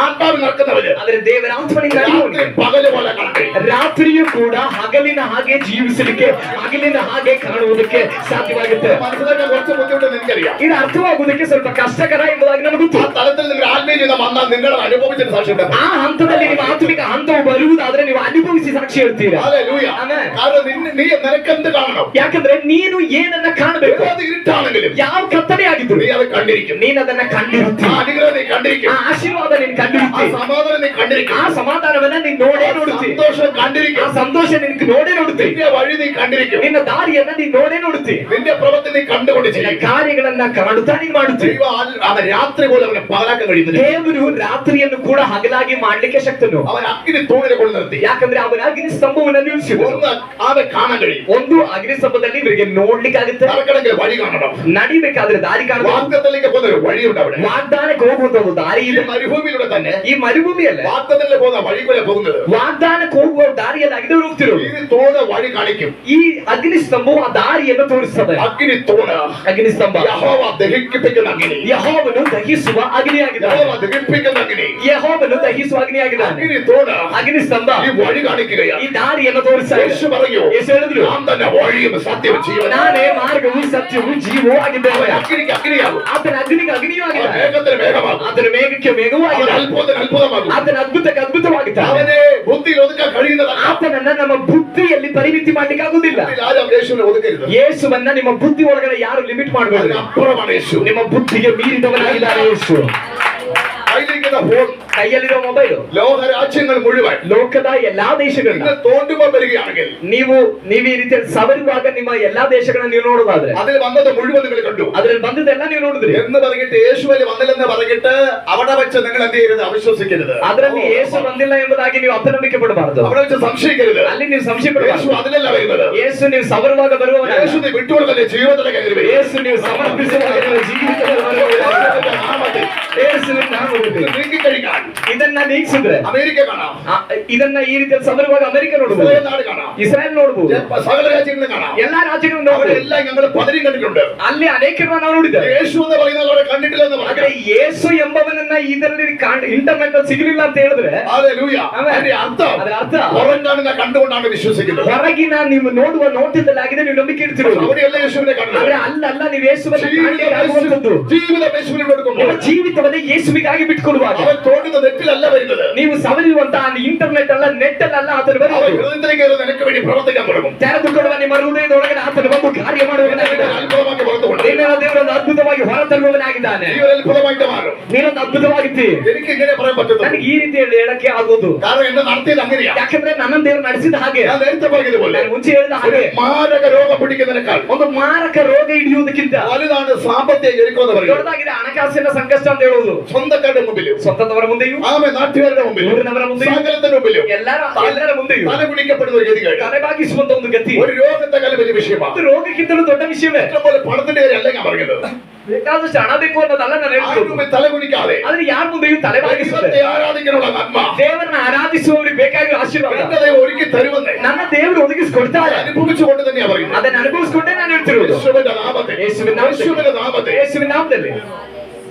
ആത്മാവിൽ നടക്കുന്നവര്
ಆದ್ರೆ ದೇವರ ಆತ್ಮನಿಂದ
രാത്രി
ನಡೆಯುವವನಿಗೆ
പകല് പോലെ കാണാൻ കഴിയും.
ರಾತ್ರಿಯೂ ಕೂಡ ಹಗಲಿನ ಹಾಗೆ ಜೀವಿಸಲಿಕ್ಕೆ, ಹಗಲಿನ ಹಾಗೆ ಕಾಣುವುದಕ್ಕೆ ಸಾಧ್ಯವಾಗುತ್ತೆ.
മനസ്സിലാക്കാൻ കുറച്ച് ബുദ്ധിമുട്ടെന്ന് എനിക്കറിയാം.
ಇದು ಅರ್ಥವಾಗುವುದಕ್ಕೆ ಸ್ವಲ್ಪ ಕಷ್ಟಕರ ಎಂಬುದಾಗಿ ನನಗೆ ಗೊತ್ತು.
ആ തലത്തിൽ നിങ്ങൾ ആത്മീയ ജീവിതം വന്നാൽ നിങ്ങൾ അനുഭവിച്ചൊരു സാക്ഷ്യമുണ്ട്.
ಆ ಹಂತದಲ್ಲಿ ನಿಮ್ಮ ಆತ್ಮಿಕ ಹಂತವು ಬರುವುದಾದ್ರೆ ನೀವು ಅನುಭವಿಸಿ ಸಾಕ್ಷಿ ಹೇಳ್ತೀರಾ.
ഹല്ലേലൂയ.
ಆಮೆನ್.
കാരണം നീ നിനക്കെന്ത് കാണണം?
ಯಾಕಂದ್ರೆ ನೀನು ಏನನ್ನ ಕಾಣಬೇಕು,
ഏത് ഇരുട്ടാണെങ്കിലും
ಯಾವ ಕತ್ತಲೆ ಆಗಿದ್ರು
നീ അത് കണ്ടിരിക്കും.
ನೀನ್ ಅದನ್ನ ಕಂಡಿರುತ್ತಿ.
ആ അനുഗ്രഹം നീ കണ്ടിരിക്കും.
ಆ ಆಶೀರ್ವಾದ ನೀನ್
ആ
ಕಂಡಿರುತ್ತಿ.
സമാധാനം നീ കണ്ടിരിക്കും.
ಆ ಸಮಾಧಾನವನ್ನ ನೀನ್ ನೋಡೇ ನೋಡುತ್ತಿ.
സന്തോഷം
ಆ
കണ്ടിരിക്കും.
ಸಂತೋಷ ನಿನ್ ನೋಡೇ ನೋಡುತ್ತಿ.
നിന്റെ വഴി നീ കണ്ടിരിക്കും.
ನಿನ್ನ ದಾರಿಯನ್ನ ನೀನ್ ನೋಡೇ ನೋಡುತ್ತಿ.
നിന്റെ പ്രവൃത്തി നീ കണ്ടുകൊണ്ട്
ನಿನ್ನ
ചെയ്യും.
ಕಾರ್ಯಗಳನ್ನ ಕಾಣುತ್ತಾ ನೀನ್ ಮಾಡುತ್ತಿ.
ദൈവം അവൻ രാത്രി പോലെ അവനെ പകലാക്കാൻ കഴിയുന്നില്ല.
ದೇವರು ರಾತ್ರಿಯನ್ನು ಕೂಡ ಹಗಲಾಗಿ ಮಾಡ್ಲಿಕ್ಕೆ ಶಕ್ತನು.
അവൻ അഗ്നി തൂണിനെ കൊണ്ട് നിർത്തി.
ಯಾಕಂದ್ರೆ ಅವನ ಅಗ್ನಿ ಸ್ತಂಭವನ್ನು ನಿಲ್ಲಿಸಿದನು.
ഒന്ന് അവൻ കാണാൻ കഴിയും.
ಒಂದು ಅಗ್ನಿ ಸ್ತಂಭದಲ್ಲಿ ಇವರಿಗೆ ನೋಡ್ಲಿಕ್ಕಾಗುತ್ತೆ.
നടക്കണമെങ്കിൽ വഴി കാണണം.
ನಡಿಬೇಕಾದ್ರೆ ದಾರಿ ಕಾಣಬೇಕು.
വാഗ്ദത്തത്തിലേക്ക് പോകുന്ന ഒരു വഴിയുണ്ട് അവിടെ.
ವಾಗ್ದಾನಕ್ಕೆ ಹೋಗುವಂತ ಒಂದು ದಾರಿ
ഈ
ಇದೆ.
മരുഭൂമിയിലൂടെ തന്നെ
ಈ ಮರುಭೂಮಿಯಲ್ಲ,
വാഗ്ദത്തത്തിലേക്ക് പോകുന്ന വഴി കൂടെ പോകുന്നത്.
ವಾಗ್ದಾನಕ್ಕೆ ಹೋಗುವ ದಾರಿಯಲ್ಲಿ ಅಗಿದವರು ಹೋಗ್ತಿರೋದು.
ഈ തൂണ് വഴി കാണിക്കും.
ಈ ಅಗ್ನಿ ಸ್ತಂಭವು ಆ ದಾರಿಯನ್ನು ತೋರಿಸ್ತದೆ.
അഗ്നി തൂണ്
ಅಗ್ನಿ ಸ್ತಂಭ
യഹോവ ദഹിപ്പിക്കുന്ന അഗ്നി.
ಯೆಹೋವನು ದಹಿಸುವ ಅಗ್ನಿಯಾಗಿದ್ದಾನೆ.
യഹോവ ദഹിപ്പിക്കുന്ന അഗ്നി.
ಯೆಹೋವನು ದಹಿಸುವ ಅಗ್ನಿಯಾಗಿದ್ದಾನೆ.
അഗ്നി തൂണ്
ಅಗ್ನಿ ಸ್ತಂಭ
ഈ വഴി കാണിക്കുകയാണ്.
ಈ ದಾರಿಯನ್ನು ತೋರಿಸ್ತಾ ಇದೆ.
യേശു പറയൂ,
ಯೇಸು ಹೇಳಿದ್ರು,
നാം തന്നെ വഴിയും സത്യവും ജീവനും.
ನಾನೇ ಮಾರ್ಗವು ಸತ್ಯವೂ ಜೀವವೂ ಆಗಿದ್ದೇವೆ.
അഗ്നിക്ക് അഗ്നിയാകും.
ಆತನ ಅಗ್ನಿಗೆ ಅಗ್ನಿಯೂ
അവൻ
ಆಗಿದ್ದಾನೆ.
മേഘത്തിന് മേഘമാകും.
ಆತನ ಮೇಘಕ್ಕೆ ಮೇಘವೂ
അവൻ
ಆಗಿದ್ದಾನೆ.
അത്ഭുതത്തിന് അത്ഭുതമാകും.
ಆತನ ಅದ್ಭುತಕ್ಕೆ ಅದ್ಭುತವಾಗುತ್ತಾನೆ.
അവനെ ബുദ്ധിയിൽ ഒതുക്കാൻ കഴിയുന്നതല്ല.
ಆತನನ್ನ ನಮ್ಮ ಬುದ್ಧಿಯಲ್ಲಿ ಪರಿಮಿತಿ ಮಾಡ್ಲಿಕ್ಕೆ ಆಗುದಿಲ್ಲ.
ആരും യേശുവിനെ ഒതുക്കരുത്.
ಯೇಸುವನ್ನ ನಿಮ್ಮ ಬುದ್ಧಿ ಒಳಗಡೆ ಯಾರು ಲಿಮಿಟ್ ಮಾಡಬೇಡಿ.
അതിനപ്പുറമാണ് യേശു.
ನಿಮ್ಮ ಬುದ್ಧಿಗೆ ಮೀರಿದವನಾಗಿದ್ದಾನೆ ಯೇಸು.
കയ്യിലിരിക്കുന്ന ഫോൺ,
ಕೈಯಲ್ಲಿರೋ ಮೊಬೈಲ್
ലോകരാജ്യങ്ങൾ മുഴുവൻ
ಲೋಕದ ಎಲ್ಲಾ ದೇಶಗಳನ್ನ
നിങ്ങൾ തോണ്ടുമ്പോൾ വരികയാണെങ്കിൽ
ನೀವು ಈ ರೀತಿ ಸವರುವಾಗ ನಿಮ್ಮ ಎಲ್ಲಾ ದೇಶಗಳನ್ನ ನೀವು ನೋಡೋದಾದ್ರೆ
അതിൽ വന്നത് മുഴുവൻ നിങ്ങൾ കണ്ടു.
ಅದ್ರಲ್ಲಿ ಬಂದದೆಲ್ಲ ನೀವು ನೋಡಿದ್ರಿ.
എന്ന് പറഞ്ഞിട്ട് യേശുവിൽ വന്നില്ലെന്ന് പറഞ്ഞിട്ട് അവിടെ വെച്ച് നിങ്ങൾ എന്ത് ചെയ്യരുത്? അവിശ്വസിക്കരുത്.
ಅದರಲ್ಲಿ ಯೇಸು ಬಂದಿಲ್ಲ ಎಂಬುದಾಗಿ ನೀವು ಅಪನಂಬಿಕೆ ಪಡಬಾರದು.
അവിടെ വെച്ച് സംശയിക്കരുത്.
ಅಲ್ಲಿ ನೀವು ಸಂಶಯ
യേശു
ಪಡಬಾರದು.
അതിലല്ല വരുന്നത്.
ಯೇಸು ನೀವು ಸವರುವಾಗ ಬರುವವನಲ್ಲ.
യേശു നീ വിട്ടുകൊടുത്തല്ലേ ജീവിതത്തിലേക്ക് കയറി വരും.
ಯೇಸು ನೀವು ಸಮರ್ಪಿಸುವಾಗ ನಿಮ್ಮ ಜೀವಿತದಲ್ಲಿ ಬರುವವನಲ್ಲ.
യേശുവിന്റെ നാമത്തിൽ
ಯೇಸುವಿನ ನಾಮದಲ್ಲಿ
നീക്കിക്കഴിഞ്ഞാൽ
ಇದನ್ನ ನೀಗಿಸಿದ್ರೆ
അമേരിക്ക കാണാം,
ಇದನ್ನ ಈ ರೀತಿಯಲ್ಲಿ ಸವರುವಾಗ ಅಮೆರಿಕ ನೋಡಬಹುದು,
ഇസ്രായേൽ നാട് കാണാം,
ಇಸ್ರಾಯೇಲ್ ನೋಡಬಹುದು,
സകല രാജ്യങ്ങളും കാണാം.
ಎಲ್ಲಾ ರಾಜ್ಯಗಳನ್ನು ನೋಡಬಹುದು.
അവരെല്ലാം ഞങ്ങൾ പലരും കണ്ടിട്ടുണ്ട്.
ಅಲ್ಲಿ ಅನೇಕರನ್ನ ನಾವು ನೋಡಿದ್ದೇವೆ.
യേശു എന്ന് പറയുന്നത് അവരെ കണ്ടിട്ടില്ലെന്ന്
ಆದ್ರೆ
പറയാം.
ಯೇಸು ಎಂಬವನನ್ನ ಇದರಲ್ಲಿ ಇಂಟರ್ನೆಟ್ ಅಲ್ಲಿ ಸಿಗಲಿಲ್ಲ ಅಂತ ಹೇಳಿದ್ರೆ
ഹല്ലേലൂയ.
ആമേൻ.
അതിന്റെ അർത്ഥം
ಅದರ ಅರ್ಥ
പുറം കാണുന്ന കണ്ടുകൊണ്ടാണ് വിശ്വസിക്കുന്നത്.
ಹೊರಗಿನ ನೀವು ನೋಡುವ ನೋಟದಲ್ಲಿ ಆಗಿದೆ ನೀವು ನಂಬಿಕೆ ಇಡ್ತಿರೋದು.
അവിടെയല്ല യേശുവിനെ കണ്ടത്.
ಆದ್ರೆ ಅಲ್ಲ ನೀವು ಯೇಸುವನ್ನು ಕಾಣಲಿಕ್ಕಾಗುವಂತದ್ದು.
ജീവിതം യേശുവിനെ കൊടുക്കുമ്പോൾ
ನಿಮ್ಮ ಜೀವಿತವನ್ನೇ ಯೇಸುವಿಗಾಗಿ ಬಿಟ್ಕೊಡುವಾಗ
അവൻ തോണ്ടുന്ന നെറ്റിലല്ല വരുന്നത്.
ನೀವು ಸವರಿಯುವಂತಹ ಇಂಟರ್ನೆಟ್ ಅಲ್ಲ, ನೆಟ್ ಅಲ್ಲ ಆತನು
അവൻ
ಬರುವುದು.
ഹൃദയത്തിലേക്ക് കയറി നിനക്ക് വേണ്ടി പ്രവർത്തിക്കാൻ തുടങ്ങും.
ತೆರೆದುಕೊಳ್ಳುವ ನಿಮ್ಮ ಹೃದಯದೊಳಗಡೆ ಆತನು ಬಂದು ಕಾರ್ಯ ಮಾಡುವವನಾಗಿದ್ದಾನೆ.
അത്ഭുതമാക്കി പുറത്തുകൊണ്ട്
ನಿನ್ನನ್ನು ದೇವರೊಂದು ಅದ್ಭುತವಾಗಿ ಹೊರತರುವವನಾಗಿದ್ದಾನೆ.
ഈ ഒരു അത്ഭുതമായിട്ട് മാറും.
ನೀನೊಂದು ಅದ್ಭುತವಾಗಿದ್ದಿ.
എനിക്ക് ഇങ്ങനെ പറയാൻ പറ്റുന്നു.
ನನಗೆ ಈ ರೀತಿ ಹೇಳಕ್ಕೆ ಆಗೋದು
കാരണം എന്നെ നടത്തിയത് അങ്ങനെയാ.
ಯಾಕಂದ್ರೆ ನನ್ನ ದೇವರು ನಡೆಸಿದ ಹಾಗೆ.
ഞാൻ നേരത്തെ പറഞ്ഞതുപോലെ
ನಾನು ಮುಂಚೆ ಹೇಳಿದ
ഒരു
ಹಾಗೆ
മാരക രോഗം പിടിക്കുന്നതിനേക്കാൾ
ಒಂದು ಮಾರಕ ರೋಗ ಹಿಡಿಯುವುದಕ್ಕಿಂತ
വലുതാണ് സാമ്പത്തിക ഞെരുക്കം എന്ന് പറയുന്നത്.
ದೊಡ್ಡದಾಗಿದೆ ಹಣಕಾಸಿನ ಸಂಕಷ್ಟ ಅಂತ ಹೇಳುವುದು.
സ്വന്തക്കാരുടെ മുമ്പിലും
ಸ್ವಂತದವರ ಮುಂದೆಯೂ
ആമേ നാട്ടുകാരുടെ മുമ്പിലും
ಊರಿನವರ ಮುಂದೆಯೂ
സകലത്തിന്റെ മുമ്പിലും
ಎಲ್ಲರ ಮುಂದೆಯೂ
തല കുടിക്കപ്പെടുന്ന ഒരു ഗതികേട്.
ತಲೆಬಾಗಿಸುವಂತ ಒಂದು ಗತಿ
ഒരു രോഗത്തെക്കാളും വലിയ വിഷയമാണ്.
ಅದು ರೋಗಕ್ಕಿಂತಲೂ ದೊಡ್ಡ ವಿಷಯವೇ.
ഇഷ്ടംപോലെ പണത്തിന്റെ കാര്യമല്ല ഞാൻ പറഞ്ഞത്.
ಬೇಕಾದಷ್ಟು ಹಣ ಬೇಕು ಅನ್ನೋದಲ್ಲ ನಾನು
ആരും
ಹೇಳ್ತಿರೋದು.
മുമ്പിൽ തല കുനിക്കാതെ
ಆದ್ರೆ ಯಾರ ಮುಂದೆಯೂ ತಲೆಬಾಗಿಸುತ್ತೆ.
ദൈവത്തെ ആരാധിക്കാനുള്ള നന്മ
ದೇವರನ್ನ ಆರಾಧಿಸುವವರಿಗೆ ಬೇಕಾಗಿರೋ ಆಶೀರ್ವಾದ
എന്റെ ദൈവം ഒരുക്കി തരുമെന്ന്
ನನ್ನ ದೇವರು ಒದಗಿಸಿಕೊಡ್ತಾರೆ.
അനുഭവിച്ചുകൊണ്ട് തന്നെയാ പറയുന്നത്.
ಅದನ್ನ ಅನುಭವಿಸಿಕೊಂಡೇ ನಾನು ಹೇಳ್ತಿರೋದು.
യേശുവിന്റെ നാമത്തിൽ,
യേശുവിന്റെ നാമത്തിൽ.
യേശുവിന്റെ നാമത്തിൽ.
ಯೇಸುವಿನ ನಾಮದಲ್ಲಿ.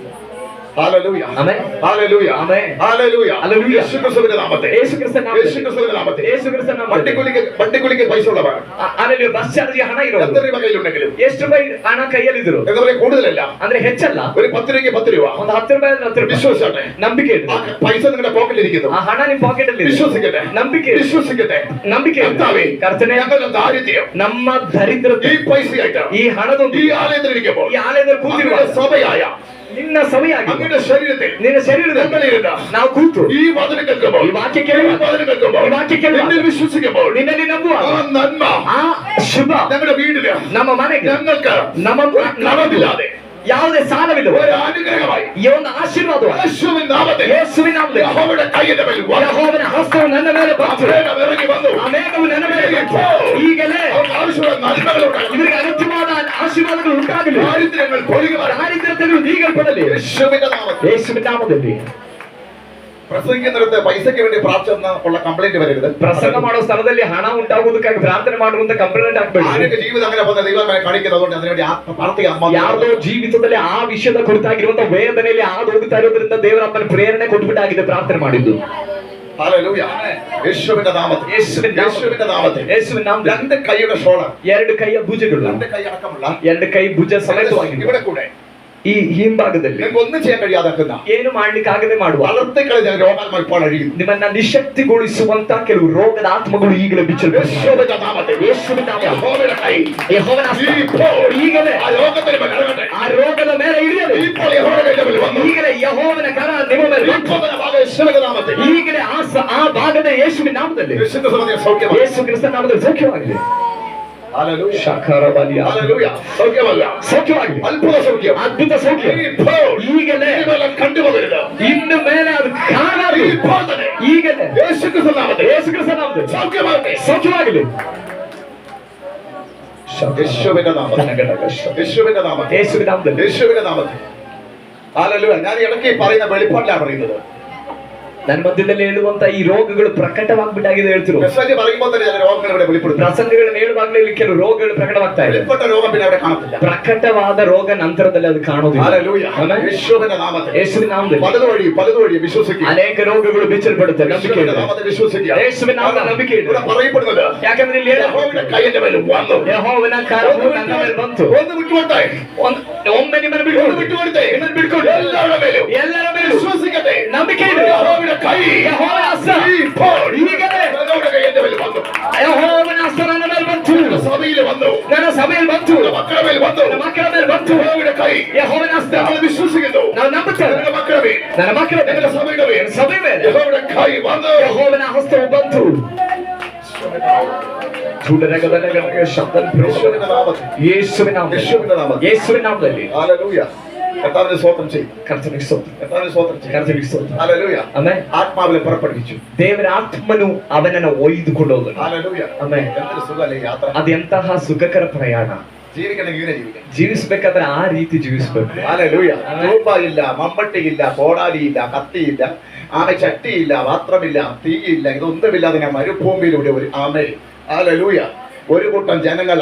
ഹല്ലേലൂയ.
ಆಮೆನ್.
ഹല്ലേലൂയ.
ആമേൻ.
ഹല്ലേലൂയ.
ഹല്ലേലൂയ.
യേശുക്രിസ്തുവിന്റെ നാമത്തിൽ.
ಯೇಸು ಕ್ರಿಸ್ತನ ನಾಮದಲ್ಲಿ.
യേശുക്രിസ്തുവിന്റെ നാമത്തിൽ.
ಯೇಸು ಕ್ರಿಸ್ತನ ನಾಮದಲ್ಲಿ.
വണ്ടിക്കൂലിക്ക് പൈസ ഉള്ളവർ
ಆಮೇಲೆ ಬಸ್ ಚಾರ್ಜ್ ಹಣ ಇರೋದು.
എത്ര രൂപ കയ്യിലുണ്ടെങ്കിലും
ಎಷ್ಟು ರೂಪಾಯಿ ಹಣ ಕೈಯಲ್ಲಿದ್ರು
എന്താ പറയുക, കൂടുതലല്ല,
ಅಂದ್ರೆ ಹೆಚ್ಚಲ್ಲ.
ഒരു 10 രൂപയ്ക്ക് 10 രൂപ
ಒಂದು 10 ರೂಪಾಯಿ ಅಂದ್ರೆ 10 ರೂಪಾಯಿ.
വിശ്വസിച്ചോട്ടെ.
ನಂಬಿಕೆ
ആ
ಇಡು.
പൈസ നിങ്ങളുടെ പോക്കറ്റിൽ ഇരിക്കുന്നു.
ಆ ಹಣ ನಿಮ್ ಪಾಕೆಟ್ ಅಲ್ಲಿ ಇದೆ.
വിശ്വസിക്കട്ടെ.
ನಂಬಿಕೆ ಇಡು.
വിശ്വസിക്കട്ടെ.
ನಂಬಿಕೆ ಇಡು.
കർത്താവേ,
ಕರ್ತನೇ,
ഞങ്ങളുടെ ദാരിദ്ര്യം
ನಮ್ಮ ದರಿದ್ರತೆ
ഈ പൈസയായിട്ട്
ಈ ಹಣದೊಂದು
ഈ ആലയത്തിൽ ഇരിക്കുമ്പോൾ
ಈ ಆಲಯದಲ್ಲಿ ಕೂತಿರುವ
അങ്ങയുടെ സഭയായ
ನಿನ್ನ ಸಮಯಾಗಿ
അങ്ങയുടെ ശരീരത്തിൽ
ನಿನ್ನ ಶರೀರದಲ್ಲಿ
ഞങ്ങളിരുന്ന
ನಾವು ಕೂತು
ഈ വചനം കേൾക്കുമ്പോൾ,
ಈ ವಾಕ್ಯ ಕೇಳುವ
ഈ വചനം കേൾക്കുമ്പോൾ,
ഈ ವಾಕ್ಯ ಕೇಳುವ
നിന്നിൽ വിശ്വസിക്കുമ്പോൾ
ನಿನ್ನಲ್ಲಿ ನಂಬುವ
ആ നന്മ
ಆ ಶುಭ
ഞങ്ങളുടെ വീടില്
ನಮ್ಮ ಮನೆಗೆ
ഞങ്ങൾക്ക്
ನಮ್ಮ
കടമില്ലാതെ
ಯಾವುದೇ ಸಾಲವಿಲ್ಲ,
ഒരു അനുഗ്രഹമായി
ಈ ಒಂದು ಆಶೀರ್ವಾದವಾಗಿ
യേശുവിൻ നാമത്തിൽ
ಯೇಸುವಿನ ನಾಮದಲ್ಲಿ
യഹോവയുടെ കൈയുടെ മേൽ വന്നു.
ಯೆಹೋವನ ಹಸ್ತವು ನನ್ನ ಮೇಲೆ
ആ
ಬಂತು.
മേഘം ഇറങ്ങി വന്നു.
ಆ ಮೇಘವು ನನ್ನ ಮೇಲೆ ಬಂತು.
ഇപ്പോൾ
ಈಗಲೇ
അവർക്ക് ആവശ്യമുള്ള നന്മകളുണ്ടായി.
ಇವರಿಗೆ ಅಗತ್ಯವಾದ ಆಶೀರ್ವಾದಗಳು ಉಂಟಾಗಲಿ.
ദാരിദ്ര്യങ്ങൾ പൊളിയുവാൻ
ದಾರಿದ್ರ್ಯತೆಗಳು ನೀಗಲ್ಪಡಲಿ.
യേശുവിന്റെ നാമത്തിൽ.
ಯೇಸುವಿನ ನಾಮದಲ್ಲಿ.
പ്രസംഗിക്കുന്നിടത്ത് പൈസയ്ക്ക് വേണ്ടി പ്രാർത്ഥന ഉള്ള കംപ്ലൈന്റ് വരരുത്.
ಪ್ರಸಂಗ ಮಾಡೋ ಸ್ಥಳದಲ್ಲಿ ಹಣ ಉಂಟಾಗುವುದಕ್ಕಾಗಿ ಪ್ರಾರ್ಥನೆ ಮಾಡುವಂತ ಕಂಪ್ಲೇಂಟ್ ಆಗ್ಬೇಡಿ.
ആരുടെ ജീവിതം അങ്ങനെ വന്ന ദൈവം കാണിക്കുന്നത് അതുകൊണ്ട് അതിനുവേണ്ടി പ്രാർത്ഥിക്കാം.
ಯಾರ್ದೋ ಜೀವಿತದಲ್ಲಿ ಆ ವಿಷಯದ ಕುರಿತಾಗಿರುವಂತ ವೇದನೆಯಲ್ಲಿ ಹಾದು ಹೋಗ್ತಾ ಇರೋದ್ರಿಂದ ದೇವರ ಅಪ್ಪನ ಪ್ರೇರಣೆ ಕೊಟ್ಬಿಟ್ಟಾಗಿದೆ ಪ್ರಾರ್ಥನೆ ಮಾಡಿದ್ದು.
ഹല്ലേലൂയ. യേശുവിന്റെ നാമത്തിൽ, യേശുവിന്റെ നാമത്തിൽ,
ಯೇಸುವಿನ ನಾಮದಲ್ಲಿ
രണ്ട് കൈയുടെ ഷോളർ,
ಎರಡು ಕೈಯ ಭುಜಗಳು,
രണ്ട് കൈ അടക്കമുള്ള
ಎರಡು ಕೈ ಭುಜ ಸಮೇತವಾಗಿದೆ.
ഇവിടെ കൂടെ
ಈ ಹಿಂಭಾಗದಲ್ಲಿ
നിങ്ങൾക്ക് ഒന്നും ചെയ്യാൻ കഴിയാതാക്കുന്ന
ಏನು ಮಾಡ್ಲಿಕ್ಕಾಗದೆ ಮಾಡುವ
വളർത്തിക്കളഞ്ഞ രോഗങ്ങൾ ഇപ്പോൾ അഴിയുന്നു.
ನಿಮ್ಮನ್ನ ನಿಶಕ್ತಿಗೊಳಿಸುವಂತ ಕೆಲವು ರೋಗದ ಆತ್ಮಗಳು ಈಗಲೇ ಬಿಚ್ಚಲ್ಪಟ್ಟಿವೆ.
യേശുവിന്റെ നാമത്തിൽ,
ಯೇಸುವಿನ ನಾಮದಲ್ಲಿ
യഹോവയുടെ കൈ
ಯೆಹೋವನ ಹಸ್ತ
ഇപ്പോൾ
ಈಗಲೇ
ആ രോഗത്തിന് മേൽ ഇറങ്ങട്ടെ.
ಆ ರೋಗದ ಮೇಲೆ ಇಳಿಯಲಿ.
ഇപ്പോൾ യഹോവയുടെ കൈ മേൽ വന്നു.
ಈಗಲೇ ಯೆಹೋವನ ಕರ ನಿಮ್ಮ ಮೇಲೆ ಬಂತು.
ഇപ്പോൾ തന്നെ ഭാഗം യേശുവിന്റെ നാമത്തിൽ,
ಈಗಲೇ ಆ ಭಾಗದ ಯೇಸುವಿನ ನಾಮದಲ್ಲಿ
വിശുദ്ധ സഭയെ സൗഖ്യമാക്കി.
ಯೇಸು ಕ್ರಿಸ್ತನ ನಾಮದಲ್ಲಿ ಸೌಖ್ಯವಾಗಿದೆ.
ഹല്ലേലൂയ.
ಶಾಖಾರ ಬಲಿಯ
ഹല്ലേലൂയ. സൗഖ്യമല്ല,
ಸೌಖ್ಯವಾಗಿದೆ.
അത്ഭുത സൗഖ്യം.
ಅದ್ಭುತ ಸೌಖ್ಯ
ഇപ്പോൾ
ಈಗಲೇ
ഇതെല്ലാം കണ്ടുപോകരുത്.
ಇನ್ನು ಮೇಲೆ ಅದು ಕಾಣಾದು.
ഇപ്പോൾ തന്നെ
ಈಗಲೇ
യേശു ക്രിസ്തുവിന്റെ നാമത്തിൽ
ಯೇಸು ಕ್ರಿಸ್ತನ ನಾಮದಲ್ಲಿ
സൗഖ്യമാകട്ടെ.
ಸೌಖ್ಯವಾಗಲಿ.
യേശുവിന്റെ നാമത്തിൽ, യേശുവിന്റെ നാമത്തിൽ,
ಯೇಸುವಿನ ನಾಮದಲ್ಲಿ
യേശുവിന്റെ നാമത്തിൽ. ഹല്ലേലൂയ. ഞാൻ ഇടയ്ക്ക് പറയുന്ന വെളിപ്പാടിലാണ് പറയുന്നത്.
ನನ್ನ ಮಧ್ಯದಲ್ಲಿ ಹೇಳುವಂತ ಈ ರೋಗಗಳು ಪ್ರಕಟವಾಗ್ಬಿಟ್ಟಾಗಿದೆ ಹೇಳ್ತಿರು.
മെസ്സേജ് പറയുമ്പോൾ തന്നെ ചില രോഗങ്ങൾ ഇവിടെ വെളിപ്പെടുത്തും.
ಪ್ರಸಂಗಗಳನ್ನು ಹೇಳುವಾಗಲೇ ಇಲ್ಲಿ ಕೆಲವು ರೋಗಗಳು ಪ್ರಕಟವಾಗ್ತಾ ಇದೆ.
വെളിപ്പെട്ട രോഗം പിന്നെ അവിടെ കാണത്തില്ല.
ಪ್ರಕಟವಾದ ರೋಗ ನಂತರದಲ್ಲಿ ಅದು ಕಾಣೋದಿಲ್ಲ.
ഹല്ലേലൂയ.
ಆಮೆನ್.
യേശുവിന്റെ നാമത്തിൽ,
ಯೇಸುವಿನ ನಾಮದಲ್ಲಿ
പലത് വഴി വിശ്വസിക്കുക.
ಅನೇಕ ರೋಗಗಳು ಬಿಚ್ಚಲ್ಪಡುತ್ತೆ. ನಂಬಿಕೆ
യേശുവിന്റെ
ಇದೆ.
നാമത്തിൽ വിശ്വസിക്കുക.
ಯೇಸುವಿನ ನಾಮದಲ್ಲಿ ನಂಬಿಕೆ ಇದೆ.
ഇവിടെ പറയപ്പെടുന്നത്
ಯಾಕಂದ್ರೆ ಇಲ್ಲಿ
യഹോവയുടെ കൈ എന്റെ മേൽ വന്നു.
ಯೆಹೋವನ ಕರವು ನನ್ನ ಮೇಲೆ ಬಂತು.
ഒന്ന് വിട്ടുകൊടുത്തേ,
ಒಮ್ಮೆ ನಿಮ್ಮನ್ನು
ഒന്ന്
ಬಿಟ್ಕೊಂಡು
വിട്ടുകൊടുത്തേ,
ನಿಮ್ಮನ್ನು ಬಿಟ್ಕೊಂಡು
എല്ലാവരുടെ മേലും
ಎಲ್ಲರ ಮೇಲೆ
വിശ്വസിക്കട്ടെ.
ನಂಬಿಕೆ ಇದೆ.
യഹോവയുടെ കൈ
ಯೆಹೋವನ ಹಸ್ತ
ഇപ്പോൾ
ಈಗಲೇ
യഹോവയുടെ കൈ എന്റെ മേൽ വന്നു.
ಯೆಹೋವನ ಹಸ್ತ ನನ್ನ ಮೇಲೆ ಬಂತು.
സഭയിൽ വന്നു,
ನನ್ನ ಸಭೆಯಲ್ಲಿ ಬಂತು.
മക്കളുടെ മേൽ വന്നു.
ನನ್ನ ಮಕ್ಕಳ ಮೇಲೆ ಬಂತು.
യഹോവയുടെ കൈ
ಯೆಹೋವನ ಹಸ್ತ
നമ്മൾ വിശ്വസിക്കുന്നു.
ನಾವು ನಂಬುತ್ತೇವೆ.
നിങ്ങളുടെ മക്കളുടെ മേൽ,
ನನ್ನ ಮಕ್ಕಳ ಮೇಲೆ
നിങ്ങളുടെ സഭയുടെ മേൽ
ಸಭೆ ಮೇಲೆ
യഹോവയുടെ കൈ വന്നു.
ಯೆಹೋವನ ಹಸ್ತವು ಬಂತು. ಶಬ್ದ
യേശുവിന്റെ നാമത്തിൽ,
ಯೇಸುವಿನ ನಾಮದಲ್ಲಿ
യേശുവിന്റെ നാമത്തിൽ.
ಯೇಸುವಿನ ನಾಮದಲ್ಲಿ
ഹല്ലേലൂയ. കർത്താവിനെ സ്തോത്രം ചെയ്യും.
ಕರ್ತನಿಗೆ ಸ್ತೋತ್ರ.
കർത്താവിനെ സ്തോത്രം ചെയ്യും.
ಕರ್ತನಿಗೆ ಸ್ತೋತ್ರ.
ഹല്ലേലൂയ.
ಆಮೆನ್.
ആത്മാവിലെ പുറപ്പെടുവിച്ചു.
ದೇವರ ಆತ್ಮನು ಅವನನ್ನು ಒಯ್ದುಕೊಂಡು ಹೋದನು.
ഹല്ലേലൂയ.
ಆಮೆನ್.
എന്തൊരു സുഖമല്ലേ ഈ യാത്ര.
ಅದೆಂತಹ ಸುಖಕರ ಪ್ರಯಾಣ.
ജീവിക്കണമെങ്കിൽ ഇങ്ങനെ ജീവിക്കണം.
ಜೀವಿಸಬೇಕಾದ್ರೆ ಆ ರೀತಿ ಜೀವಿಸಬೇಕು.
ഹല്ലേലൂയ. രൂപയില്ല, മമ്മട്ടിയില്ല, കോടാലിയില്ല, കത്തിയില്ല, ആമ ചട്ടിയില്ല, പാത്രമില്ല, തീയില്ല, ഇതൊന്നുമില്ലാതെ ഞാൻ മരുഭൂമിയിലൂടെ ഒരു ആമേ. ഹല്ലേലൂയ. ഒരു കൂട്ടം ജനങ്ങൾ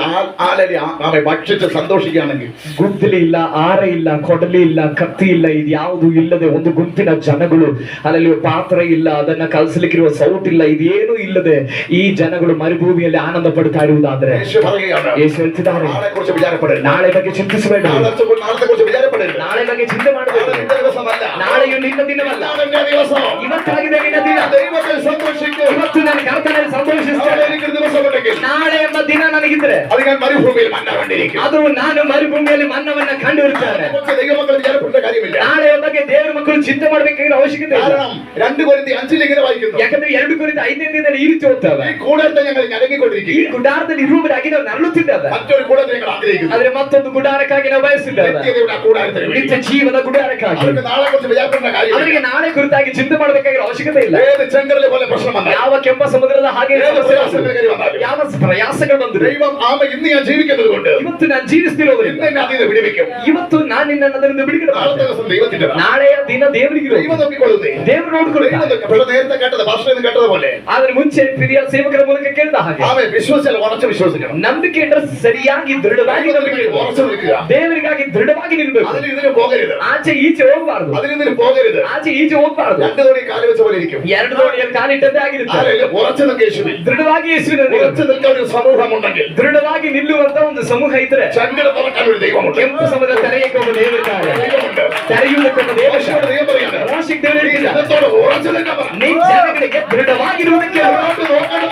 ആലരി ആമെ ഭക്ഷിച്ച് സന്തോഷിക്കുകയാണെങ്കിൽ
ಗುದ್ದಲಿ ಇಲ್ಲ, ಆರ ಇಲ್ಲ, ಕೊಡಲಿ ಇಲ್ಲ, ಕತ್ತಿ ಇಲ್ಲ, ಇದು ಯಾವುದು ಇಲ್ಲದೆ ಒಂದು ಗುಂಪಿನ ಜನಗಳು ಅಲ್ಲಿ ಪಾತ್ರ ಇಲ್ಲ, ಅದನ್ನ ಕಲಿಸಲಿಕ್ಕಿರುವ ಸೌಟ್ ಇಲ್ಲ, ಇದೇನು ಇಲ್ಲದೆ ಈ ಜನಗಳು ಮರುಭೂಮಿಯಲ್ಲಿ ಆನಂದ ಪಡ್ತಾ ಇರುವುದಾದ್ರೆ
യേശു പറയുകയാണ്,
ಯೇಸು ಹೇಳ್ತಿದ್ದಾರೆ,
നാളെ കുറിച്ച് വിചാരപ്പെടരുത്.
ನಾಳೆ ಬಗ್ಗೆ ಚಿಂತಿಸಬೇಡ.
നാളത്തെ കുറിച്ച് വിചാരപ്പെടരുത്.
ನಾಳೆ ಬಗ್ಗೆ ಚಿಂತೆ ಮಾಡಬೇಡ.
നാളെ നിന്റെ ദിവസമല്ല.
ನಾಳೆಯು ನಿನ್ನ ದಿನವಲ್ಲ,
നാളെ എന്റെ ദിവസം.
ಇವತ್ತಾಗಿದೆ ನಿನ್ನ ದಿನ.
ദൈവത്തിൽ സന്തോഷിക്കും.
ಇವತ್ತು ನನ್ನ ಕರ್ತನಲ್ಲಿ
നാളെ
ಸಂತೋಷಿಸ್ತೇನೆ.
എനിക്കൊരു ദിവസമുണ്ടെങ്കിൽ
ನಾಳೆ ಎಂಬ ದಿನ ನನಗಿದ್ರೆ
അത് ഞാൻ മരുഭൂമിയിൽ മന്ന കണ്ടിരിക്കും.
ಅದು ನಾನು ಮರುಭೂಮಿಯಲ್ಲಿ ಮನ್ನವನ್ನ ಕಂಡಿರುತ್ತೇನೆ.
ദൈവമക്കൾ വിചാരപ്പെടേണ്ട കാര്യമില്ല.
ನಾಳೆ ಬಗ್ಗೆ ದೇವರ ಮಕ್ಕಳು ಚಿಂತೆ ಮಾಡಬೇಕಾಗಿರೋ ಅವಶ್ಯಕತೆ ಇಲ್ಲ.
കാരണം 2 കൊരിന്ത്യർ 5 ഇങ്ങനെ വായിക്കുന്നു.
ಯಾಕಂದ್ರೆ 2 ಕೊರಿಂಥ 5ನೇ ಈ ರೀತಿ ಓದ್ತೇವೆ.
ഈ കൂടാരത്തെ ഞങ്ങൾ
ಈ
ഞരങ്ങിക്കൊണ്ടിരിക്കുകയാണ്.
ಗುಡಾರದಲ್ಲಿ ಇರುವುದಾಗಿ ನಾವು ನರಳುತ್ತಿದ್ದೇವೆ.
മറ്റൊരു കൂടാരത്തെ ഞങ്ങൾ ആഗ്രഹിക്കുന്നു.
ಆದ್ರೆ ಮತ್ತೊಂದು ಗುಡಾರಕ್ಕಾಗಿ ನಾವು ಬಯಸಿದ್ದೇವೆ.
നിത്യതയുടെ ആ കൂടാരത്തിന് വേണ്ടി.
ನಿತ್ಯ ಜೀವದ ಗುಡಾರಕ್ಕಾಗಿ.
അവർക്ക് നാളെ കുറിച്ച് വിചാരപ്പെടേണ്ട കാര്യമില്ല.
ಅವರಿಗೆ ನಾಳೆ ಕುರಿತಾಗಿ ಚಿಂತೆ ಮಾಡಬೇಕಾಗಿರೋ ಅವಶ್ಯಕತೆ ಇಲ್ಲ.
ഏത് ചെങ്കടലെ പോലെ പ്രശ്നം വന്നാൽ,
ಯಾವ ಕೆಂಪ ಸಮುದ್ರದ ಹಾಗೆ
ഏത് പ്രയാസങ്ങൾ കയറി വന്നാലും,
ಯಾವ ಪ್ರಯಾಸಗಳು ಬಂದ್ರು
ദൈവം ആമ ഇന്ന് ഞാൻ ജീവിക്കുന്നത് കൊണ്ട്
ಇವತ್ತು ನಾನು ಜೀವಿಸ್ತಿರೋದ್ರಿಂದ
ഇന്ന് എന്നെ അതിൽ നിന്ന് വിടുവിക്കും.
ಇವತ್ತು ನಾನು ನಿನ್ನನ್ನು ಅದರಿಂದ ಬಿಡುಗಡೆ
നാളത്തെ
ಮಾಡ್ತೇನೆ.
ദിവസം ദൈവത്തിന്റെ
ನಾಳೆಯ ದಿನ ದೇವರಿಗಿರೋ
ദൈവം നോക്കിക്കൊള്ളുന്നേ.
ದೇವರು ನೋಡ್ಕೊಳ್ತಾರೆ.
ഇവിടെ നേരത്തെ കേട്ടത് ഭാഷയിൽ കേട്ടതുപോലെ
ಆದ್ರೆ ಮುಂಚೆ ಪ್ರಿಯ ಸೇವಕರ ಮೂಲಕ ಕೇಳಿದ ಹಾಗೆ
ആമ വിശ്വസിച്ചാൽ ഉറച്ചു വിശ്വസിക്കണം.
ನಂಬಿಕೆ ಇಟ್ಟರೆ ಸರಿಯಾಗಿ ದೃಢವಾಗಿ ನಂಬಿಕೆ ಇಡಬೇಕು.
ഉറച്ചു നിൽക്കുക.
ದೇವರಿಗಾಗಿ ದೃಢವಾಗಿ ನಿಲ್ಬೇಕು.
അതിന് ഇതിന് പോകരുത്.
ಆಚೆ ಈಚೆ ಹೋಗಬಾರ್ದು.
അതിന് ഇതിന് പോകരുത്.
ಆಚೆ ಈಚೆ ಹೋಗಬಾರ್ದು.
2 തോണി കാല് വെച്ച പോലെ ഇരിക്കും.
2 ದೋಣಿಯಲ್ಲಿ ಕಾಲಿಟ್ಟಂತೆ ಆಗಿರುತ್ತೆ.
ഉറച്ചു നിൽക്കുക യേശുവിൽ.
ದೃಢವಾಗಿ ಯೇಸುವಿನಲ್ಲಿ
ഉറച്ചു നിൽക്കാൻ ഒരു സമൂഹമുണ്ടെങ്കിൽ,
ದೃಢವಾಗಿ ನಿಲ್ಲುವಂತ ಒಂದು ಸಮೂಹ ಇದ್ರೆ
ചെങ്കട തുറക്കാൻ ഒരു ദൈവമുണ്ട്.
ಕೆಂಪು ಸಮುದ್ರ ತೆರೆಯಕ್ಕೆ ಒಬ್ಬ ದೇವರಿದ್ದಾರೆ.
ദൈവമുണ്ട്.
ತೆರೆಯುವುದಕ್ಕೆ ಒಬ್ಬ
യേശുവിന്റെ
ದೇವರಿದ್ದಾರೆ.
ദൈവം പറയാണ്,
ಮೋಶೆಗೆ ದೇವರು
നീ
ಹೇಳಿದ್ದಾರೆ,
ജനത്തോട് ഉറച്ചു നിൽക്കാൻ പറ.
ನೀ ಜನಗಳಿಗೆ ದೃಢವಾಗಿರುವುದಕ್ಕೆ
അങ്ങോട്ട് നോക്കണം.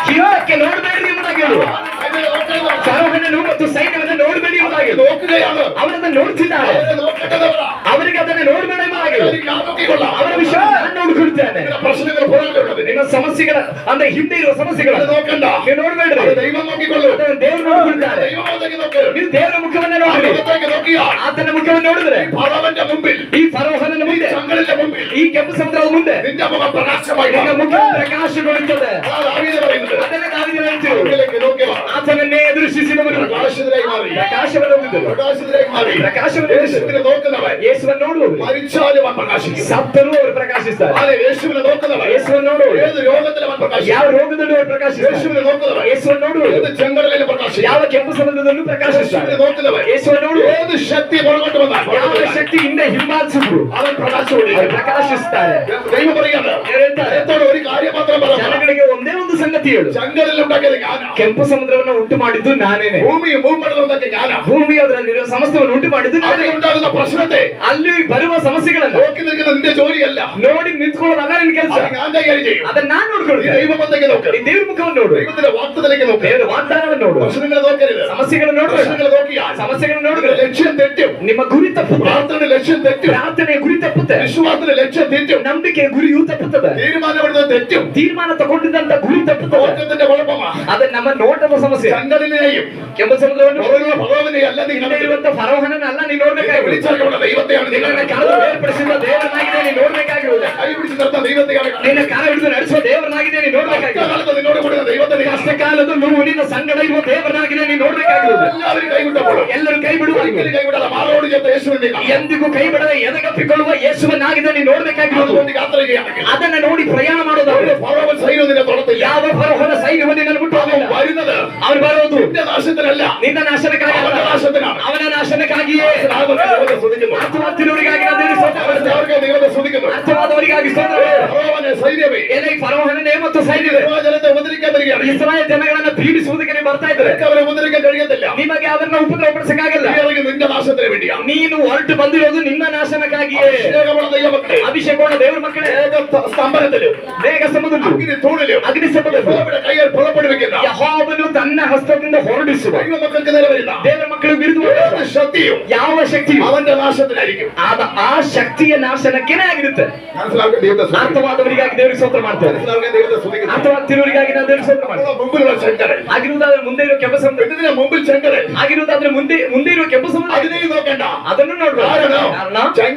ಹಿಂದಕ್ಕೆ ನೋಡಬೇಡಿ ಎಂಬುದಾಗಿ ಹೇಳು.
അതിനെ നോക്കണം.
ಫರೋಹನನ್ನು ಮತ್ತು ಸೈನ್ಯವನ್ನು ನೋಡಬೇಡಿ ಎಂಬುದಾಗಿ ಹೇಳು.
നോക്കുകയാണ്.
ಅವರನ್ನು ನೋಡ್ತಿದ್ದಾರೆ,
അവരെ നോക്കേണ്ടതവരാ.
ಅವರಿಗೆ ಅದನ್ನು ನೋಡಬೇಡ ಎಂಬುದಾಗಿ ಹೇಳು.
അവർക്ക് ഞാൻ നോക്കിക്കൊള്ളാം.
ಅವರ ವಿಷಯ ನಾನು ನೋಡಿಕೊಳ್ತೇನೆ.
നിങ്ങളുടെ പ്രശ്നങ്ങൾ പുറകിലുള്ളത്
ನಿಮ್ಮ ಸಮಸ್ಯೆಗಳ ಅಂದ್ರೆ ಹಿಂದೆ ಇರುವ ಸಮಸ್ಯೆಗಳ
അത് നോക്കണ്ട.
ನೀವು ನೋಡ್ಬೇಡ್ರಿ,
അത് ദൈവം നോക്കിക്കൊള്ളും.
ಅದನ್ನು ದೇವರು ನೋಡಿಕೊಳ್ತಾರೆ.
ദൈവമോദേക്ക് നോക്ക്.
ನೀವು ದೇವರ ಮುಖವನ್ನ ನೋಡ್ರಿ.
ദൈവത്തേക്ക് നോക്കിയാൽ
ಆತನ ಮುಖವನ್ನು ನೋಡಿದ್ರೆ
ഫറവന്റെ മുമ്പിൽ,
ಈ ಫರೋಹನ ಮುಂದೆ,
ചങ്കലിന്റെ മുമ്പിൽ
ಈ ಕೆಂಪು ಸಮುದ್ರದ ಮುಂದೆ
നിന്റെ മുഖം പ്രകാശമായി
ನಿನ್ನ
മാറും.
ಮುಖ ಪ್ರಕಾಶಗೊಳ್ಳುತ್ತದೆ.
അതാണ് ദാവീദ് പറയുന്നത്.
ಅದನ್ನೇ ದಾವೀದನು ಹೇಳಿದ್ದು.
മുമ്പിലേക്ക് നോക്കിയവർ
ಆತನನ್ನೇ ಎದುರಿಸಿದವರು
പ്രകാശിതരായി മാറി.
പ്രകാശವನ್ನು ಹೊಂದಿದರು.
പ്രകാശിതരായി മാറി.
ಪ್ರಕಾಶವನ್ನು
യേശുവിനെ നോക്കുന്നവൻ
ಯೇಸುವನ್ನು ನೋಡುವವರು
മരിച്ചാലും അവൻ പ്രകാശിക്കും.
ಸತ್ತರೂ ಅವರು ಪ್ರಕಾಶಿಸ್ತಾರೆ.
അതെ, യേശുവിനെ നോക്കുന്നവൻ
ಯೇಸುವನ್ನು ನೋಡುವವರು
ഏത് രോഗത്തിലും അവൻ പ്രകാശിക്കും.
ಯಾವ ರೋಗದಲ್ಲೂ ಅವರು ಪ್ರಕಾಶಿಸ್ತಾರೆ.
യേശുവിനെ നോക്കുന്നവൻ
ಯೇಸುವನ್ನು ನೋಡುವವರು
ഏത് ചെങ്കടലിലും പ്രകാശിക്കും.
ಯಾವ ಕೆಂಪು ಸಮುದ್ರದಲ್ಲೂ ಪ್ರಕಾಶಿಸ್ತಾರೆ.
യേശുവിനെ നോക്കുന്നവൻ
ಯೇಸುವನ್ನು ನೋಡುವವರು
ഏത് ശക്തി പുറകോട്ട് വന്നാൽ
ಯಾವ ಶಕ್ತಿಯಿಂದ ಹಿಂಬಾಲಿಸಿದ್ರು
അവൻ പ്രകാശിക്കും.
ಅವರು ಪ್ರಕಾಶಿಸ್ತಾರೆ.
ദൈവം പറയുന്നത്
ಹೇಳ್ತಾರೆ,
എന്നോട് ഒരു കാര്യം മാത്രം പറയാം.
ಜನಗಳಿಗೆ ಒಂದೇ ಒಂದು ಸಂಗತಿ ಹೇಳು,
ചെങ്കടലിൽ ഉണ്ടാക്കിയത് ഞാനാ.
ಕೆಂಪು ಸಮುದ್ರವನ್ನು ಉಂಟು ಮಾಡಿದ್ದು ನಾನೇನೆ.
ഭൂമിയും ഭൂമണ്ഡലം ഉണ്ടാക്കിയ ഞാനാ.
ಭೂಮಿ ಅದರಲ್ಲಿರುವ ಸಮಸ್ತವನ್ನು ಉಂಟು ಮಾಡಿದ್ದು ನಾನೇ.
അതിൽ ഉണ്ടാകുന്ന പ്രശ്നത്തെ
ಅಲ್ಲಿ ಬರುವ ಸಮಸ್ಯೆಗಳನ್ನ
നോക്കി നിൽക്കുന്ന നിന്റെ ജോലിയല്ല.
ನೋಡಿ ನಿಂತ್ಕೊಳ್ಳೋದಲ್ಲ ನಿನ್ ಕೆಲಸ.
അത് ഞാൻ കൈകാര്യം ചെയ്യും.
ಅದನ್ನ ನಾನ್ ನೋಡ್ಕೊಳ್ತೀನಿ.
ദൈവബന്ധಕ್ಕೆ നോക്ക്.
ಈ ದೇವ್ರ ಮುಖವನ್ನು ನೋಡು,
ദൈവത്തിന്റെ വാഗ്ദത്തത്തിലേക്ക് നോക്ക്.
ದೇವರ ವಾಗ್ದಾನವನ್ನು ನೋಡು.
പ്രശ്നങ്ങളെ നോക്കരുത്.
ಸಮಸ್ಯೆಗಳನ್ನು ನೋಡು.
പ്രശ്നങ്ങളെ നോക്കിയാൽ
ಸಮಸ್ಯೆಗಳನ್ನು ನೋಡಿದ್ರೆ
നിങ്ങളുടെ ലക്ഷ്യം തെറ്റും.
ನಿಮ್ಮ ಗುರಿ ತಪ್ಪುತ್ತೆ.
പ്രാർത്ഥനയുടെ ലക്ഷ്യം തെറ്റും.
ಪ್ರಾರ್ಥನೆ ಗುರಿ ತಪ್ಪುತ್ತೆ.
വിശ്വാസത്തിന്റെ ലക്ഷ്യം തെറ്റും.
ನಂಬಿಕೆ ಗುರಿಯೂ ತಪ್ಪುತ್ತದೆ.
തീരുമാനമെടുത്തത് തെറ്റും.
ತೀರ್ಮಾನ ತಗೊಂಡಿದ್ದಂತ ಗುರಿ ತಪ್ಪುತ್ತದೆ.
നോട്ടത്തിന്റെ കുഴപ്പമാ.
ಅದು ನಮ್ಮ ನೋಟದ ಸಮಸ್ಯೆ.
ചെങ്കടലിനെയും
ಕೆಂಪು ಸಮುದ್ರವನ್ನು
പുറകുള്ള ഭഗവാനെയും ಅಲ್ಲ ನೀನು
ಹಿಂದೆ ಇರುವಂತ ಫರೋಹನನ್ನ ಅಲ್ಲ ನೀನು ನೋಡ್ಬೇಕಾಗಿರೋದು.
വിളിച്ചറിയുള്ള ദൈവത്തെയാണ്
ನಿನ್ನನ್ನು
നിങ്ങൾ
ಕರೆದು ಬೇರ್ಪಡಿಸಿರುವ ದೇವರನ್ನಾಗಿದೆ ನೀನು ನೋಡ್ಬೇಕಾಗಿರೋದು.
കൈ പിടിച്ച് നിർത്താൻ ദൈവത്തെയാണ്.
ನಿನ್ನ ಕಾಲ ಹಿಡಿದು ನಡೆಸುವ ದೇವರನ್ನಾಗಿದೆ ನೀನು ನೋಡ್ಬೇಕಾಗಿರೋದು.
കഷ്ടകാലത്ത് നിന്നോട് കൂടെ ദൈവത്തെ നിങ്ങൾ
ಕಷ್ಟಕಾಲದಲ್ಲೂ ನಿನ್ನ ಸಂಗಡ ಇರುವ ದೇವರನ್ನಾಗಿದೆ ನೀನು ನೋಡ್ಬೇಕಾಗಿರೋದು.
എല്ലാവരും കൈവിട്ടപ്പോൾ
ಎಲ್ಲರೂ ಕೈ ಬಿಡುವಾಗ
ഒരിക്കലും കൈവിടാതെ മാറോട് ചേർത്ത യേശുവിനെ കാണാം.
ಎಂದಿಗೂ ಕೈ ಬಿಡದೆ ಎದೆಗಪ್ಪಿಕೊಳ್ಳುವ ಯೇಸುವನ್ನಾಗಿದೆ ನೀನು ನೋಡ್ಬೇಕಾಗಿರೋದು.
അതുകൊണ്ട് യാത്ര ചെയ്യാണെങ്കിൽ
ಅದನ್ನ ನೋಡಿ ಪ್ರಯಾಣ ಮಾಡೋದು.
ഒരു ഫറവൻ സൈന്യം നിന്നെ തൊടത്തില്ല.
ಯಾವ ಫರೋಹನ ಸೈನ್ಯವನ್ನು ನಿನ್ನನ್ನು ಮುಟ್ಟುವುದಿಲ್ಲ.
വരുന്നത്
ಅವನು ಬರೋದು
നിന്റെ നാശത്തിനല്ല,
ನಿನ್ನ ನಾಶನಕ್ಕಾಗಿ ಅಲ್ಲ,
അവന്റെ നാശത്തിനാണ്.
ಅವನ ನಾಶನಕ್ಕಾಗಿಯೇ.
ദൈവത്തെ സ്തുതിക്കുന്നു.
ಅರ್ಥವಾದವರಿಗಾಗಿ ನಾನು ದೇವರಿಗೆ ಸ್ತೋತ್ರ ಮಾಡ್ತೇನೆ.
അവർക്ക് ദൈവത്തെ സ്തുതിക്കുന്നു.
ಅರ್ಥವಾದವರಿಗಾಗಿ ಸ್ತೋತ್ರ.
ഫറവനെ സൈന്യമേ,
ಎಲೆ ಫರೋಹನೇ ಮತ್ತು ಸೈನ್ಯವೇ,
ജനത്തെ ഉപദ്രവിക്കാൻ വരികയാണ്.
ಇಸ್ರಾಯೇಲ್ ಜನಗಳನ್ನ ಪೀಡಿಸುವುದಕ್ಕೆ ನೀವು ಬರ್ತಾ ಇದ್ದಾರೆ.
നിനക്ക് അവരെ ഉപദ്രവിക്കാൻ കഴിയത്തില്ല.
ನಿಮಗೆ ಅವರನ್ನ ಉಪದ್ರವಪಡಿಸಕ್ಕಾಗಲ್ಲ.
നീ ഇറങ്ങി നിന്റെ നാശത്തിന് വേണ്ടിയാണ്.
ನೀನು ಹೊರಟು ಬಂದಿರೋದು ನಿನ್ನ ನಾಶನಕ್ಕಾಗಿಯೇ.
അഭിഷേകമുള്ള ദൈവമക്കളെ,
ಅಭಿಷೇಕವುಳ್ಳ ದೇವರ ಮಕ್ಕಳೇ,
സ്തംഭനത്തിലും
ಮೇಘ ಸಮುದ್ರದಲ್ಲೂ
അഗ്നി തൂണിലും
ಅಗ್ನಿ ಸಮುದ್ರದಲ್ಲೂ
യഹോവയുടെ കൈകൾ പുറപ്പെടുവിക്കുന്ന
ಯೆಹೋವನು ತನ್ನ ಹಸ್ತದಿಂದ ಹೊರಡಿಸುವ
ദൈവമക്കൾക്ക് നേരെ വരുന്ന
ದೇವರ ಮಕ್ಕಳು ವಿರುದ್ಧ
ഏത് ശക്തിയും
ಯಾವ ಶಕ್ತಿಯು
അവന്റെ നാശത്തിനായിരിക്കും.
ಆ ಶಕ್ತಿಯ ನಾಶನಕ್ಕೇನೆ ಆಗಿರುತ್ತೆ.
മനസ്സിലാക്കാൻ ദൈവത്തെ സ്തുതിക്കുന്നു.
ಅರ್ಥವಾದವರಿಗಾಗಿ ದೇವರಿಗೆ ಸ್ತೋತ್ರ ಮಾಡ್ತಾರೆ.
മനസ്സിലാക്കാൻ ദൈവത്തെ സ്തുതിക്കുന്നു.
ಅರ್ಥವಾಗ್ತಿರೋರಿಗಾಗಿ ನಾನು ದೇವರಿಗೆ ಸ್ತೋತ್ರ ಮಾಡ್ತೇನೆ.
മുമ്പിലുള്ള ചെങ്കടൽ,
ಆಗಿರುವುದಾದ್ರೆ ಮುಂದೆ ಇರೋ ಕೆಂಪು ಸಮುದ್ರ,
ഇതിന് മുമ്പിൽ ചെങ്കടൽ,
ಆಗಿರುವುದಾದ್ರೆ ಮುಂದೆ ಇರೋ ಕೆಂಪು ಸಮುದ್ರ,
അതിനെയും നോക്കണ്ട.
ಅದನ್ನು ನೋಡ್ಬೇಕು.
കാരണം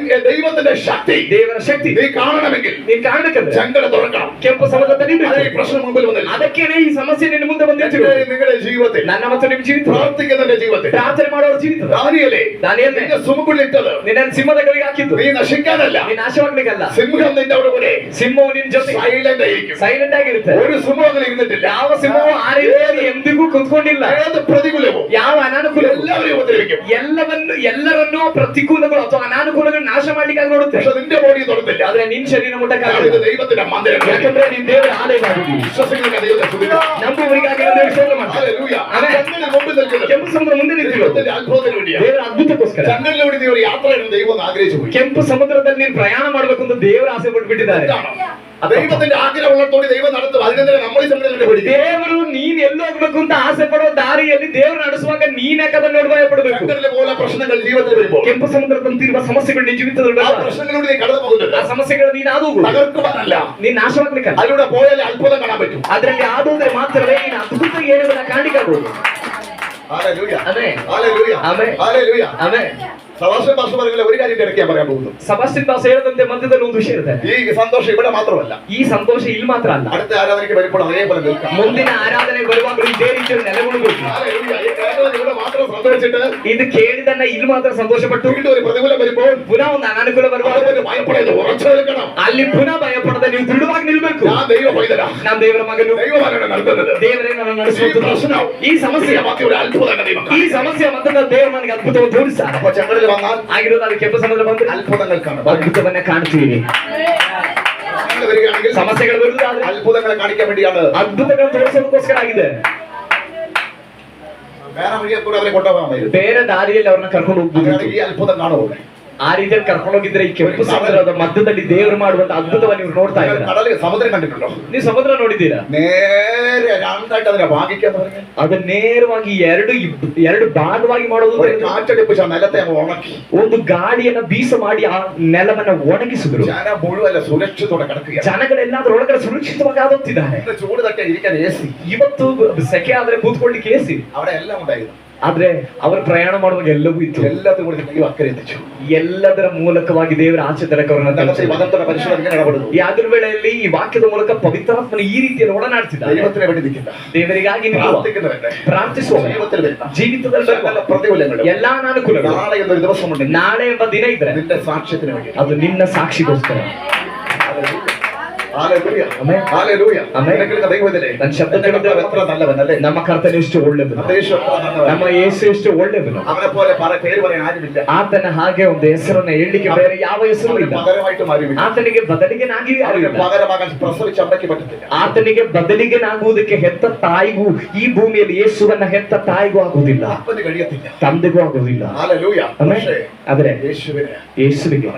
ദൈവത്തിന്റെ ശക്തി
ದೇವರ ಶಕ್ತಿ
നീ കാണണമെങ്കിൽ
ನೀನ್ ಕಾಣ್ಬೇಕಂದ್ರೆ
ചെങ്കടൽ തുറക്കണം.
ಕೆಂಪು ಸಮುದ್ರ
അതേ
ತೆರೀಬೇಕು.
പ്രശ്നം മുമ്പിൽ വന്നില്ല.
ಅದಕ್ಕೇನೆ ಈ ಸಮಸ್ಯೆ ನಿನ್ನ ಮುಂದೆ ಬಂದಿರ್ತೀವಿ.
നിങ്ങളുടെ ജീവിതത്തിൽ
ನನ್ನ ಮತ್ತು ನಿಮ್ಮ ಜೀವಿತ,
പ്രാർത്ഥിക്കുന്നതിന്റെ ജീവിതത്തിൽ
ಪ್ರಾರ್ಥನೆ ಮಾಡೋರ ಜೀವಿತ,
ദാനിയേലേ,
ದಾನಿಯೇಲನೇ,
നിന്റെ സുമുഖിലിട്ടത്
ನಿನ್ನ ಸಿಂಹದ ಕೈಗೆ ಹಾಕಿದ್ದು
നീ നശിക്കാനല്ല.
ನೀನ್ ನಾಶವಾಗ್ಲಿಕ್ಕಲ್ಲ.
സിംഹം നിന്റെ അവിടെ കൂടെ
ಸಿಂಹವು ನಿನ್ ಜೊತೆ
സൈലന്റ് ആയിരിക്കും.
ಸೈಲೆಂಟ್ ಆಗಿರುತ್ತೆ.
ഒരു സിംഹം ഇരുന്നിട്ടില്ല.
ಯಾವ ಸಿಂಹವು ಆ ರೀತಿಯಲ್ಲಿ ಎಂದಿಗೂ ಕುತ್ಕೊಂಡಿಲ್ಲ.
ഏത് പ്രതികൂലവും
ಯಾವ ಅನಾನುಕೂಲ
എല്ലാവരെയും ഉപദ്രവിക്കും.
ಎಲ್ಲರನ್ನೂ ಪ್ರತಿಕೂಲಗಳು ಅಥವಾ ಅನಾನುಕೂಲಗಳು ನಾಶ ಮಾಡ್ಲಿಕ್ಕೆ ನೋಡುತ್ತೆ.
പക്ഷെ നിന്റെ ബോഡി തൊടത്തില്ല.
ಆದ್ರೆ ನಿನ್ ಶರೀರ
കാരണം
ಮುಟ್ಟಕ್ಕಾಗಲ್ಲ.
ഇത് ദൈവത്തിന്റെ മന്ദിരം.
ಯಾಕಂದ್ರೆ ನೀನ್ ದೇವರ ಆಲಯವಾಗಿದ್ದೀವಿ.
വിശ്വസിക്കുന്ന ദൈവത്തെ സ്തുതിക്കുന്നു.
ನಂಬುವವರಿಗಾಗಿ ನಾವು ದೇವರಿಗೆ ಸ್ತೋತ್ರ ಮಾಡ್ತೇವೆ.
ഹല്ലേലൂയ.
ആമേൻ.
ചെങ്കടലിന് മുമ്പിൽ നിൽക്കുന്നത്
ಕೆಂಪು ಸಮುದ್ರ ಮುಂದೆ ನಿಂತಿರೋದು
ദൈവത്തിന്റെ അത്ഭുതത്തിന് വേണ്ടിയാണ്.
ದೇವರ ಅದ್ಭುತಕ್ಕೋಸ್ಕರ.
ചെങ്കടലിലൂടെ നീ ഒരു യാത്ര ചെയ്യണം ദൈവം ഒന്ന് ആഗ്രഹിച്ചു പോയി.
ಕೆಂಪು ಸಮುದ್ರದಲ್ಲಿ ನೀನು ಪ್ರಯಾಣ ಮಾಡಬೇಕು ಅಂತ ದೇವರು ಆಸೆ ಪಟ್ಬಿಟ್ಟಿದ್ದಾರೆ.
ദൈവത്തിന്റെ ആഗ്രഹമുള്ളതോടെ ദൈവം നടത്തും. അതിനെന്തിനാ നമ്മൾ ഈ ചെങ്കടലിനെ പേടിക്കുന്നത്?
ದೇವರು ನೀನ್ ಎಲ್ಲಿ ಹೋಗ್ಬೇಕು ಅಂತ ಆಸೆ ಪಡೋ ದಾರಿಯಲ್ಲಿ ದೇವರು ನಡೆಸುವಾಗ ನೀನ್ಯಾಕೆ ಅದನ್ನ ನೋಡಿ ಭಯ ಪಡಬೇಕು?
ചെങ്കടലിലെ പോലെ പ്രശ്നങ്ങൾ ജീവിതത്തിൽ വരുമ്പോൾ
ಕೆಂಪು ಸಮುದ್ರದಂತಿರುವ ಸಮಸ್ಯೆಗಳು ನಿನ್ನ ಜೀವಿತದಲ್ಲಿ
ആ പ്രശ്നങ്ങളിലൂടെ നീ കടന്നു പോകുന്നത്
ಆ ಸಮಸ್ಯೆಗಳು ನೀನು ಆದೋಗು
തകർക്കുവാനല്ല,
ನೀನ್ ನಾಶವಾಗ್ಲಿಕ್ಕಲ್ಲ.
അതിലൂടെ പോയാലേ അത്ഭുതം കാണാൻ പറ്റും.
ಅದರಲ್ಲಿ ಆದೋದ್ರೆ ಮಾತ್ರವೇ ನೀನು ಅದ್ಭುತ ಹೇಳುವುದನ್ನ ಕಾಣಿಕಾಗಬಹುದು.
ഹല്ലേലൂയ.
ಆಮೆನ್.
ഹല്ലേലൂയ.
ആമേൻ.
ഹല്ലേലൂയ.
ಆಮೆನ್.
സഭാഷൻ ഭാഷ പറയുന്ന ഒരു കാര്യം ഇടയ്ക്ക് ഞാൻ പറയാൻ പോകുന്നു.
ಸಬಾಸ್ಟಿನ್ ದಾಸ್ ಹೇಳದಂತೆ ಮಧ್ಯದಲ್ಲಿ ಒಂದು ವಿಷಯ ಇರುತ್ತೆ.
ഈ സന്തോഷം ഇവിടെ മാത്രമല്ല,
ಈ ಸಂತೋಷ ಇಲ್ಲಿ ಮಾತ್ರ ಅಲ್ಲ,
അടുത്ത ആരാധനയ്ക്ക് വരുമ്പോൾ അതേപോലെ നിൽക്കാം.
ಮುಂದಿನ ಆರಾಧನೆ ಬರುವಾಗಲೂ ಇದೇ ರೀತಿಯಲ್ಲಿ ನೆಲೆಗೊಳ್ಳಬೇಕು.
ഹല്ലേലൂയ. ഈ കേട്ടത് ഇവിടെ മാത്രം സന്തോഷിച്ചിട്ട്
ಇದು ಕೇಳಿದನ್ನ ಇಲ್ಲಿ ಮಾತ್ರ ಸಂತೋಷಪಟ್ಟು
വീണ്ടും ഒരു പ്രതികൂലം വരുമ്പോൾ
ಪುನಃ ಒಂದು ಅನಾನುಕೂಲ ಬರುವಾಗ
അതുപോലെ ഭയപ്പെടരുത്, ഉറച്ചു നിൽക്കണം.
ಅಲ್ಲಿ ಪುನಃ ಭಯಪಡದೆ ನೀವು ದೃಢವಾಗಿ ನಿಲ್ಬೇಕು.
ഞാൻ ദൈവ പൈതലാ,
ನಾನು ದೇವರ ಮಗನು,
ദൈവമാണ് നടത്തുന്നത്.
ದೇವರೇ ನನ್ನ
ഈ
ನಡೆಸುವುದು.
പ്രശ്നം
ಈ ಸಮಸ್ಯೆ
മധ്യ ഒരു അത്ഭുതം ദൈവം.
ಈ ಸಮಸ್ಯೆ ಮತ್ತೆ ದೇವರು ನನಗೆ ಅದ್ಭುತವನ್ನು ತೋರಿಸ್ತಾರೆ.
അപ്പൊ ചെങ്കടലിൽ വന്നാൽ
ಆಗಿರೋದು ಅದು ಕೆಂಪು ಸಮುದ್ರ ಬಂದು
അത്ഭുതങ്ങൾ കാണും.
ಅದ್ಭುತವನ್ನ ಕಾಣ್ತೀವಿ.
അങ്ങനെ വരികയാണെങ്കിൽ
ಸಮಸ್ಯೆಗಳು ಬರುವುದಾದ್ರೆ
അത്ഭുതങ്ങളെ കാണിക്കാൻ വേണ്ടിയാണ്
ಅದ್ಭುತಗಳು ತೋರಿಸೋದಕ್ಕೋಸ್ಕರ ಆಗಿದೆ.
വേറെ വഴിയെ കൂടെ അവരെ കൊണ്ടുപോകാൻ
ಬೇರೆ ದಾರಿಯಲ್ಲಿ ಅವ್ರನ್ನ ಕರ್ಕೊಂಡು ಹೋಗ್ಬೋದು.
ഈ അത്ഭുതം കാണുമോ?
ಆ ರೀತಿಯಲ್ಲಿ ಕರ್ಕೊಂಡು ಹೋಗಿದ್ರೆ ಈ ಕೆಂಪು ಸಮುದ್ರದ ಮಧ್ಯದಲ್ಲಿ ದೇವರು ಮಾಡುವಂತ ಅದ್ಭುತವನ್ನು ನೀವು ನೋಡ್ತಾ ಇದ್ದೀರಾ?
കടലിൽ സമുദ്രം കണ്ടിട്ടുണ്ടോ?
ನೀವು ಸಮುದ್ರ ನೋಡಿದ್ದೀರಾ?
നേരെ രണ്ടായിട്ട് അതിനെ ഭാഗിക്കാന്ന് പറഞ്ഞാൽ
ಅದು ನೇರವಾಗಿ ಎರಡು ಭಾಗವಾಗಿ ಮಾಡೋದು.
ഒരു കാറ്റടിപ്പിച്ച നിലത്തെ അങ്ങ് ഉണക്കി
ಒಂದು ಗಾಳಿಯನ್ನ ಬೀಸ ಮಾಡಿ ಆ ನೆಲವನ್ನ ಒಣಗಿಸಿದ್ರು.
ജന മുഴുവൻ സുരക്ഷിതോടെ കിടക്കുക.
ಜನಗಳೆಲ್ಲ ಅದರೊಳಗಡೆ ಸುರಕ್ಷಿತವಾಗಿ ಆದೋಗ್ತಿದ್ದಾರೆ.
ചൂട് തട്ടി ഇരിക്കാൻ AC,
ಇವತ್ತು ಸೆಕೆ ಆದ್ರೆ ಕೂತ್ಕೊಳ್ಳಿಕ್ಕೆ ಎಸಿ
അവിടെ എല്ലാം ഉണ്ടായിരുന്നു.
ಆದ್ರೆ ಅವರು ಪ್ರಯಾಣ ಮಾಡುವಾಗ ಎಲ್ಲವೂ ಇತ್ತು.
ಎಲ್ಲದೂ ಕೂಡ ನೀವು ಅಕ್ಕರೆ ಎತ್ತಿച്ചു.
ಎಲ್ಲದರ ಮೂಲಕವಾಗಿ ದೇವರ ಆಚೆ ತನಕ ಅವರನ್ನ
ಭಗವಂತನ ಪರಿಶುದ್ಧರಿಗೆ ನಡಬಡುದು.
ಯಾವ್ದ್ರ ವೇಳೆಯಲ್ಲಿ ಈ ವಾಕ್ಯದ ಮೂಲಕ ಪವಿತ್ರಾತ್ಮನ ಈ ರೀತಿಯಲ್ಲಿ ಒಡನಾಡ್ತಿದ್ದ.
ದೈವത്തിനെ വേണ്ടിയിരിക്കില്ല,
ದೇವರಿಗಾಗಿ ಪ್ರಾರ್ಥಿಸುವ ಜೀವಿತದಲ್ಲಿ
പ്രതികൂലങ്ങൾ
ಎಲ್ಲಾ ಅನಾನುಕೂಲಗಳು.
നാളെ എന്നൊരു ദിവസമുണ്ട്,
ನಾಳೆ ಎಂಬ ದಿನ ಇದ್ರೆ
നിന്റെ സാക്ഷ്യത്തിന് വേണ്ടി,
ಅದು ನಿನ್ನ ಸಾಕ್ಷಿಗೋಸ್ಕರ.
Hallelujah, hallelujah. ദൈവത്തിനെ
ನನ್ನ ಶಬ್ದ
എത്ര നല്ലവനല്ലേ,
ನಮ್ಮ ಕರ್ತನ ಎಷ್ಟು ಒಳ್ಳೆಯವನು, ನಮ್ಮ ಯೇಸು ಎಷ್ಟು ಒಳ್ಳೆಯವನು.
അവനെ പോലെ പേര് പറയാൻ ആരുമില്ല.
ಆತನ ಹಾಗೆ ಒಂದು ಹೆಸರನ್ನ ಹೇಳಲಿಕ್ಕೆ ಬೇರೆ ಯಾವ ಹೆಸರು ಇಲ್ಲ.
പകരമായിട്ടും ആരുമില്ല.
ಆತನಿಗೆ ಬದಲಿಗೆ ನಾಗಿ
പകരമാകാൻ പ്രസവിച്ച അമ്മയ്ക്ക് പറ്റത്തില്ല.
ಆತನಿಗೆ ಬದಲಿಗೆ ನಾಗುವುದಕ್ಕೆ ಹೆತ್ತ ತಾಯಿಗೂ ಈ ಭೂಮಿಯಲ್ಲಿ ಯೇಸುವನ್ನ ಹೆತ್ತ ತಾಯಿಗೂ ಆಗುವುದಿಲ್ಲ,
അപ്പന് കഴിയത്തില്ല,
ತಂದೆಗೂ ಆಗುವುದಿಲ್ಲ.
ഹല്ലേലൂയ. പക്ഷേ
ಆದ್ರೆ
യേശുവിനെ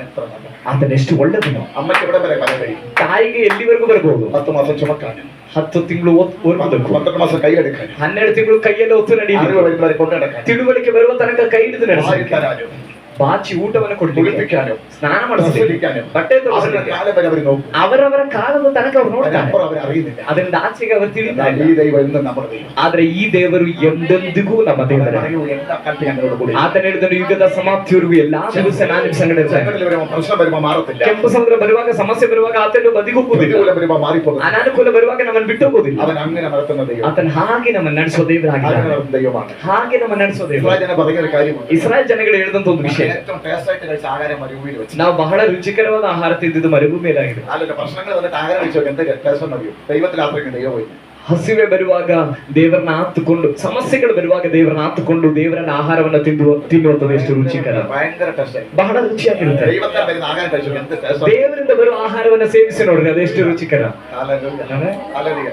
ಆತನ ಎಷ್ಟು ಒಳ್ಳೆಯವನು.
അമ്മയ്ക്ക് ഇവിടെ വരെ വരാൻ കഴിയും.
ತಾಯಿಗೆ ಎಲ್ಲಿವರೆಗೂ ಬರಬಹುದು?
10 ಮಾസം ചുമക്കാനും,
10 ತಿಂಗಳು ಓದ್ಬೇಕು,
12 ಮಾസം ಕೈയെടുക്കാനും,
12 ತಿಂಗಳು ಕೈಯಲ್ಲಿ ಹೊತ್ತು ನಡೆಯುವುದು,
അറിവ് വരുന്നവരെ കൊണ്ടുനടക്കാനും,
ತಿಳುವಳಿಕೆ ಬರುವ ತನಕ ಕೈ ಹಿಡಿದು ನಡೆಸಲಿಕ್ಕೆ,
തരാനും,
ಬಾಚಿ ಊಟವನ್ನು ಕೊಡ್ಲಿಕ್ಕೆ,
കുളിപ്പിക്കാനും,
ಸ್ನಾನ ಮಾಡಿಸಲಿಕ್ಕೆ, ಬಟ್ಟೆ ತೊಡಿಸಲಿಕ್ಕೆ,
കാലം വരെ അവർ നോക്കും.
ಅವರವರ ಕಾಲದ ತನಕ ಅವರು ನೋಡ್ತಾರೆ.
അതിനപ്പുറം അവർ അറിയുന്നില്ല.
ಅದರಿಂದ ಆಚೆಗೆ ಅವರು ತಿಳಿತಾರೆ.
ഈ ദൈവം എന്നും നമ്മുടെ ദൈവം.
ಆದ್ರೆ ಈ ದೇವರು ಎಂದೆಂದಿಗೂ ನಮ್ಮ ದೇವರು.
അറിയൂ, എല്ലാ കാലത്തും ഞങ്ങളോട് കൂടി.
ಆತನ ಹೇಳಿದನು, ಯುಗದ ಸಮಾಪ್ತಿಯವರೆಗೂ ಎಲ್ಲಾ ದಿವಸ ನಾನು ನಿಮ್ಮ ಸಂಗಡ ಇರ್ತೇನೆ.
ജനങ്ങളിൽ വരുമ്പോൾ പ്രശ്നം വരുമ്പോൾ മാറത്തില്ല.
ಕೆಂಪು ಸಮುದ್ರ ಬರುವಾಗ, ಸಮಸ್ಯೆ ಬರುವಾಗ ಆತನು ಬದಿಗೋಗುವುದಿಲ್ಲ.
പ്രതികൂലം വരുമ്പോൾ മാറിപ്പോകും.
ಅನಾನುಕೂಲ ಬರುವಾಗ ನಮ್ಮನ್ನು ಬಿಟ್ಟು ಹೋಗುದಿಲ್ಲ.
അവൻ അങ്ങനെ നടത്തുന്ന ദൈവം.
ಆತನ ಹಾಗೆ ನಮ್ಮನ್ನು ನಡೆಸೋ ದೇವರಾಗಿದ್ದಾನೆ.
അങ്ങനെ നടത്തുന്ന ദൈവമാണ്.
ಹಾಗೆ ನಮ್ಮ ನಡೆಸೋ ದೇವರು.
ഇസ്രായേൽ ജനം പറയുന്ന ഒരു കാര്യമുണ്ട്.
ಇಸ್ರಾಯೇಲ್ ಜನಗಳು ಹೇಳಿದಂತ ಒಂದು ವಿಷಯ,
ഏറ്റവും ടേസ്റ്റ് ആയിട്ട് കഴിച്ച ആഹാരം മരുഭൂമിയിൽ വെച്ച്.
ನಾವು ಬಹಳ ರುಚಿಕರವಾದ ಆಹಾರ ತಿಂದಿದ್ದು ಮರುಭೂಮಿಯಲ್ಲಾಗಿದೆ.
അല്ലല്ല, പ്രശ്നങ്ങൾ വന്നിട്ട് ആഹാരം കഴിച്ചവർക്ക് എന്ത് ടേസ്റ്റ് അറിയോ? ദൈവത്തിൽ ആശ്രയിക്കുന്ന ദൈവം പോയി.
ಹಸಿವೆ ಬರುವಾಗ ದೇವರನ್ನ ಆತುಕೊಂಡು, ಸಮಸ್ಯೆಗಳು ಬರುವಾಗ ದೇವರನ್ನ ಆತುಕೊಂಡು ದೇವರನ್ನ ಆಹಾರವನ್ನ ತಿನ್ನುವಂಥದ್ದು ಎಷ್ಟು ರುಚಿಕರ,
ഭയങ്കര ടേസ്റ്റ് ആയി.
ಬಹಳ ರುಚಿಯಾಗಿರುತ್ತೆ.
ദൈവത്താൽ വരുന്ന ആഹാരം കഴിച്ചു എന്ത് ടേസ്റ്റ്.
ದೇವರಿಂದ ಬರುವ ಆಹಾರವನ್ನ ಸೇವಿಸಿ ನೋಡ್ರಿ, ಅದೆಷ್ಟು ರುಚಿಕರ.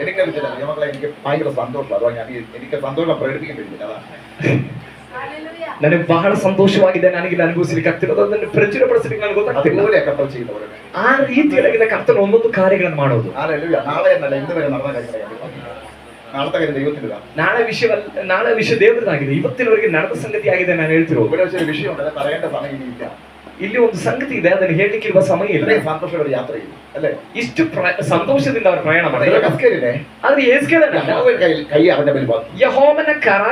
എനിക്കറിയില്ല നിയമങ്ങളെ, എനിക്ക് ഭയങ്കര സന്തോഷം. അതോ ഞാൻ എനിക്ക് സന്തോഷം പ്രകടിപ്പിക്കാൻ കഴിയില്ല. അതാണ്
ನನಗೆ ಬಹಳ ಸಂತೋಷವಾಗಿದೆ, ನನಗೆ ಅನುಭವಿಸಲಿಕ್ಕೆ ಆಗ್ತಿರೋದು, ಅದನ್ನು ಪ್ರಚುರಪಡಿಸಲಿಕ್ಕೆ ನನಗೆ ಗೊತ್ತಾಗ್ತಿಲ್ಲ.
അതുപോലെ കർത്താവ് ചെയ്യുന്നവരെ
ಆ ರೀತಿಯಾಗಿದ್ದ ಕರ್ತನ ಒಂದೊಂದು ಕಾರ್ಯಗಳನ್ನು ಮಾಡೋದು.
നാളെ എന്നല്ല, ഇന്ന് വരെ നടന്ന കാര്യങ്ങളാണ്. നാളത്തെ കാര്യം ദൈവത്തിനില്ല.
ನಾಳೆ ವಿಷಯ ದೇವರದಾಗಿದೆ, ಇವತ್ತಿನವರೆಗೆ ನಡೆದ ಸಂಗತಿ ಆಗಿದೆ ನಾನು ಹೇಳ್ತಿರೋದು.
ഇവിടെ വെച്ചൊരു വിഷയമുണ്ട്, അത് പറയേണ്ട സമയം ഇനിയില്ല.
ಇಲ್ಲಿ ಒಂದು ಸಂಗತಿ ಇದೆ, ಅದನ್ನು ಹೇಳಲಿಕ್ಕೆ ಇರುವ ಸಮಯ ಇಲ್ಲ.
ഇത്രയും സന്തോഷത്തോടെ യാത്ര ചെയ്തു അല്ലേ?
ಇಷ್ಟು ಸಂತೋಷದಿಂದ ಅವರು ಪ್ರಯಾಣ ಮಾಡಿದ್ರು.
അസ്കേലിനെ
ಆದ್ರೆ ಯೇಸ್ಕೇಲನ
കൈ അവന്റെ മേൽ വന്നു.
ಯೆಹೋವನ ಕರ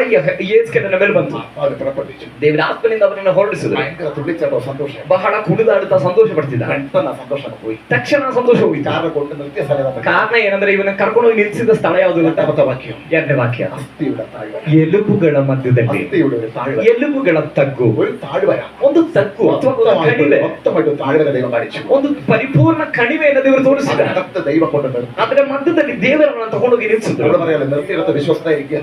ಯೇಸ್ಕೇಲನ ಮೇಲೆ ಬಂತು.
അവന് പുറപ്പെട്ടിച്ചു.
ದೇವರ ಆತ್ಮನಿಂದ ಅವರನ್ನು ಹೊರಡಿಸಿದ್ರು.
ഭയങ്കര തുള്ളിച്ചാട്ടോ സന്തോഷം.
ಬಹಳ ಕುಣಿದಾಡುತ್ತಾ ಸಂತೋಷ ಪಡ್ತಿದ್ದ.
പെട്ടെന്ന് സന്തോഷം പോയി.
ತಕ್ಷಣ ಸಂತೋಷ ಹೋಯಿತು.
കാറ് കൊണ്ട് നിർത്തിയ സ്ഥലം
ಕಾರಣ ಏನಂದ್ರೆ ಇವನ ಕರ್ಕೊಂಡು ಹೋಗಿ ನಿಲ್ಲಿಸಿದ ಸ್ಥಳ ಯಾವುದು ಗೊತ್ತಾ?
വാക്യം,
2ನೇ ವಾಕ್ಯ,
അസ്ഥിയുടെ താഴ്വര.
ಎಲುಬುಗಳ ಮಧ್ಯದಲ್ಲಿ,
അസ്ഥിയുടെ ഒരു താഴ്വര,
ಎಲುಬುಗಳ ತಗ್ಗು,
ഒരു താഴ്വര,
ಒಂದು ತಗ್ಗು ಅಥವಾ ಒಂದು ಕಣಿವೆ,
മൊത്തമായിട്ട് താഴ്വര ദൈവം കാണിച്ചു.
ಒಂದು ಪರಿಪೂರ್ಣ ಕಣಿವೆಯನ್ನು ದೇವರು ತೋರಿಸಿದ.
അതിനകത്ത് ദൈവം കൊണ്ട് നിർത്തി.
ಅದರ ಮಧ್ಯದಲ್ಲಿ ದೇವರನ್ನ ತಗೊಂಡೋಗಿ ನಿಲ್ಲಿಸಿದ್ರು.
അവിടെ പറയാലോ, നിർത്തിയിടത്ത് വിശ്വസ്തയിരിക്കുക.